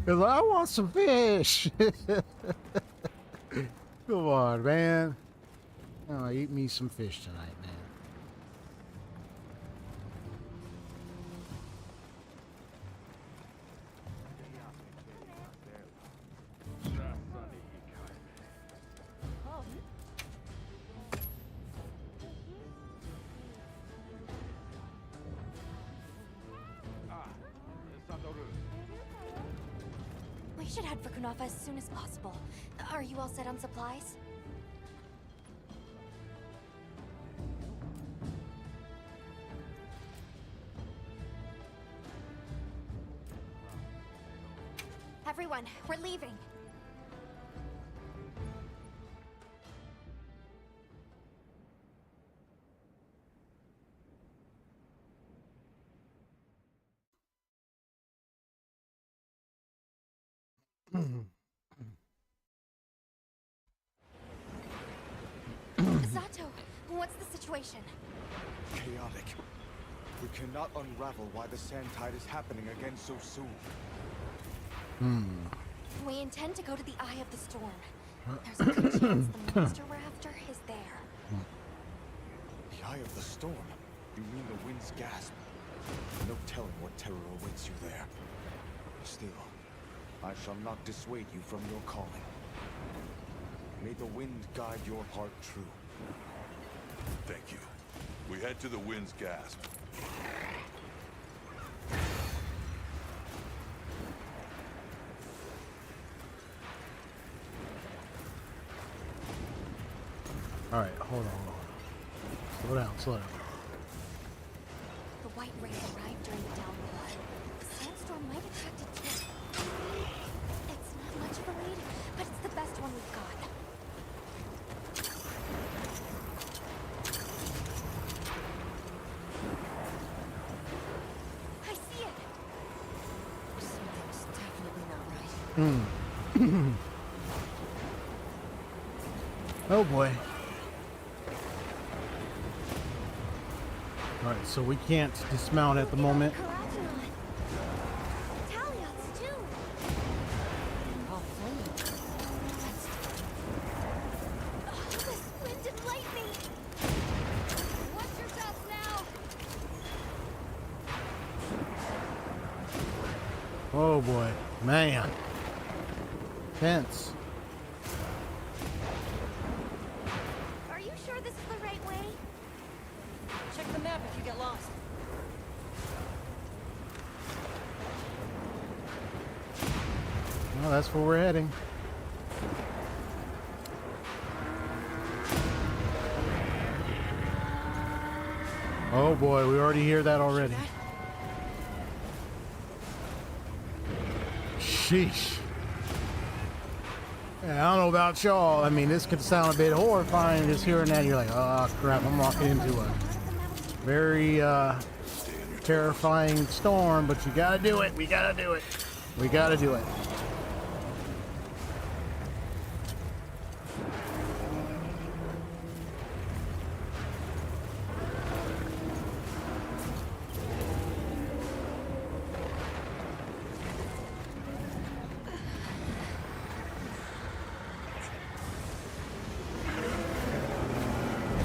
I want some fish. Come on, man. Oh, eat me some fish tonight, man. We should head for Kunafa as soon as possible. Are you all set on supplies? Everyone, we're leaving. Sato, what's the situation? Chaotic. We cannot unravel why the sand tide is happening again so soon. We intend to go to the Eye of the Storm. There's a good chance the monster we're after is there. The Eye of the Storm? You mean the wind's gasp? No telling what terror awaits you there. Still, I shall not dissuade you from your calling. May the wind guide your heart true. Thank you. We head to the wind's gasp. All right, hold on. Slow down, slow down. The White Wraith arrived during the downpour. The sandstorm might attract it too. It's not much of a lead, but it's the best one we've got. I see it! Something's definitely not right. Oh boy. All right, so we can't dismount at the moment. Oh boy, man. Tense. Are you sure this is the right way? Check the map if you get lost. Well, that's where we're heading. Oh boy, we already hear that already. Sheesh. Yeah, I don't know about y'all. I mean, this could sound a bit horrifying just hearing that. You're like, oh crap, I'm walking into a very terrifying storm, but you gotta do it. We gotta do it. We gotta do it.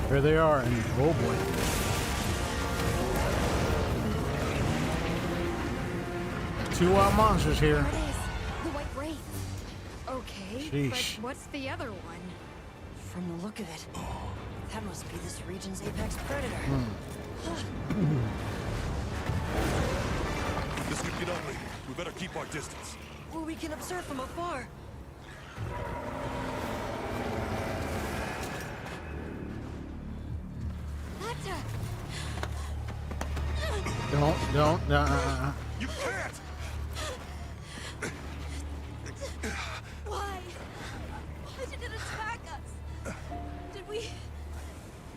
There they are, and oh boy. Two wild monsters here. There it is. The White Wraith. Okay, Sheesh. but what's the other one? From the look of it, that must be this region's apex predator. This could get ugly. We better keep our distance. Well, we can observe from afar. Don't. You can't! Why? Why did it attack us? Did we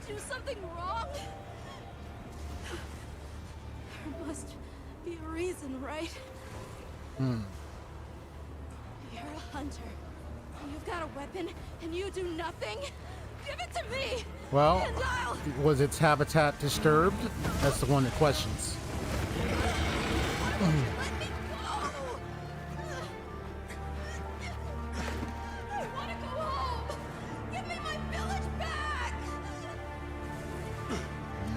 do something wrong? There must be a reason, right? You're a hunter. You've got a weapon, and you do nothing? Give it to me! Well, And I'll... was its habitat disturbed? That's the one that questions. Let me go! I want to go home! Give me my village back!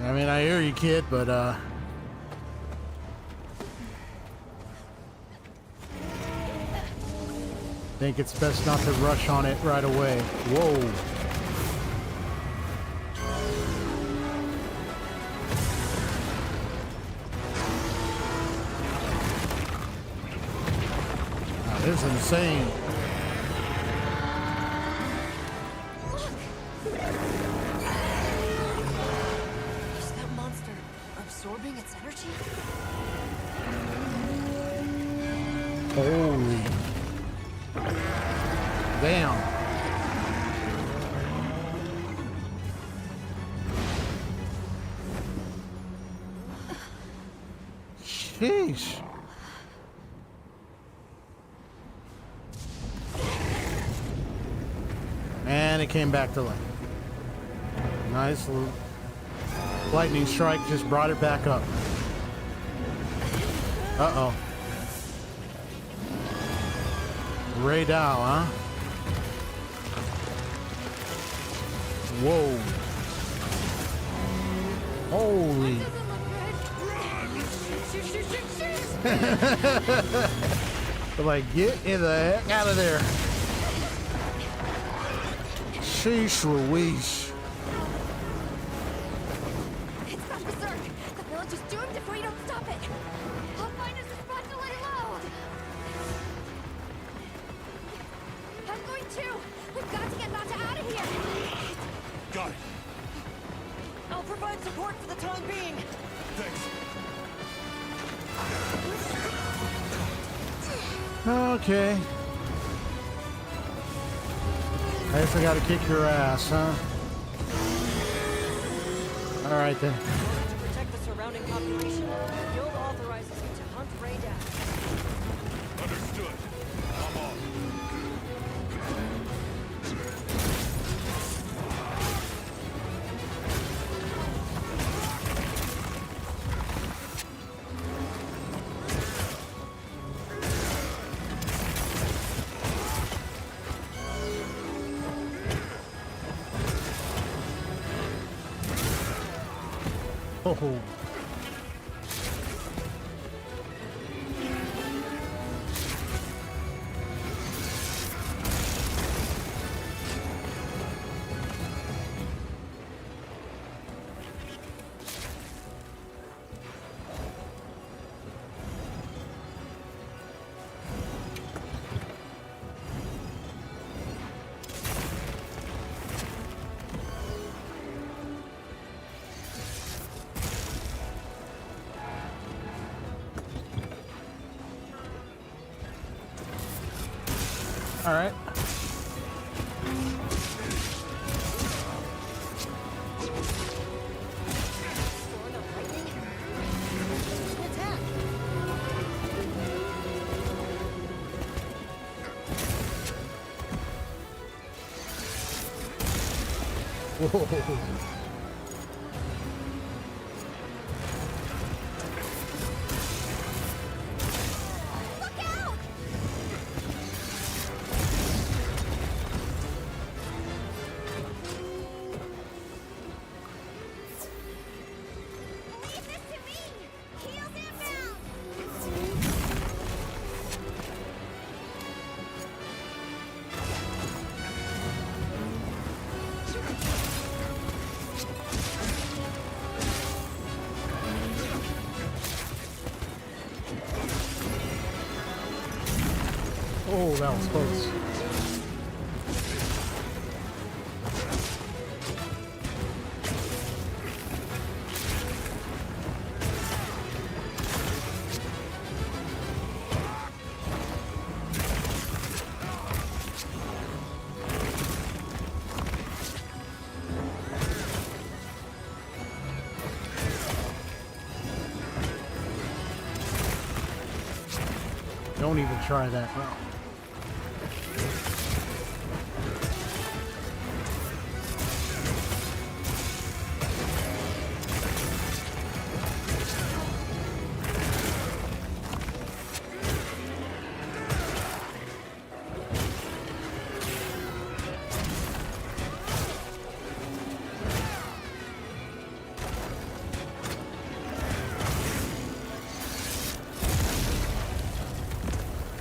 I mean, I hear you, kid, but, think it's best not to rush on it right away. Whoa. This is insane. Is that monster absorbing its energy? Holy. Damn. Sheesh. And it came back to life. Nice little lightning strike just brought it back up. Uh-oh. Ray Dow, huh? Whoa. Holy. Like, get in the heck out of there. Sheesh Louise. It's gone berserk. The village is doomed if we don't stop it. I'll find us a spot to lay low. I'm going too. We've got to get Nata out of here. Got it. I'll provide support for the time being. Thanks. Okay. I guess I gotta kick your ass, huh? Alright then. To protect the surrounding population, the guild authorizes you to hunt Ray down. Understood. I'm on. Oh. All right. Whoa. Oh, that was close. Don't even try that, bro.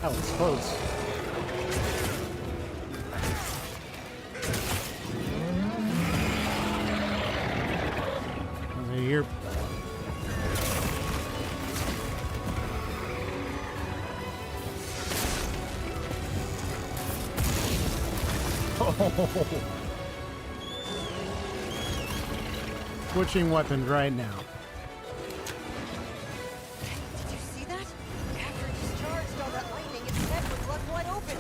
That was close. Here. Oh. Switching weapons right now. Did you see that? After it discharged all that lightning, its head was left wide open.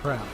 Crap.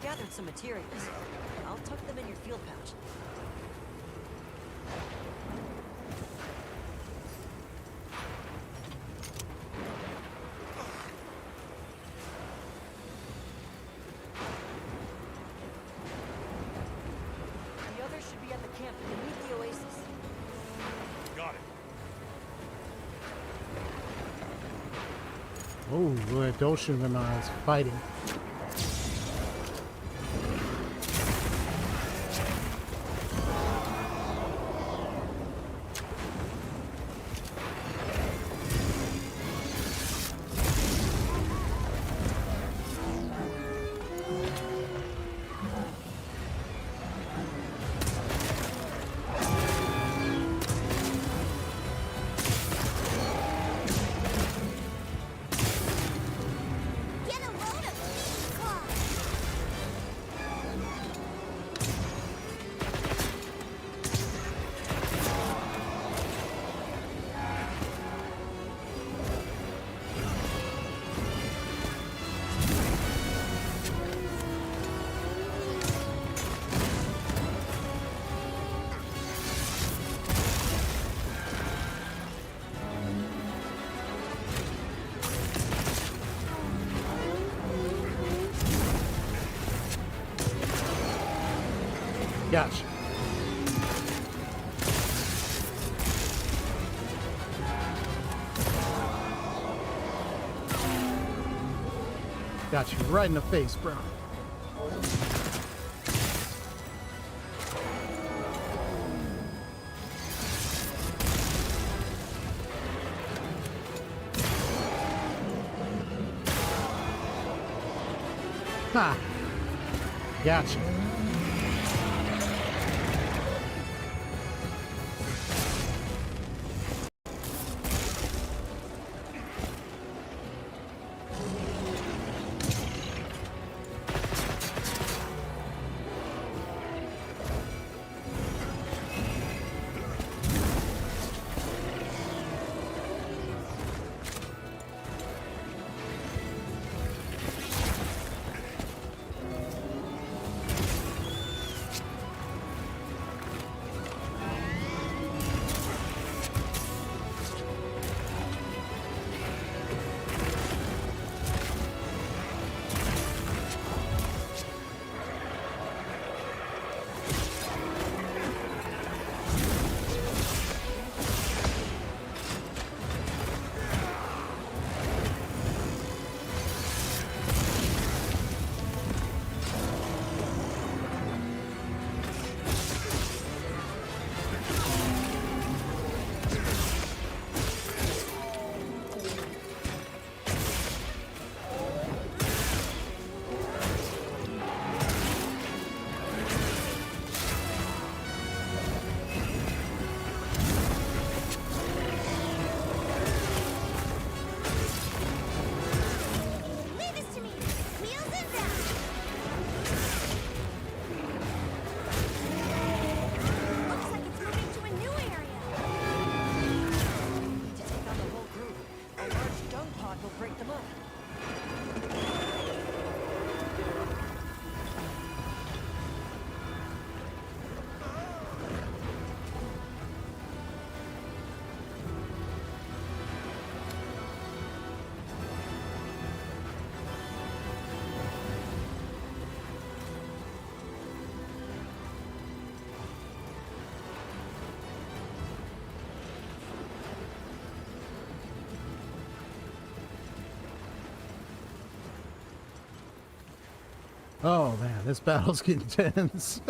Gathered some materials. I'll tuck them in your field pouch. The others should be at the camp beneath the oasis. Got it. Oh, look at those Shugonauts fighting. Gotcha. Got you right in the face, bro. Ha! Gotcha. Oh man, this battle's getting tense.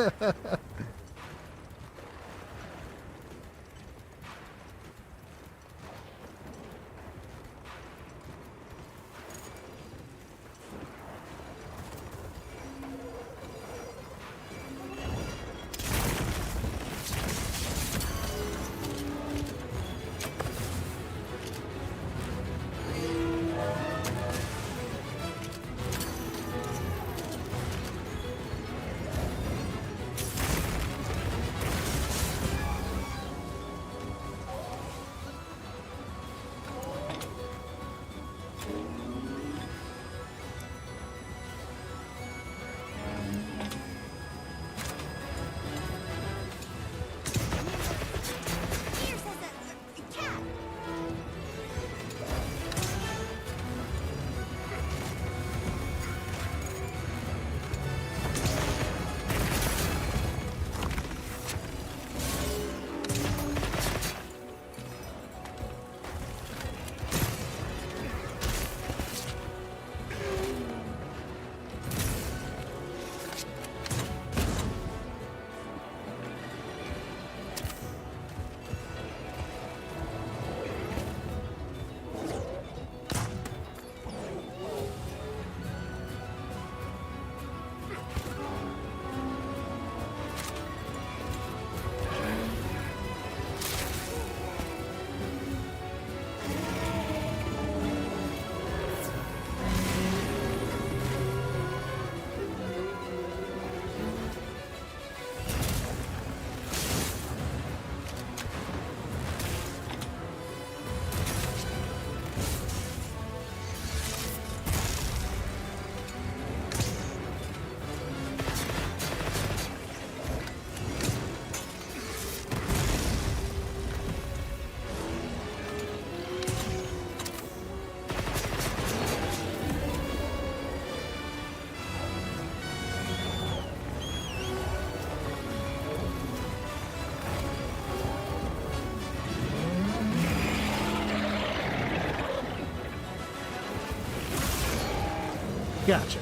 Gotcha.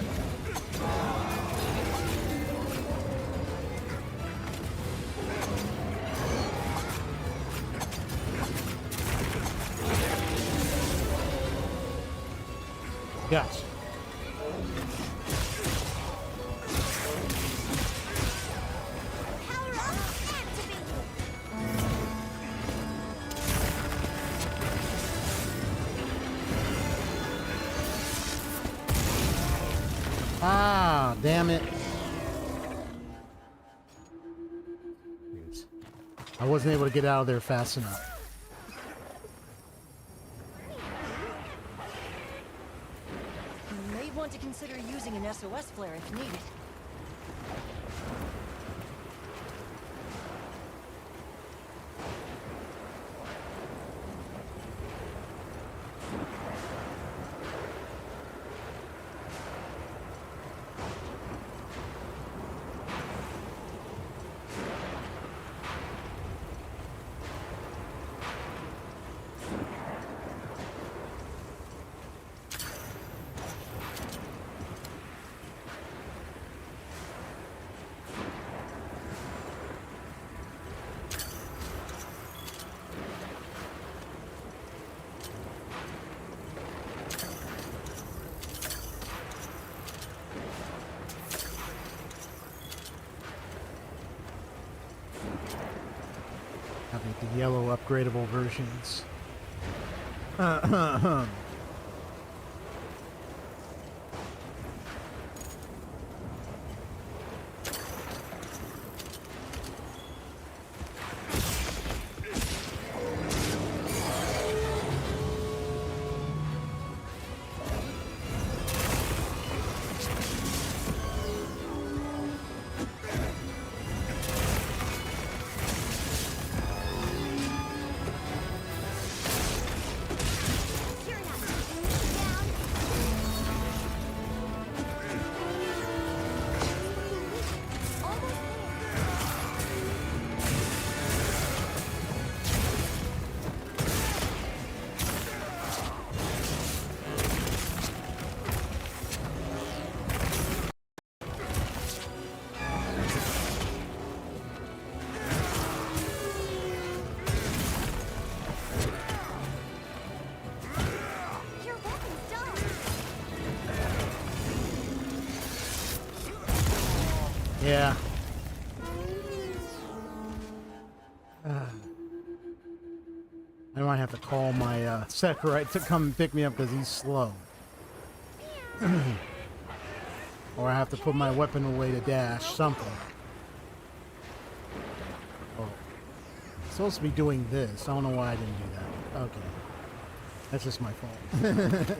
Gotcha. Ah, damn it. I wasn't able to get out of there fast enough. You may want to consider using an SOS flare if needed. The yellow upgradable versions. I might have to call my Sakurai to come and pick me up because he's slow. Or I have to put my weapon away to dash, something. Oh. I'm supposed to be doing this. I don't know why I didn't do that. Okay. That's just my fault.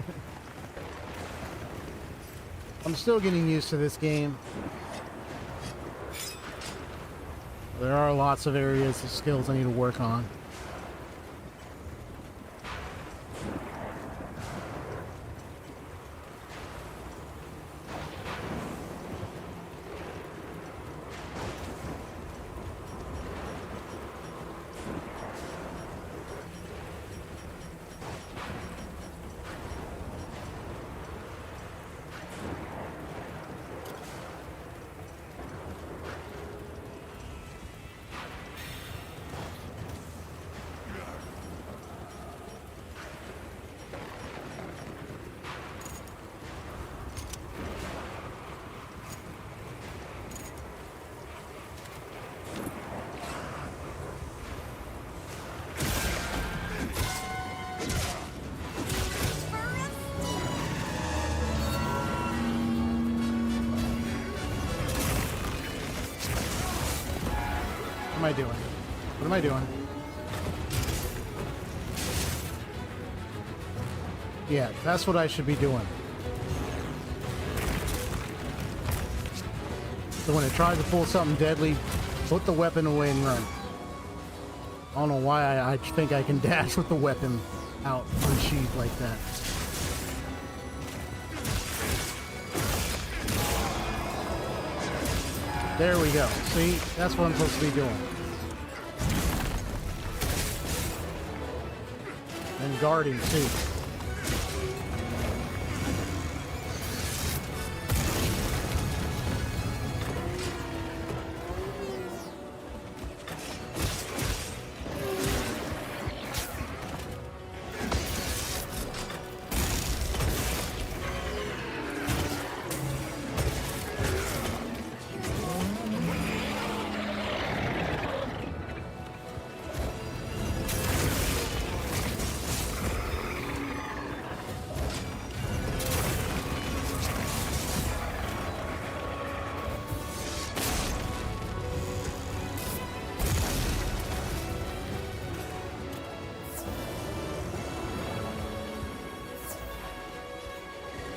I'm still getting used to this game. There are lots of areas of skills I need to work on. What am I doing? What am I doing? Yeah, that's what I should be doing. So when it tries to pull something deadly, put the weapon away and run. I don't know why I think I can dash with the weapon out unsheathed like that. There we go. See? That's what I'm supposed to be doing. And guarding, too.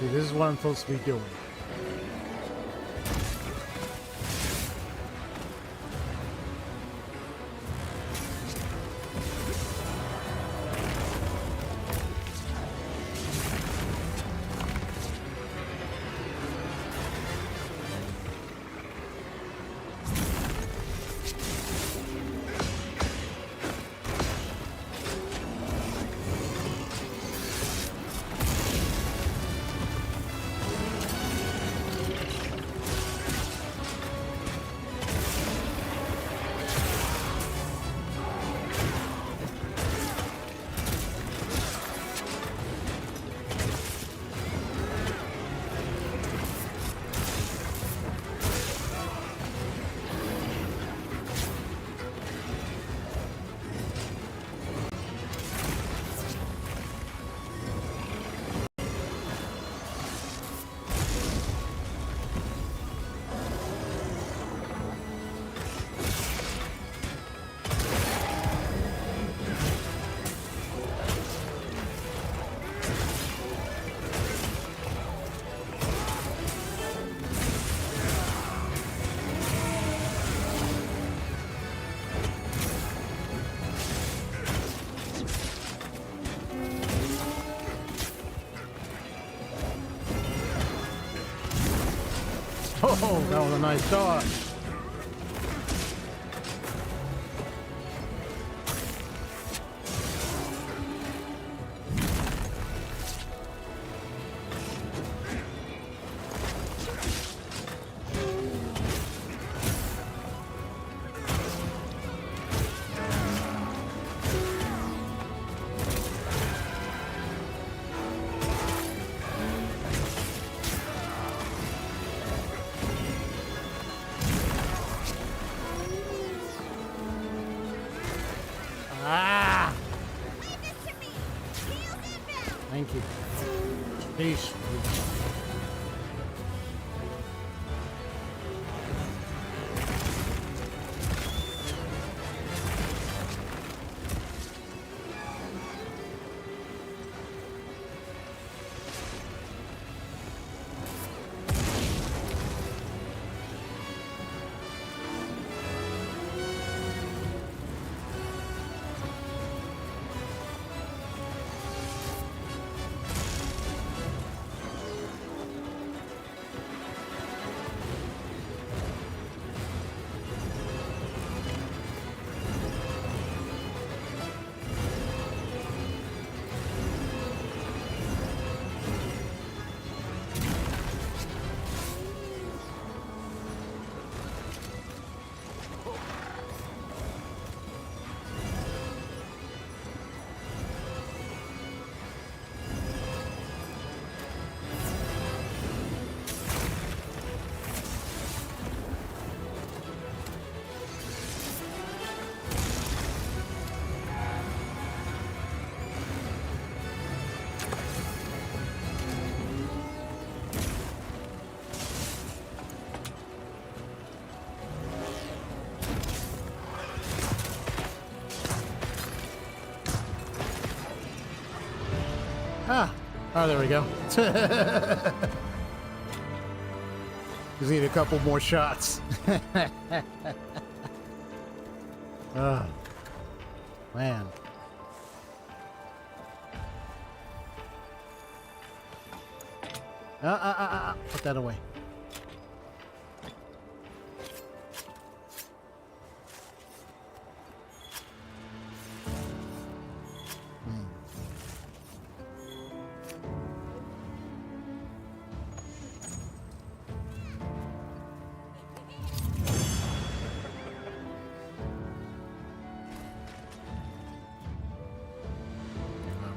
This is what I'm supposed to be doing. Oh, that was a nice dodge. Thank you. Peace. Ah, oh, there we go. Just need a couple more shots. Oh, man. Put that away.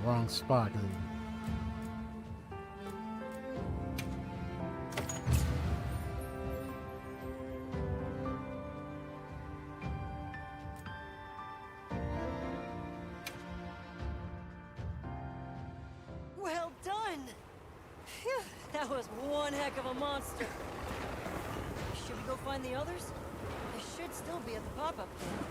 Wrong spot. Well done! Phew, that was one heck of a monster. Should we go find the others? They should still be at the pop-up camp.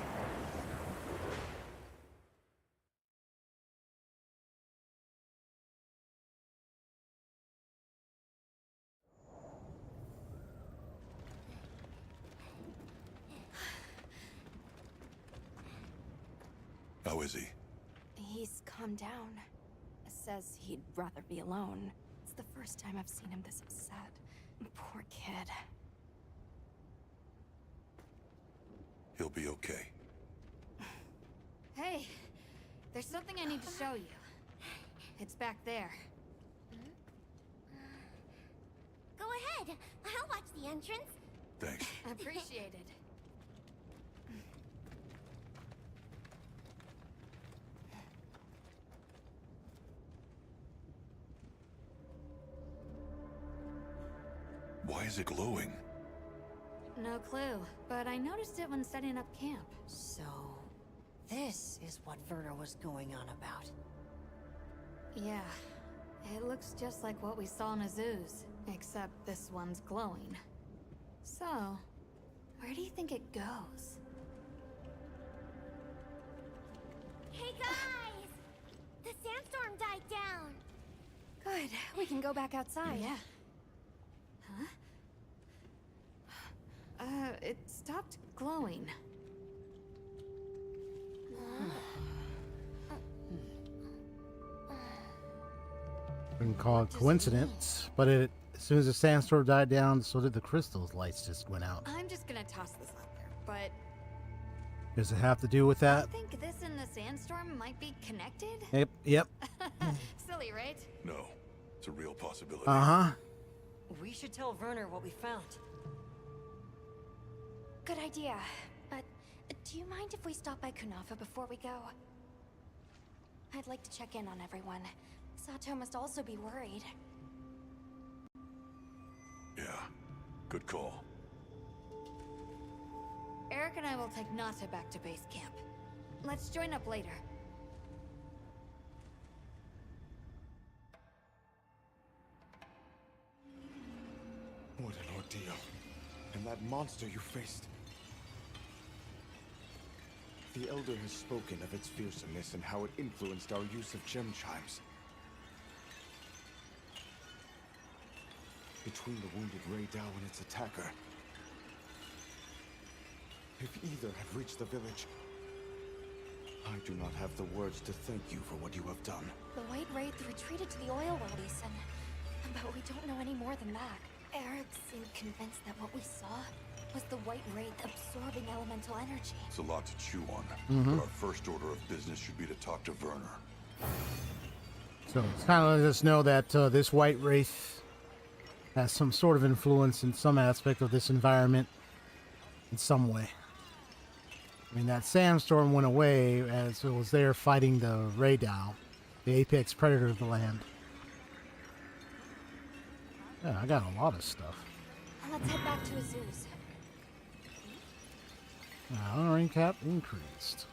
How is he? He's calmed down. Says he'd rather be alone. It's the first time I've seen him this upset. Poor kid. He'll be okay. Hey, there's something I need to show you. It's back there. Go ahead. I'll watch the entrance. Thanks. Appreciated. Why is it glowing? No clue, but I noticed it when setting up camp. So, this is what Werner was going on about. Yeah, it looks just like what we saw in Azu's, except this one's glowing. So, where do you think it goes? Hey guys! The sandstorm died down. Good. We can go back outside. Yeah. Huh? It stopped glowing. We can call it coincidence, but as soon as the sandstorm died down, so did the crystals. Lights just went out. I'm just gonna toss this out there, but Does it have to do with that? I think this and the sandstorm might be connected. Yep. Silly, right? No, it's a real possibility. Uh-huh. We should tell Werner what we found. Good idea. But do you mind if we stop by Kunafa before we go? I'd like to check in on everyone. Sato must also be worried. Yeah, good call. Eric and I will take Nata back to base camp. Let's join up later. ordeal. And that monster you faced. The Elder has spoken of its fearsomeness and how it influenced our use of gem chimes. Between the wounded Rey Dao and its attacker, if either had reached the village, I do not have the words to thank you for what you have done. The White Wraith retreated to the oil wellies, but we don't know any more than that. Eric seemed convinced that what we saw was the White Wraith absorbing elemental energy. It's a lot to chew on, but our first order of business should be to talk to Werner. So it's kind of let us know that this White Wraith has some sort of influence in some aspect of this environment in some way. I mean, that sandstorm went away as it was there fighting the Rey Dao, the apex predator of the land. Yeah, I got a lot of stuff. Let's head back to Azu's. Honoring cap increased.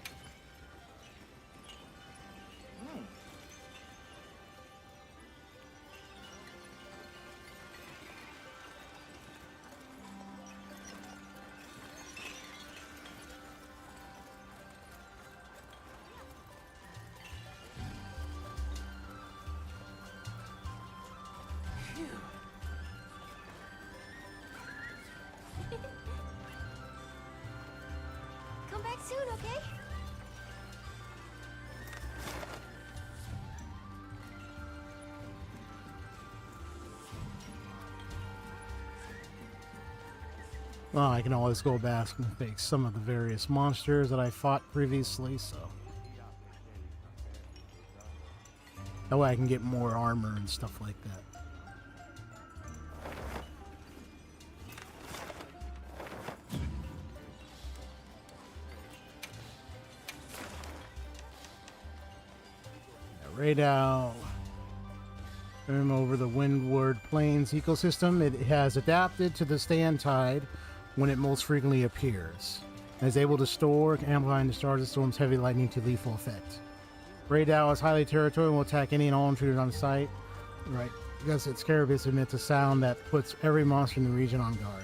Come back soon, okay? Well, I can always go back and fix some of the various monsters that I fought previously, so that way I can get more armor and stuff like that. Rey Dao. Over the Windward Plains ecosystem, it has adapted to the stand tide when it most frequently appears, and is able to store, amplify, and discharge the storm's heavy lightning to lethal effect. Rey Dao is highly territorial and will attack any and all intruders on site. Right, because its carapace emits a sound that puts every monster in the region on guard.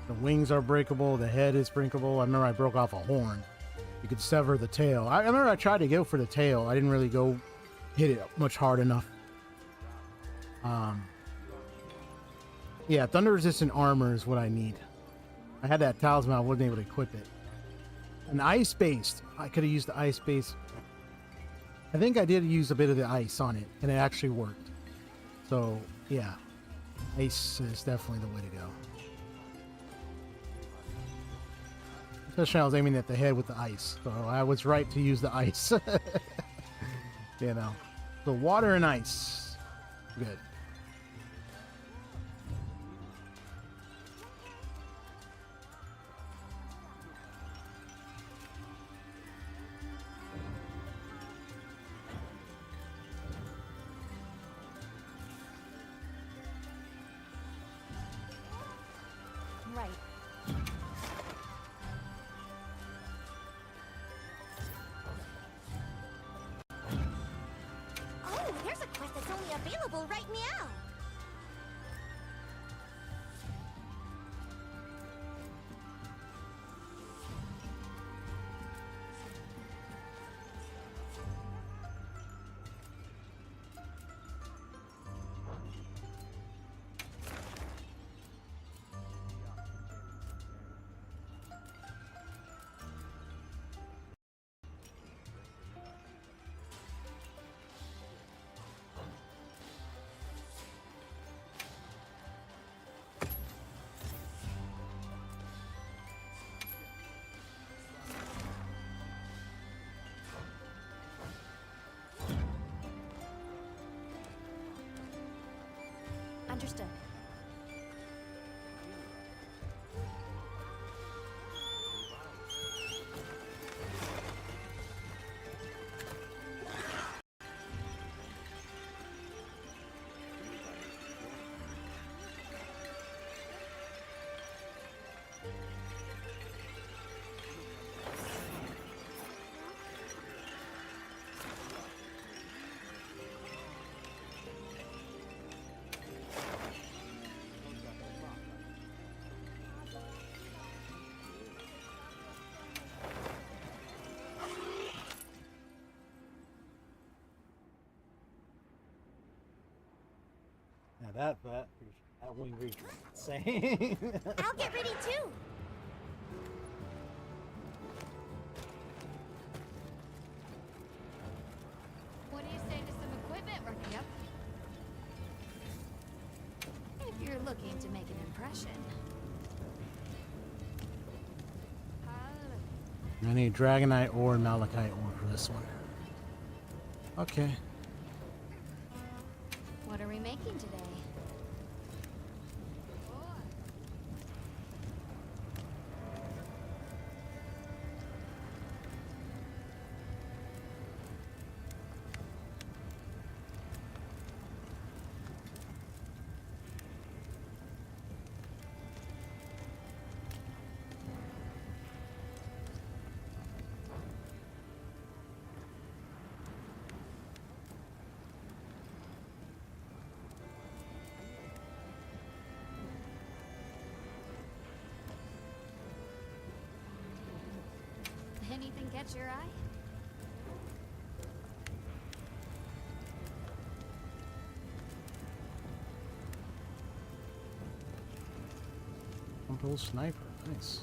The wings are breakable, the head is breakable. I remember I broke off a horn. You could sever the tail. I remember I tried to go for the tail. I didn't really go hit it much hard enough. Yeah, thunder resistant armor is what I need. I had that talisman, I wasn't able to equip it. An ice based. I could have used the ice base. I think I did use a bit of the ice on it, and it actually worked. So yeah, ice is definitely the way to go. Especially I was aiming at the head with the ice, so I was right to use the ice. You know, the water and ice, good. Right. Oh, there's a quest that's only available right now. Understood. that wing reach was insane. I'll get ready too. What do you say to some equipment running up? If you're looking to make an impression. I need Dragonite or Malachite ore for this one. Okay. What are we making today? Anything catch your eye? Control sniper, nice.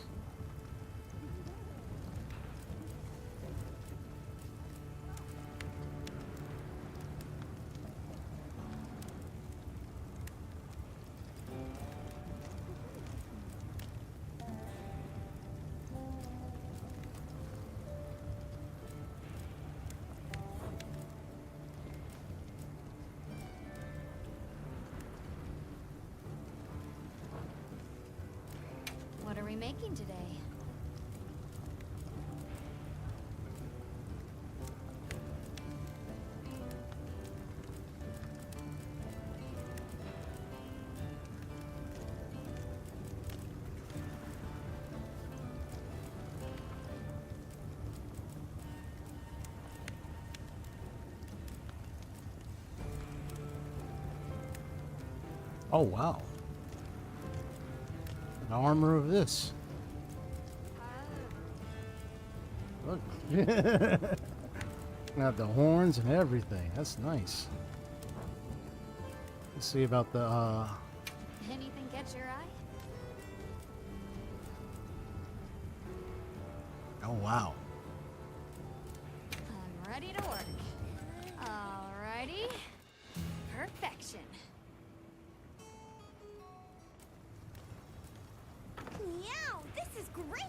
What are we making today? Oh wow. The armor of this. Look. Got the horns and everything. That's nice. Let's see about the Anything catch your eye? oh wow. I'm ready to work. Alrighty. Perfection. Meow, this is great.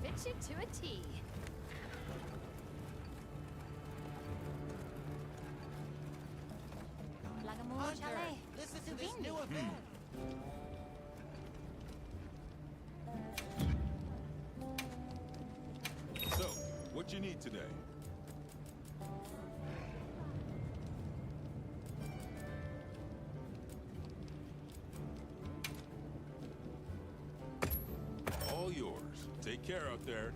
Fit you to a T. Hunter, listen to this new event. So, what you need today? All yours. Take care out there.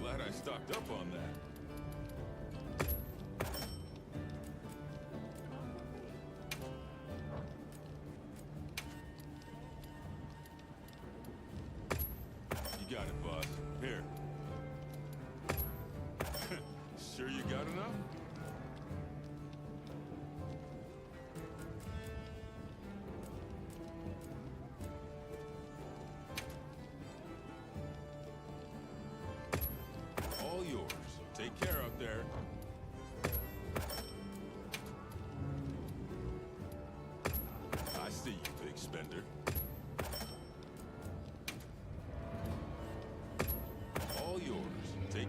Glad I stocked up on that. You got it, boss. Here. Sure you got enough?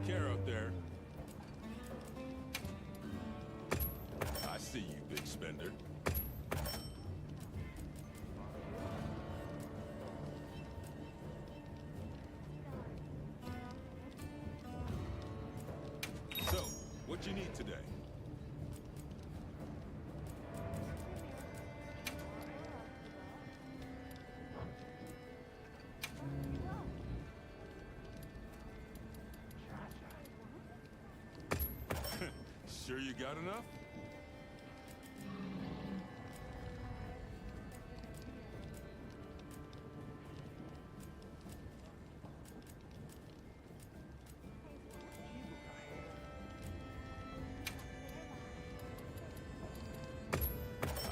Take care out there. I see you, big spender. So, what you need today? Sure you got enough?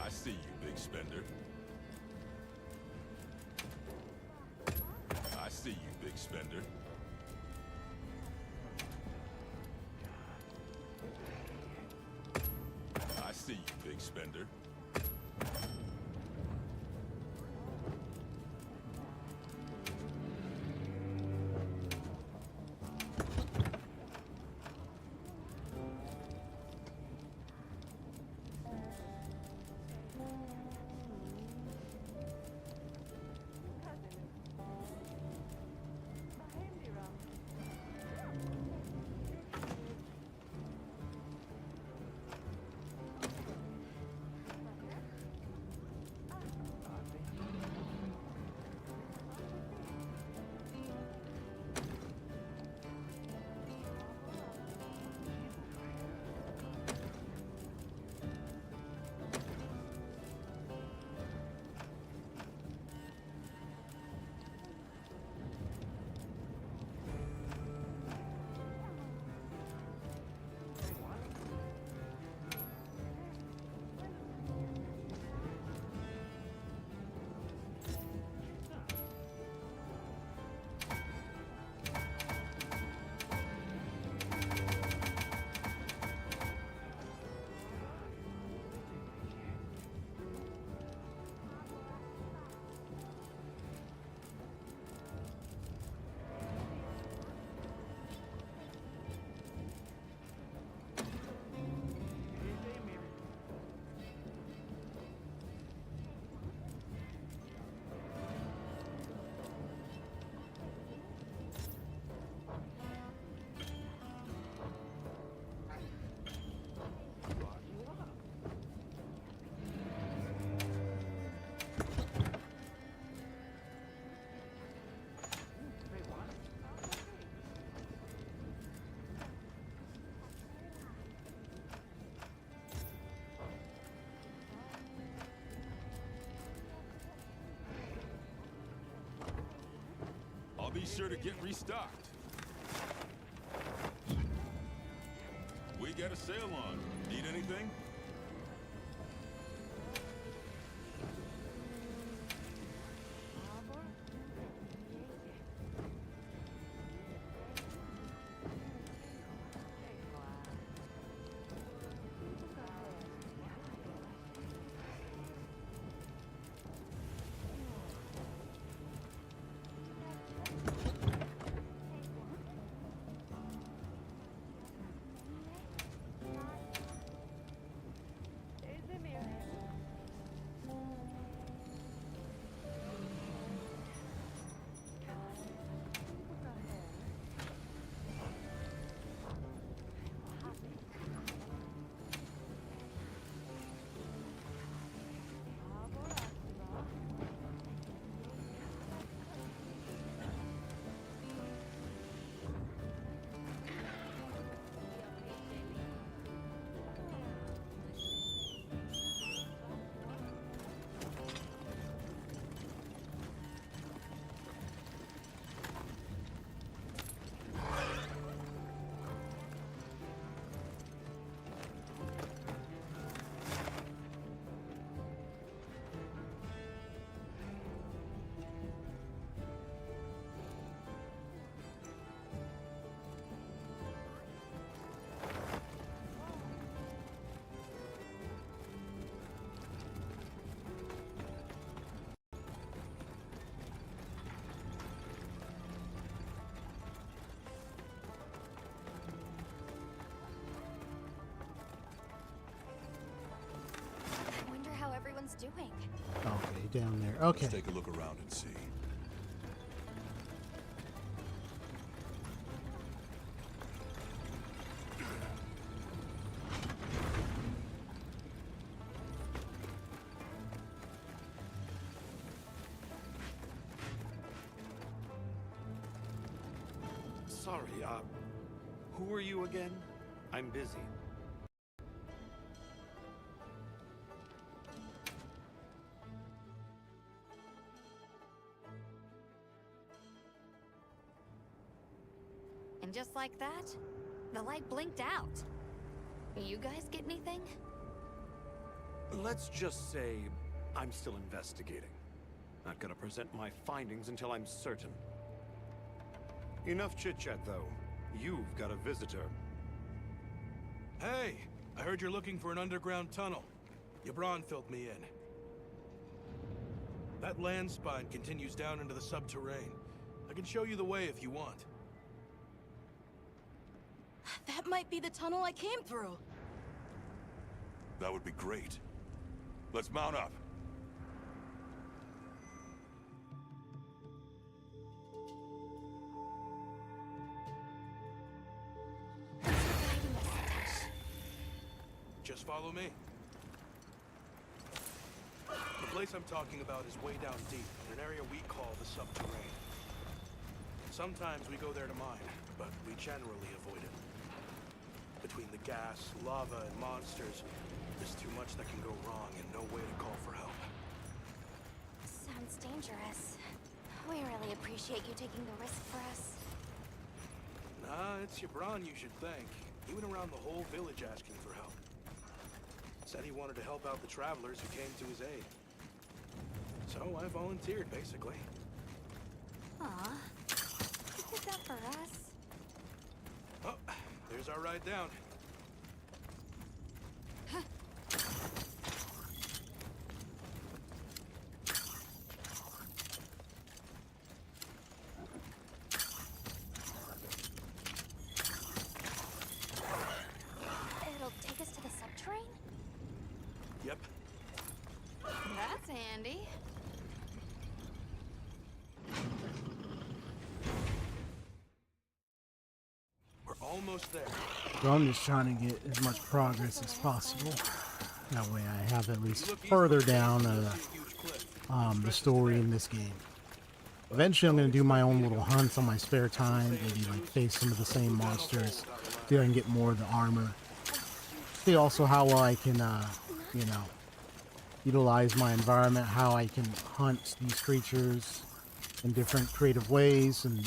I see you, big spender. I see you, big spender. I see you, big spender. I'll be sure to get restocked. We got a sale on. Need anything? everyone's doing. Okay, down there. Okay. Let's take a look around and see. Sorry, who are you again? I'm busy. And just like that, the light blinked out. You guys get anything? Let's just say I'm still investigating. Not gonna present my findings until I'm certain. Enough chit-chat, though. You've got a visitor. Hey, I heard you're looking for an underground tunnel. Yabron filled me in. That land spine continues down into the subterrane. I can show you the way if you want. That might be the tunnel I came through. That would be great. Let's mount up. Just follow me. The place I'm talking about is way down deep, in an area we call the subterrane. Sometimes we go there to mine, but we generally avoid it. Between the gas, lava, and monsters, there's too much that can go wrong and no way to call for help. Sounds dangerous. We really appreciate you taking the risk for us. Nah, it's Yabron you should thank. He went around the whole village asking for help. Said he wanted to help out the travelers who came to his aid. So I volunteered, basically. Aw, you did that for us. Oh, there's our ride down. It'll take us to the subterrane? Yep. That's handy. We're almost there. So I'm just trying to get as much progress as possible. That way I have at least further down the story in this game. Eventually I'm going to do my own little hunts on my spare time, maybe like face some of the same monsters, see if I can get more of the armor. See also how well I can, you know, utilize my environment, how I can hunt these creatures in different creative ways, and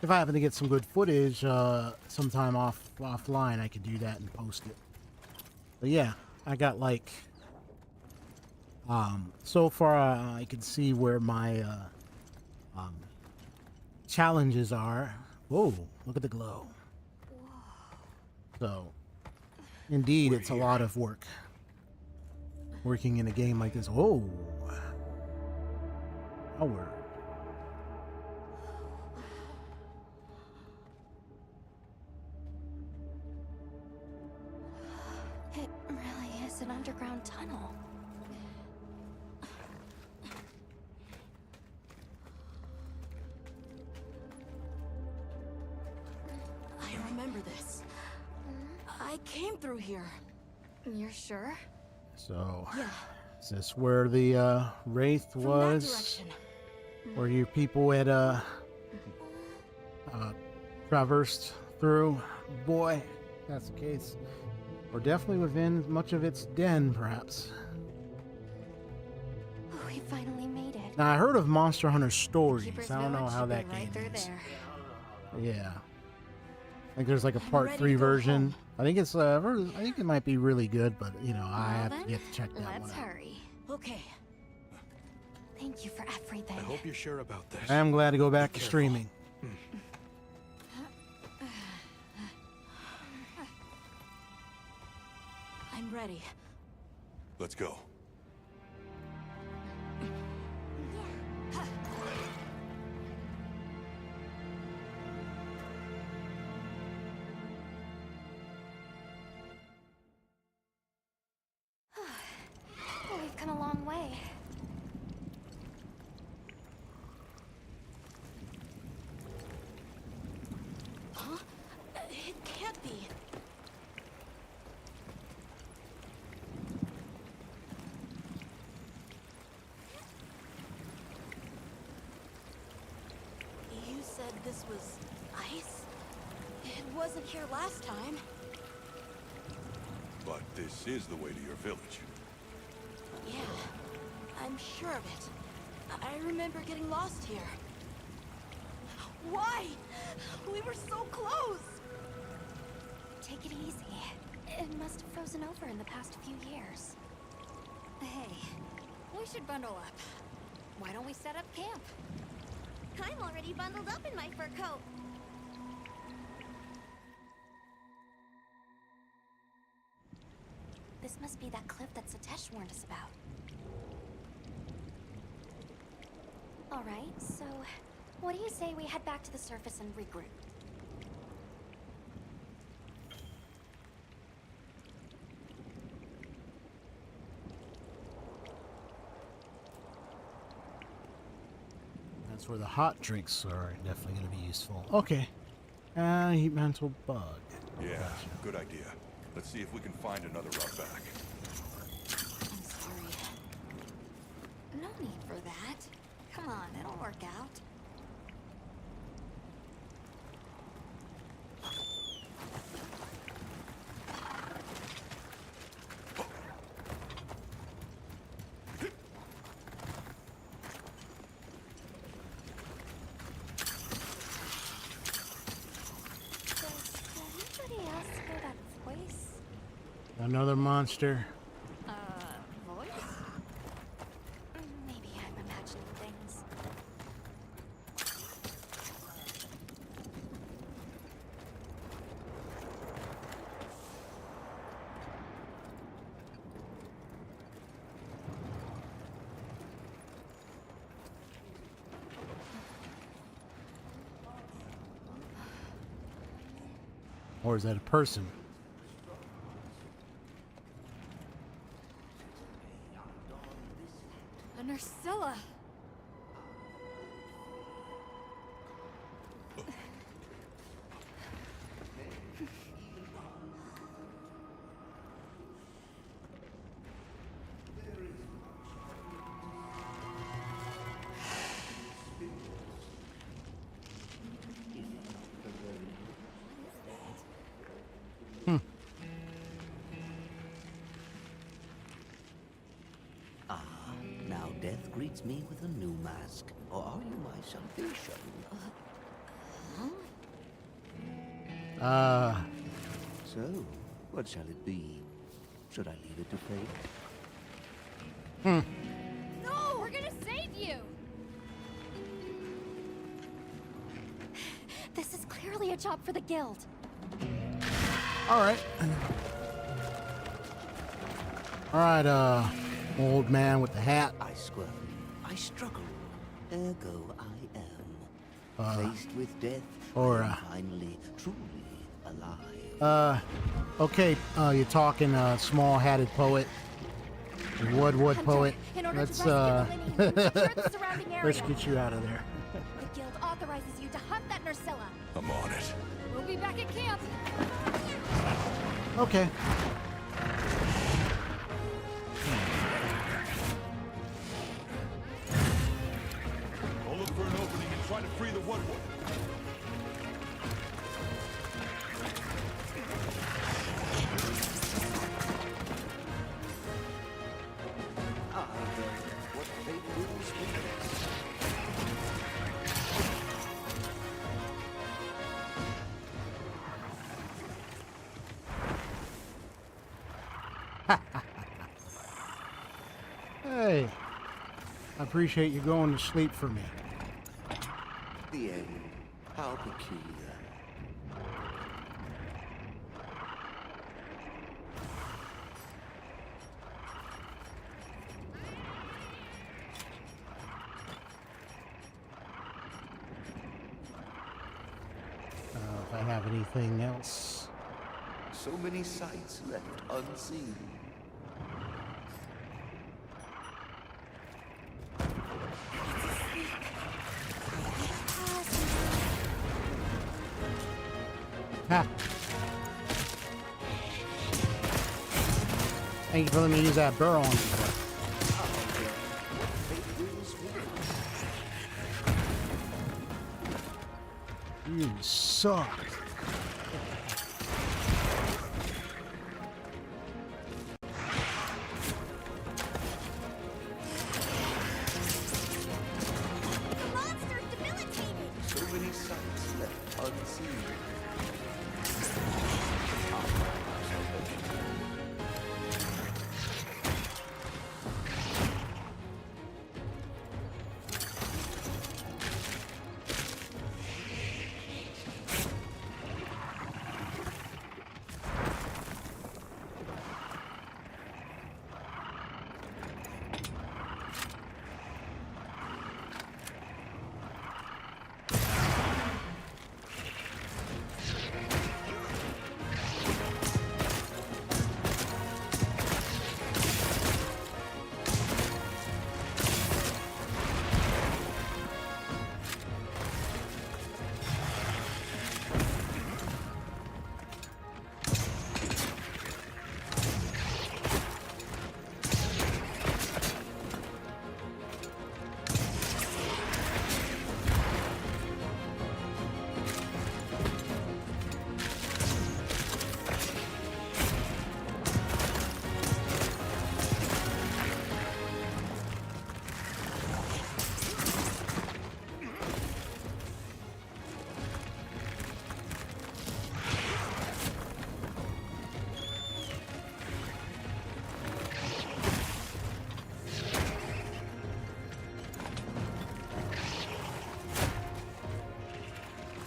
if I happen to get some good footage sometime offline, I could do that and post it. But yeah, I got like so far I can see where my challenges are. Whoa, look at the glow. So indeed, it's a lot of work working in a game like this. Whoa, a word. It really is an underground tunnel. I remember this. I came through here. You're sure? So, Yeah. is this where the Wraith From that was? direction. Where your people had traversed through? Boy, if that's the case. We're definitely within much of its den, perhaps. We finally made it. Now, I heard of Monster Hunter Stories. Keeper's I don't know Village how should be that right game through is. there. Yeah. I think there's like a I'm part ready 3 to go version. home. I think it's I think it might be really good, but you know, I Well have then, to get to check that let's one out. hurry. Okay. Thank you for everything. I hope you're sure about this. I am glad to go back to careful. streaming. I'm ready. Let's go. We've come a long way. this was ice? It wasn't here last time. But this is the way to your village. Yeah, I'm sure of it. I remember getting lost here. Why? We were so close! Take it easy. It must have frozen over in the past few years. Hey, we should bundle up. Why don't we set up camp? I'm already bundled up in my fur coat. This must be that cliff that Satesh warned us about. Alright, so what do you say we head back to the surface and regroup? That's where the hot drinks are definitely going to be useful. Okay. Heat mantle bug. Yeah, good idea. Let's see if we can find another route back. I'm sorry. No need for that. Come on, it'll work out. Does anybody else hear that voice? Another monster. Voice? Maybe I'm imagining things. Or is that a person? A Nursilla. Now death greets me with a new mask. Or are you my salvation? So, what shall it be? Should I leave it to fate? No, we're gonna save you. This is clearly a job for the guild. Alright. Alright, old man with the hat. I squirm. I struggle. Ergo I am. Faced with death, or, I am finally, truly alive. Okay, you're talking, small hatted poet. Wood poet. Let's, let's get you out of there. The guild authorizes you to hunt that Nursilla. I'm on it. We'll be back at camp. Okay. I'll look for an opening and try to free the Woodwood. What fate wills me. Hey, I appreciate you going to sleep for me. The end. How peculiar. If I have anything else. So many sights left unseen. Ha! Thank you for letting me use that burrow on you. You suck. So many sights left unseen.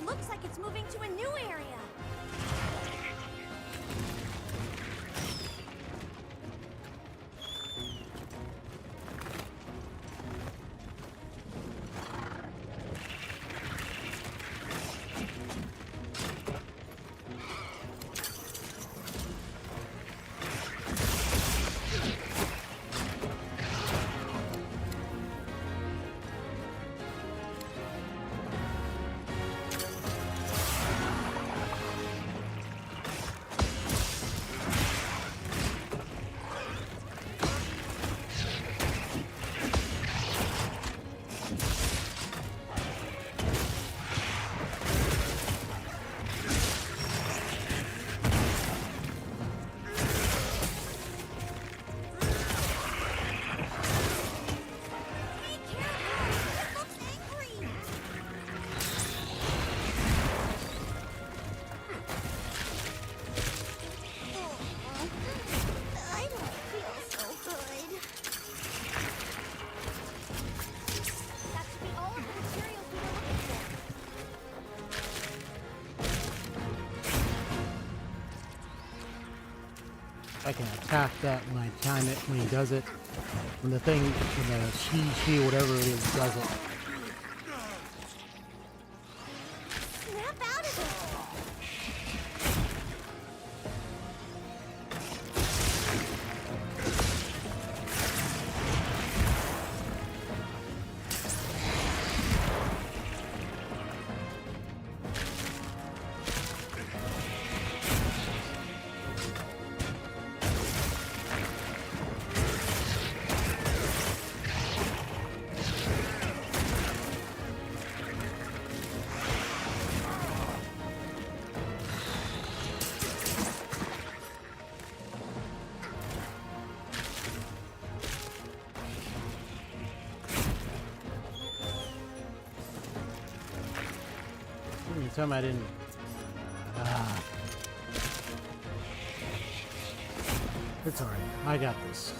Looks like it's moving to a new area. I can attack that when I time it, when he does it. When the thing, when the she, whatever it is, does it. Snap out of it! You tell me I didn't. It's alright. I got this.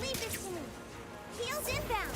Leave this to me. Heels inbound.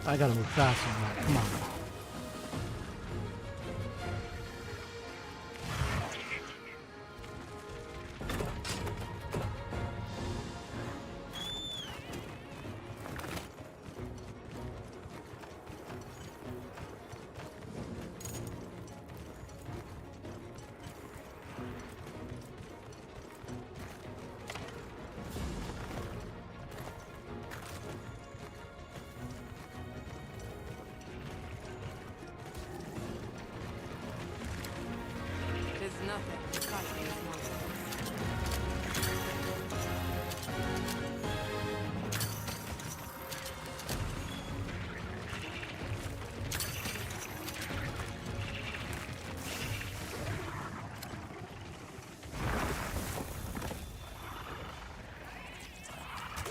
I gotta move faster than that. Come on. There's nothing fighting this monster.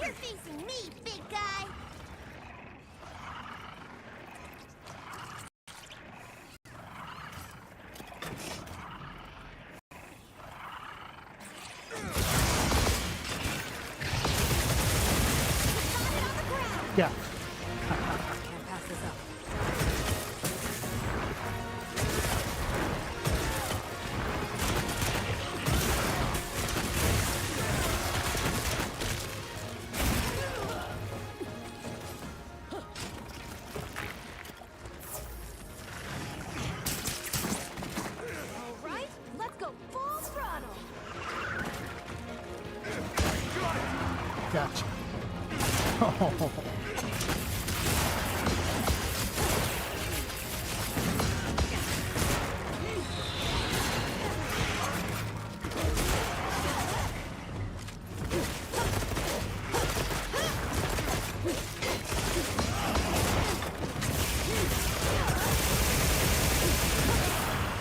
You're facing me, big guy. Yeah. Can't pass this up. All right, let's go full throttle. Gotcha.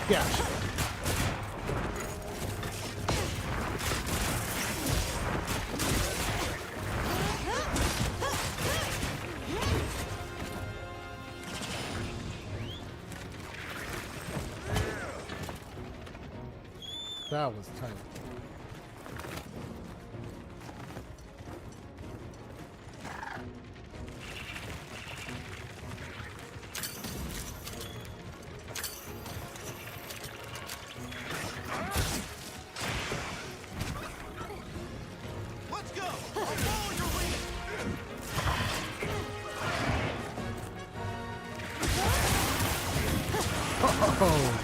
Gotcha. That was tight. Let's go! I'll follow your lead! Oh.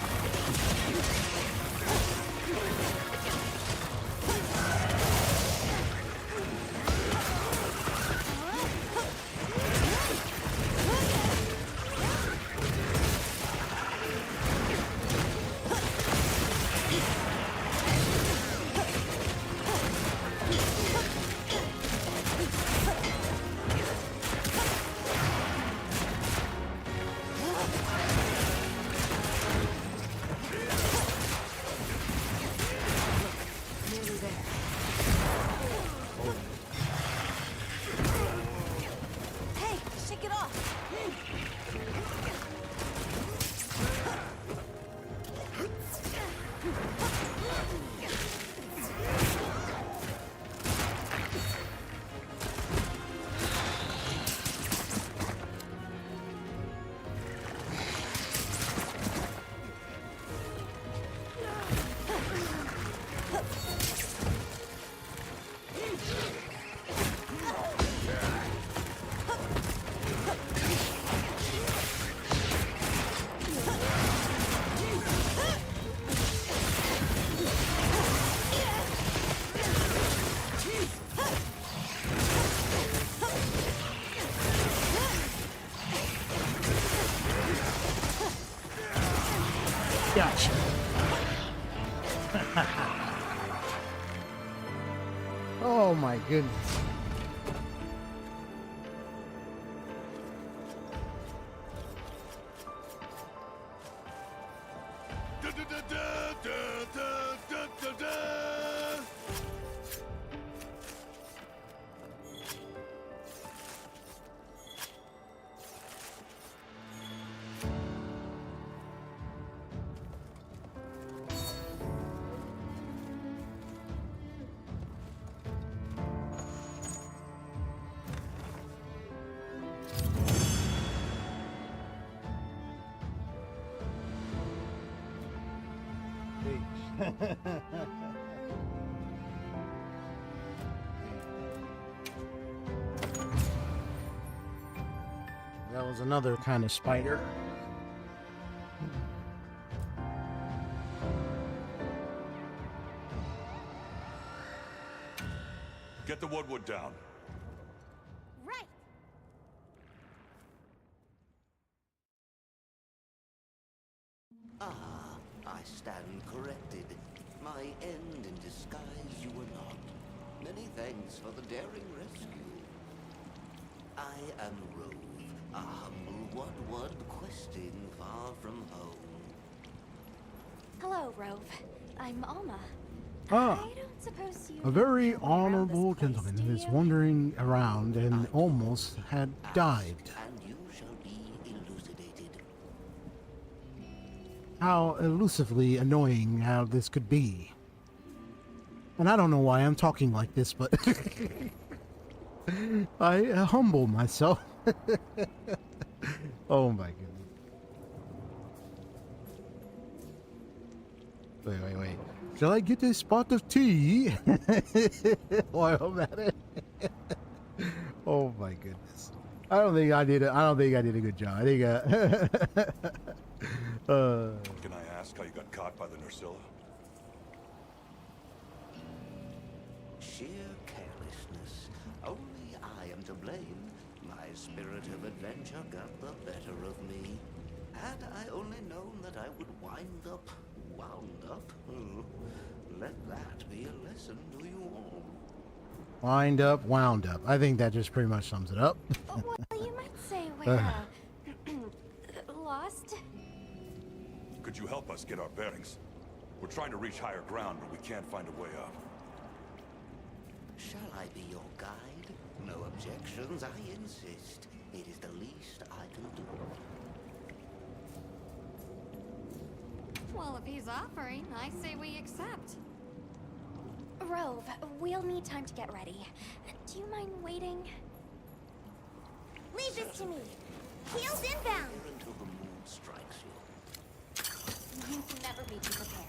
Hey, shake it off. Gotcha. Oh my goodness. That was another kind of spider. Get the woodwood down. Right. Ah, I stand corrected. My end in disguise you were not. Many thanks for the daring rescue. I am Rove, a humble Woodwood questing far from home. Hello, Rove. I'm Alma. Ah, I don't suppose you a very travel around this honorable place, gentleman do who is you? wandering around and almost had dived. And you shall be elucidated. How elusively annoying how this could be. And I don't know why I'm talking like this, but I humble myself. Oh my goodness. Wait. Shall I get a spot of tea while I'm at it? Oh my goodness. I don't think I did a good job. I think Can I ask how you got caught by the Nursilla? Sheer carelessness. Only I am to blame. My spirit of adventure got the better of me. Had I only known that I would wound up, let that be a lesson to you all. wind up, wound up. I think that just pretty much sums it up. Well, you might say we're lost. Could you help us get our bearings? We're trying to reach higher ground, but we can't find a way up. Shall I be your guide? No objections, I insist. It is the least I can do. Well, if he's offering, I say we accept. Rove, we'll need time to get ready. Do you mind waiting? Leave this to me. Heels inbound. Until the moon strikes you. You can never be too prepared.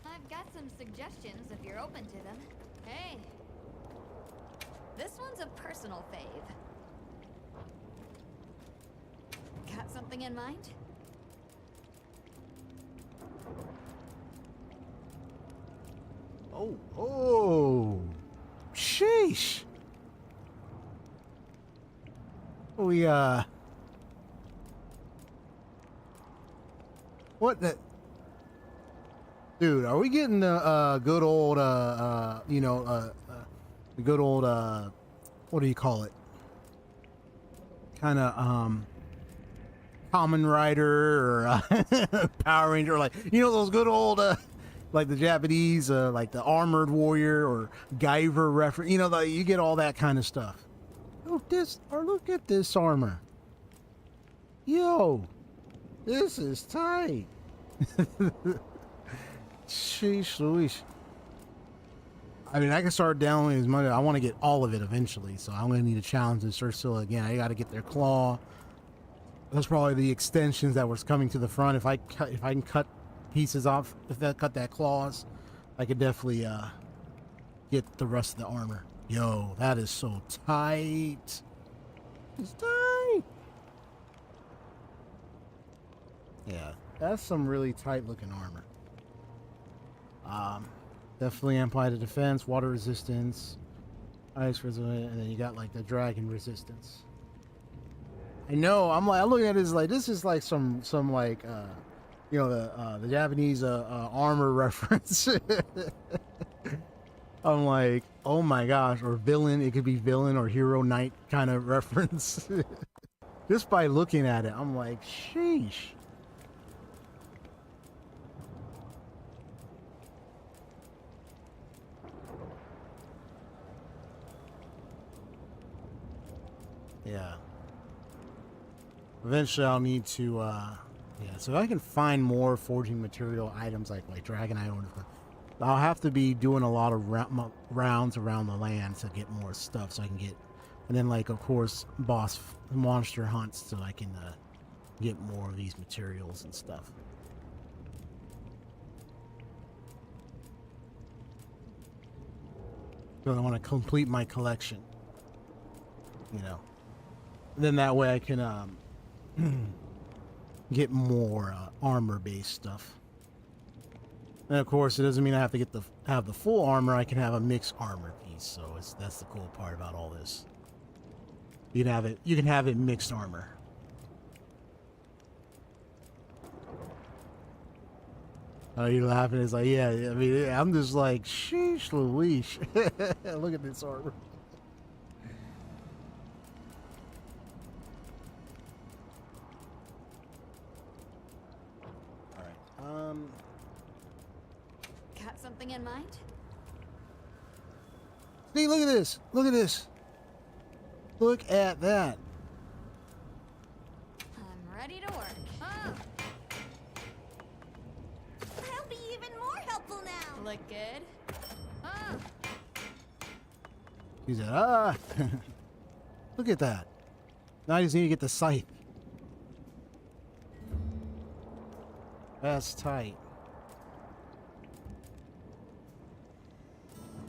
I've got some suggestions if you're open to them. Hey. This one's a personal fave. Got something in mind? Oh, sheesh. We, what the, dude, are we getting the, good old, the good old, what do you call it? Kind of, Kamen Rider or Power Ranger, like, you know, those good old, like the Japanese, like the Armored Warrior or Guyver reference, you know, you get all that kind of stuff. Look at this armor. Yo, this is tight. Sheesh Louise. I mean, I can start downloading as much. I want to get all of it eventually, so I'm going to need a challenge in Ursula again. I got to get their claw. That's probably the extensions that was coming to the front. If I can cut pieces off, cut that claws, I could definitely get the rest of the armor. Yo, that is so tight. It's tight. Yeah, that's some really tight looking armor. Definitely amplified defense, water resistance, ice resistance, and then you got like the dragon resistance. I know. I'm looking at this like this is like some like you know, the Japanese armor reference. I'm like, oh my gosh, or villain. It could be villain or hero knight kind of reference. Just by looking at it, I'm like, sheesh. Yeah. Eventually, I'll need to, yeah, so if I can find more forging material items like Dragonite, I'll have to be doing a lot of rounds around the land to get more stuff so I can get, and then, like, of course, boss monster hunts so I can get more of these materials and stuff. So I want to complete my collection, you know. And then that way I can get more armor-based stuff. And of course, it doesn't mean I have to have the full armor. I can have a mixed armor piece. So that's the cool part about all this. You can have it mixed armor. Oh, you're laughing. It's like, yeah. I mean, I'm just like, sheesh, Louise. Look at this armor. All right. Got something in mind? See, look at this. Look at this. Look at that. I'm ready to work. Oh. I'll be even more helpful now. Look good? Oh. He said, look at that. Now I just need to get the scythe. That's tight.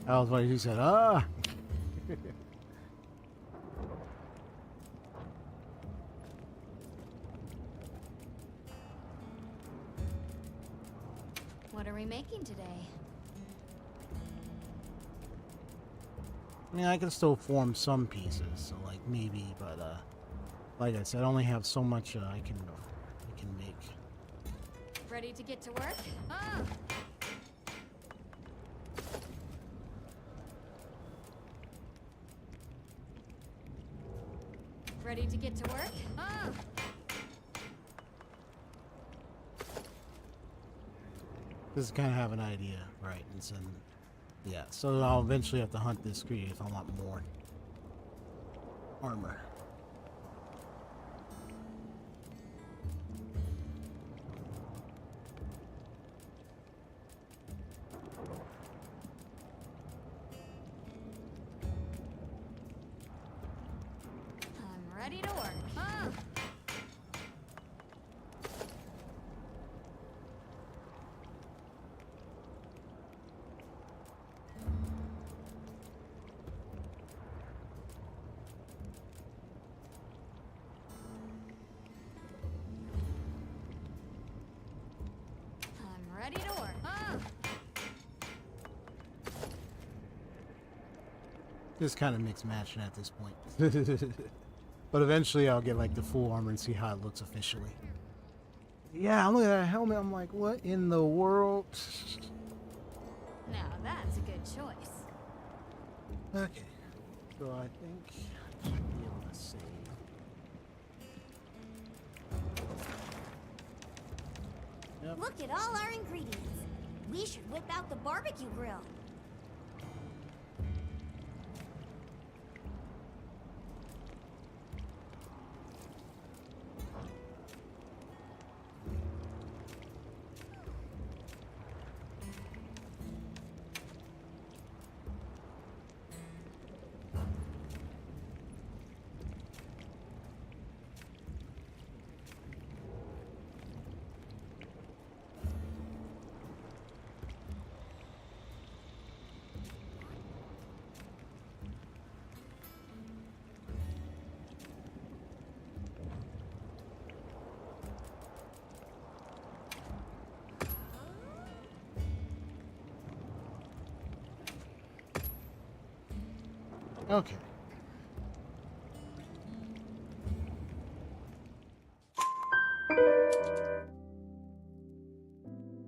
That was what he said, What are we making today? I mean, I can still form some pieces, so like maybe, but like I said, I only have so much I can make. Ready to get to work? Oh. Ready to get to work? Oh. Just kind of have an idea, right? And so, yeah, so I'll eventually have to hunt this creature if I want more armor. I'm ready to work. Oh. I'm ready to work. Oh. Just kind of mixed matching at this point. But eventually I'll get like the full armor and see how it looks officially. Yeah, look at that helmet. I'm like, what in the world? Now that's a good choice. Okay. So I think I should be able to save. Yep. Look at all our ingredients. We should whip out the barbecue grill. Okay.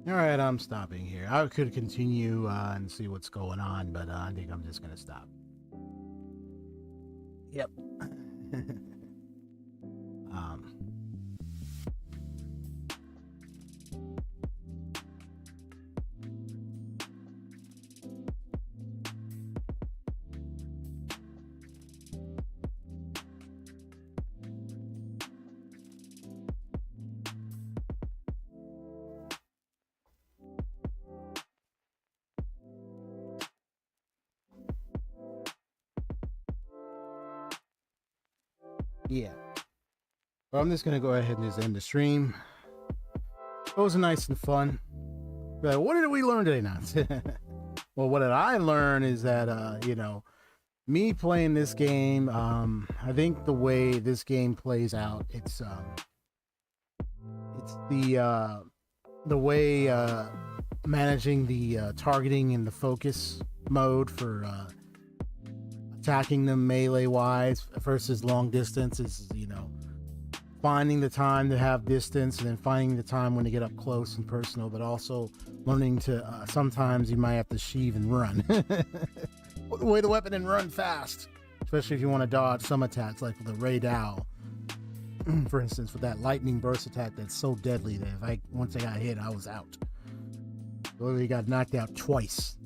All right, I'm stopping here. I could continue and see what's going on, but I think I'm just gonna stop. Yep. yeah. But I'm just gonna go ahead and just end the stream. It was nice and fun. But what did we learn today, now? Well, what did I learn is that you know, me playing this game, I think the way this game plays out, it's the way managing the targeting and the focus mode for attacking them melee wise versus long distance is, you know, finding the time to have distance and then finding the time when to get up close and personal, but also learning to sometimes you might have to sheave and run. Put away the weapon and run fast, especially if you want to dodge some attacks like with the Ray Dow, for instance, with that lightning burst attack that's so deadly that if once I got hit, I was out. Literally got knocked out twice.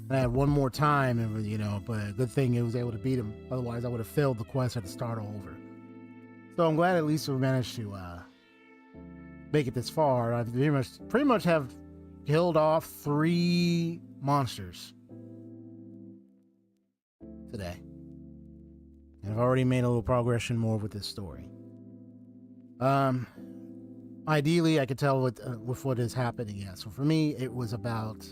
I had one more time, and you know, but good thing it was able to beat him. Otherwise, I would have failed the quest. I had to start all over. So I'm glad at least we managed to make it this far. I pretty much have killed off 3 monsters today, and I've already made a little progression more with this story. Ideally, I could tell with what is happening. Yeah. So for me, it was about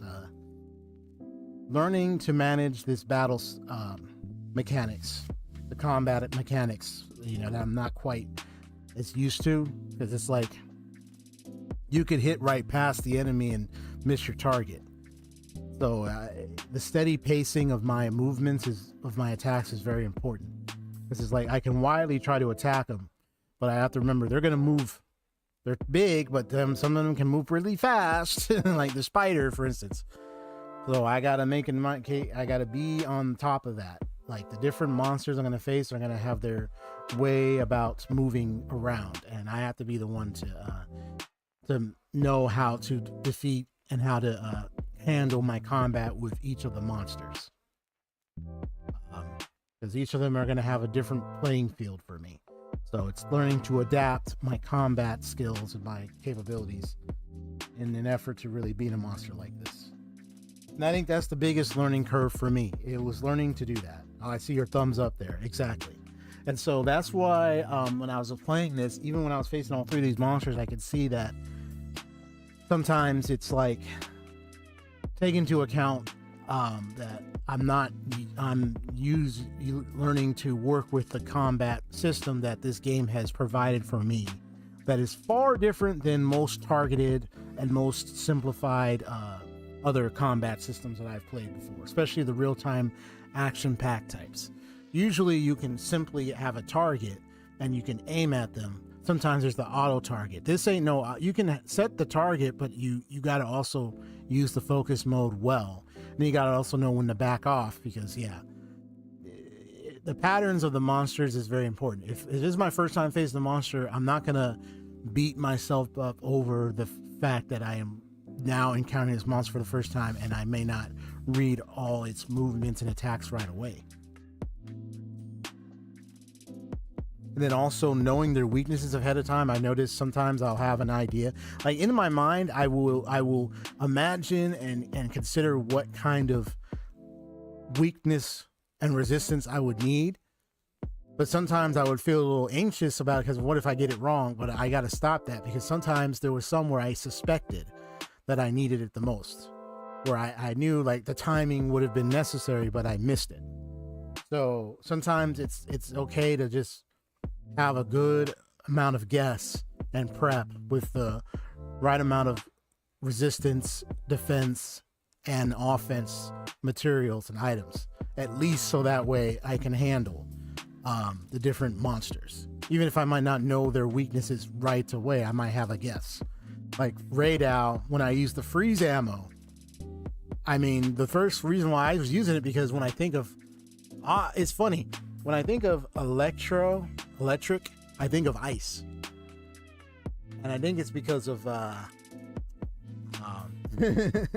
learning to manage this battle's mechanics, the combat mechanics, you know, that I'm not quite as used to, because it's like you could hit right past the enemy and miss your target. So the steady pacing of my movements of my attacks is very important. This is like I can wildly try to attack them, but I have to remember they're going to move. They're big, but some of them can move really fast, like the spider, for instance. So I gotta I gotta be on top of that. Like the different monsters I'm gonna face are gonna have their way about moving around, and I have to be the one to know how to defeat and how to handle my combat with each of the monsters. Because each of them are gonna have a different playing field for me. So it's learning to adapt my combat skills and my capabilities in an effort to really beat a monster like this. And I think that's the biggest learning curve for me. It was learning to do that. Oh, I see your thumbs up there. Exactly. And so that's why when I was playing this, even when I was facing all 3 of these monsters, I could see that sometimes it's like take into account that I'm learning to work with the combat system that this game has provided for me that is far different than most targeted and most simplified other combat systems that I've played before, especially the real-time action-packed types. Usually you can simply have a target and you can aim at them. Sometimes there's the auto target. This ain't no, you can set the target, but you got to also use the focus mode well. And you got to also know when to back off, because yeah, the patterns of the monsters is very important. If it is my first time facing the monster, I'm not going to beat myself up over the fact that I am now encountering this monster for the first time and I may not read all its movements and attacks right away. And then also knowing their weaknesses ahead of time. I notice sometimes I'll have an idea. Like in my mind, I will imagine and consider what kind of weakness and resistance I would need. But sometimes I would feel a little anxious about it because what if I get it wrong? But I got to stop that, because sometimes there was some where I suspected that I needed it the most, where I knew like the timing would have been necessary, but I missed it. So sometimes it's okay to just have a good amount of guess and prep with the right amount of resistance, defense, and offense materials and items, at least so that way I can handle the different monsters. Even if I might not know their weaknesses right away, I might have a guess. Like Radow, when I used the freeze ammo, I mean, the first reason why I was using it, because when I think of it's funny, when I think of electric, I think of ice. And I think it's because of I mean,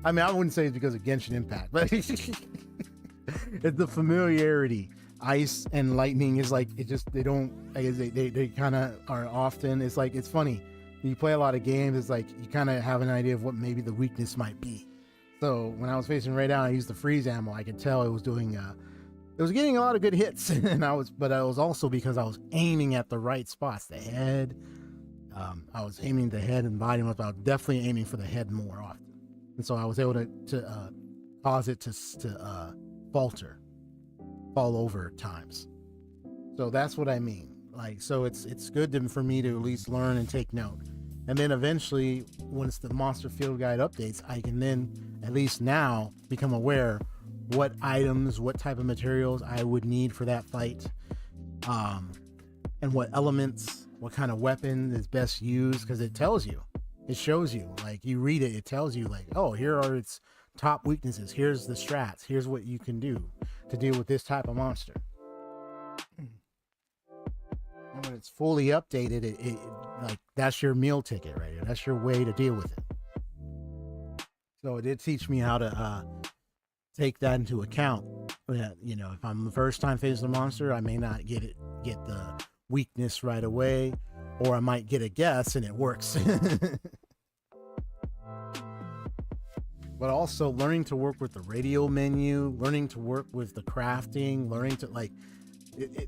I wouldn't say it's because of Genshin Impact, but it's the familiarity. Ice and lightning is like, it just, they kind of are often, it's like, it's funny. You play a lot of games, it's like you kind of have an idea of what maybe the weakness might be. So when I was facing Radow, I used the freeze ammo. I could tell it was doing it was getting a lot of good hits, and but I was also because I was aiming at the right spots, the head. I was aiming the head and body, but I was definitely aiming for the head more often, and so I was able to cause it to fall over at times. So that's what I mean. Like, so it's good for me to at least learn and take note, and then eventually, once the monster field guide updates, I can then at least now become aware what items, what type of materials I would need for that fight, and what elements, what kind of weapon is best used, because it tells you, it shows you, like you read it, it tells you like, oh, here are its top weaknesses, here's the strats, here's what you can do to deal with this type of monster. And when it's fully updated, it like that's your meal ticket right here, that's your way to deal with it. So it did teach me how to take that into account. You know, if I'm the first time facing the monster, I may not get the weakness right away, or I might get a guess and it works. But also learning to work with the radio menu, learning to work with the crafting, learning to like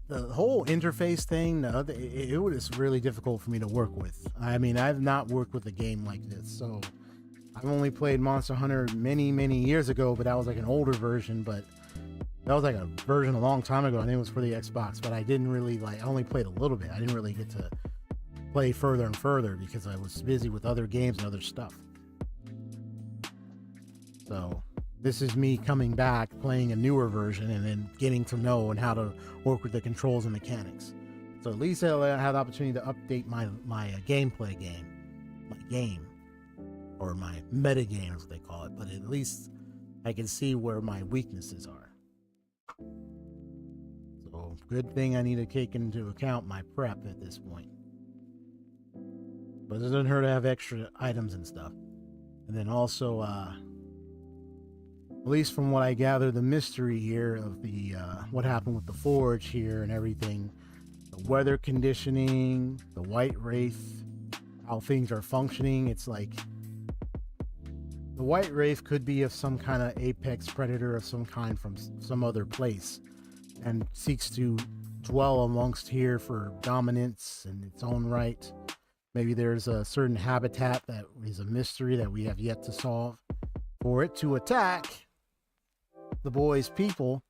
the whole interface thing. It was really difficult for me to work with. I mean, I've not worked with a game like this, so I've only played Monster Hunter many years ago, but that was like an older version. But that was like a version a long time ago. I think it was for the Xbox, but I didn't really I only played a little bit. I didn't really get to play further and further because I was busy with other games and other stuff. So this is me coming back, playing a newer version, and then getting to know and how to work with the controls and mechanics. So at least I had the opportunity to update my gameplay game, or my meta game, as they call it. But at least I can see where my weaknesses are. So good thing I need to take into account my prep at this point. But it doesn't hurt to have extra items and stuff. And then also, at least from what I gather, the mystery here of the what happened with the forge here and everything, the weather conditioning, the White Wraith, how things are functioning. It's like the White Wraith could be of some kind of apex predator of some kind from some other place, and seeks to dwell amongst here for dominance in its own right. Maybe there's a certain habitat that is a mystery that we have yet to solve. For it to attack the boys' people,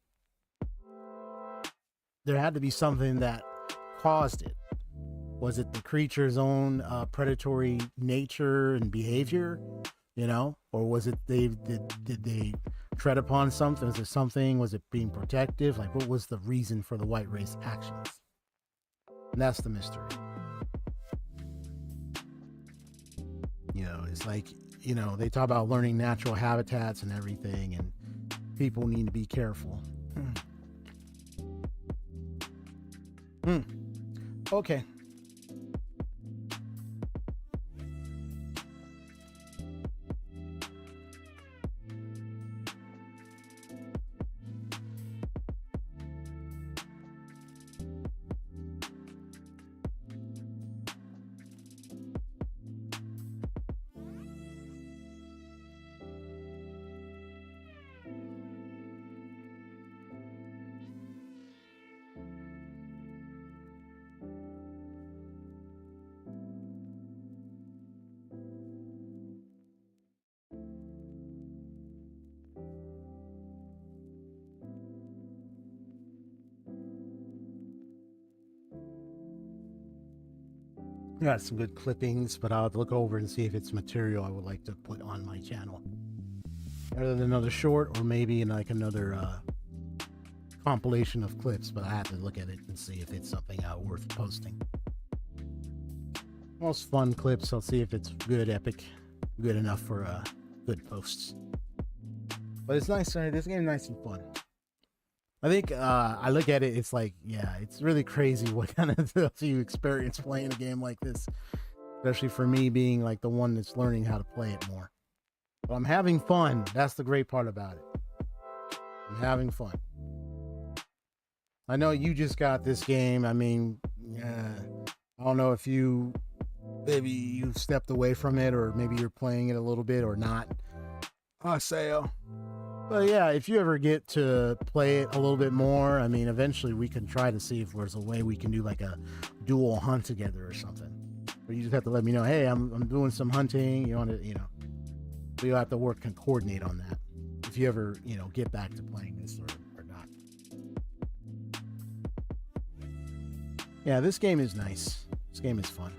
there had to be something that caused it. Was it the creature's own predatory nature and behavior, you know, or was it did they tread upon something? Was it something? Was it being protective? Like, what was the reason for the White Wraith's actions? And that's the mystery. You know, it's like, you know, they talk about learning natural habitats and everything, and people need to be careful. Okay. Got some good clippings, but I'll look over and see if it's material I would like to put on my channel. Either another short or maybe like another compilation of clips, but I have to look at it and see if it's something worth posting. Most fun clips, I'll see if it's good, epic, good enough for good posts. But it's nice, this game is nice and fun. I think I look at it, it's like, yeah, it's really crazy what kind of stuff you experience playing a game like this. Especially for me being like the one that's learning how to play it more. But I'm having fun. That's the great part about it. I'm having fun. I know you just got this game. I mean, I don't know if maybe you stepped away from it, or maybe you're playing it a little bit or not. Sayo. But yeah, if you ever get to play it a little bit more, I mean, eventually we can try to see if there's a way we can do like a dual hunt together or something. But you just have to let me know, hey, I'm doing some hunting. You want to, you know, we'll have to work and coordinate on that. If you ever, you know, get back to playing this or not. Yeah, this game is nice. This game is fun.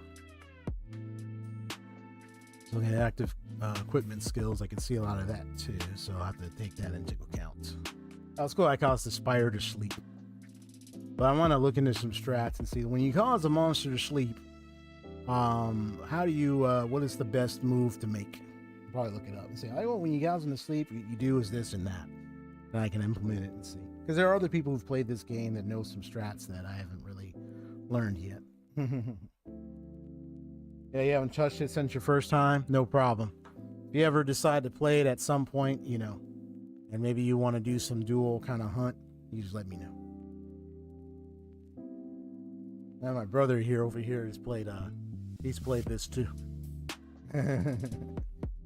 So looking at active equipment skills, I can see a lot of that too, so I'll have to take that into account. Let's go. I cause the spider to sleep, but I want to look into some strats and see when you cause a monster to sleep. How do you? What is the best move to make? Probably look it up and say, oh, when you cause them to sleep, you do is this and that, and I can implement it and see. Because there are other people who've played this game that know some strats that I haven't really learned yet. Yeah, you haven't touched it since your first time? No problem. If you ever decide to play it at some point, you know, and maybe you want to do some dual kind of hunt, you just let me know. Now my brother over here has played he's played this too.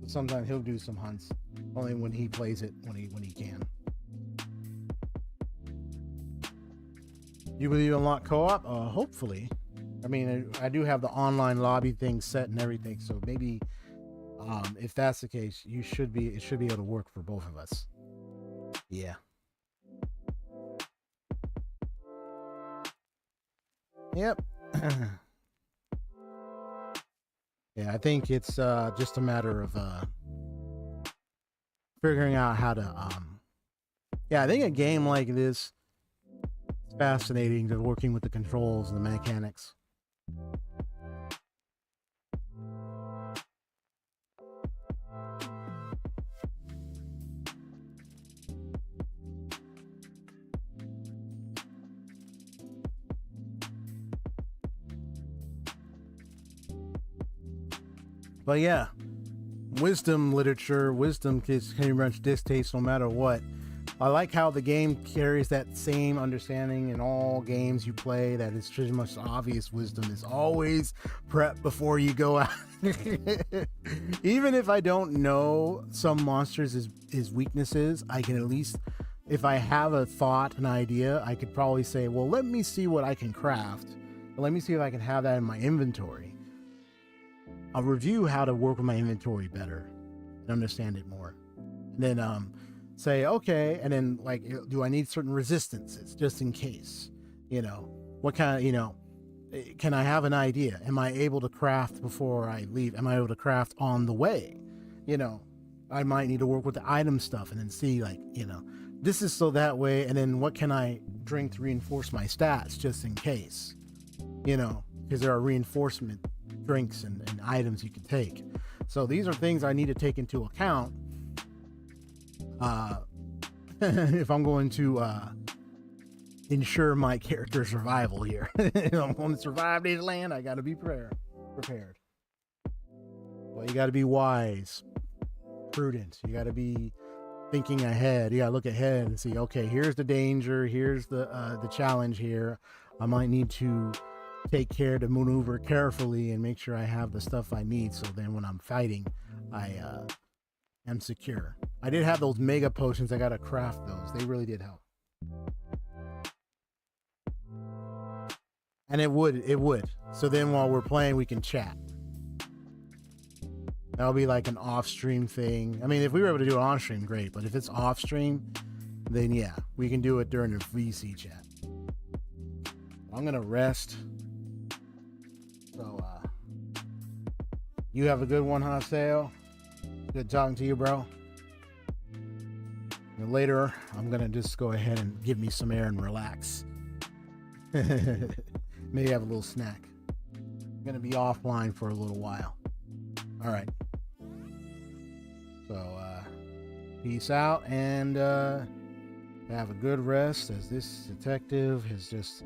Sometimes he'll do some hunts. Only when he plays it when he can. You believe in lock co-op? Hopefully. I mean, I do have the online lobby thing set and everything, so maybe if that's the case, it should be able to work for both of us. Yeah. Yep. Yeah, I think it's just a matter of figuring out how to yeah, I think a game like this is fascinating, to working with the controls and the mechanics. But yeah, wisdom literature, wisdom can pretty much dictates no matter what. I like how the game carries that same understanding in all games you play, that it's pretty much obvious wisdom is always prep before you go out. Even if I don't know some monsters' his weaknesses, I can at least, if I have a thought, an idea, I could probably say, well, let me see what I can craft. Let me see if I can have that in my inventory. I'll review how to work with my inventory better and understand it more. And then say, okay, and then like, do I need certain resistances just in case? You know, what kind of, you know, can I have an idea? Am I able to craft before I leave? Am I able to craft on the way? You know, I might need to work with the item stuff and then see, like, you know, this is so that way. And then what can I drink to reinforce my stats just in case? You know, because there are reinforcement drinks and items you can take. So these are things I need to take into account if I'm going to ensure my character's survival here. If I'm going to survive this land, I got to be prepared. Well, you got to be wise, prudent. You got to be thinking ahead. You got to look ahead and see, okay, here's the danger. Here's the challenge here. I might need to take care to maneuver carefully and make sure I have the stuff I need, so then when I'm fighting, I am secure. I did have those mega potions. I gotta craft those. They really did help. And it would. So then while we're playing, we can chat. That'll be like an off-stream thing. I mean, if we were able to do it on-stream, great. But if it's off-stream, then yeah, we can do it during the VC chat. I'm gonna rest. So, you have a good one, Haseo. Good talking to you, bro. And later, I'm gonna just go ahead and give me some air and relax. Maybe have a little snack. I'm gonna be offline for a little while. All right. So, peace out and have a good rest, as this detective has just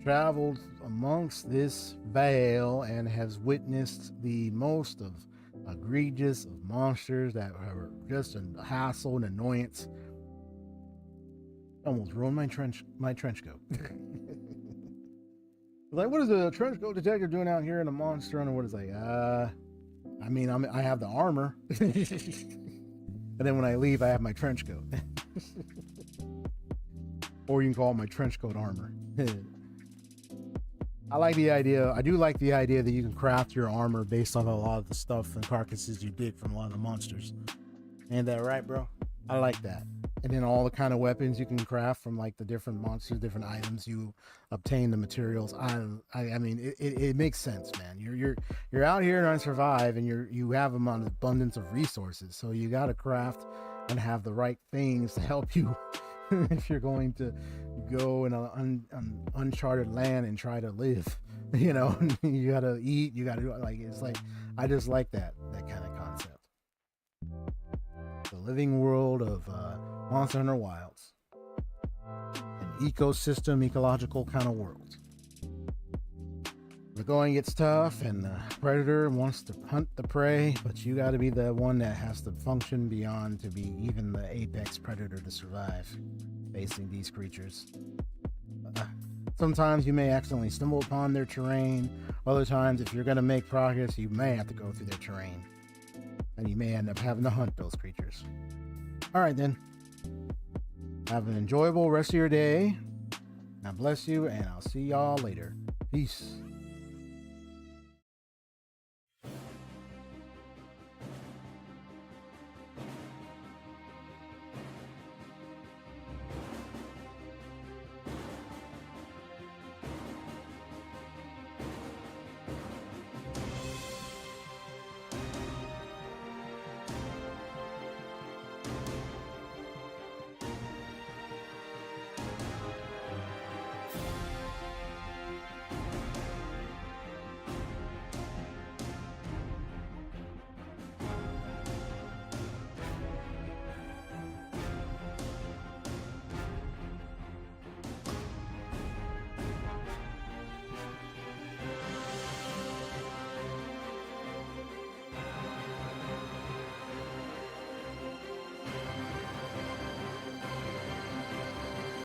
traveled amongst this vale and has witnessed the most of egregious of monsters that are just a hassle and annoyance. Almost ruined my trench coat. Like, what is the trench coat detective doing out here in a monster? And what is like? I mean, I have the armor. And then when I leave, I have my trench coat. Or you can call it my trench coat armor. I like the idea. I do like the idea that you can craft your armor based on a lot of the stuff and carcasses you dig from a lot of the monsters. Ain't that right, bro? I like that. And then all the kind of weapons you can craft from like the different monsters, different items you obtain, the materials. I mean, it makes sense, man. You're out here trying to survive, and you have an abundance of resources. So you got to craft and have the right things to help you if you're going to go in an uncharted land and try to live. You know, you got to eat. You got to like. It's like I just like that kind of concept. The living world of Monster Hunter Wilds, an ecosystem, ecological kind of world. The going gets tough, and the predator wants to hunt the prey, but you got to be the one that has to function beyond to be even the apex predator to survive facing these creatures. Sometimes you may accidentally stumble upon their terrain. Other times, if you're going to make progress, you may have to go through their terrain, and you may end up having to hunt those creatures. All right, then. Have an enjoyable rest of your day. God bless you, and I'll see y'all later. Peace.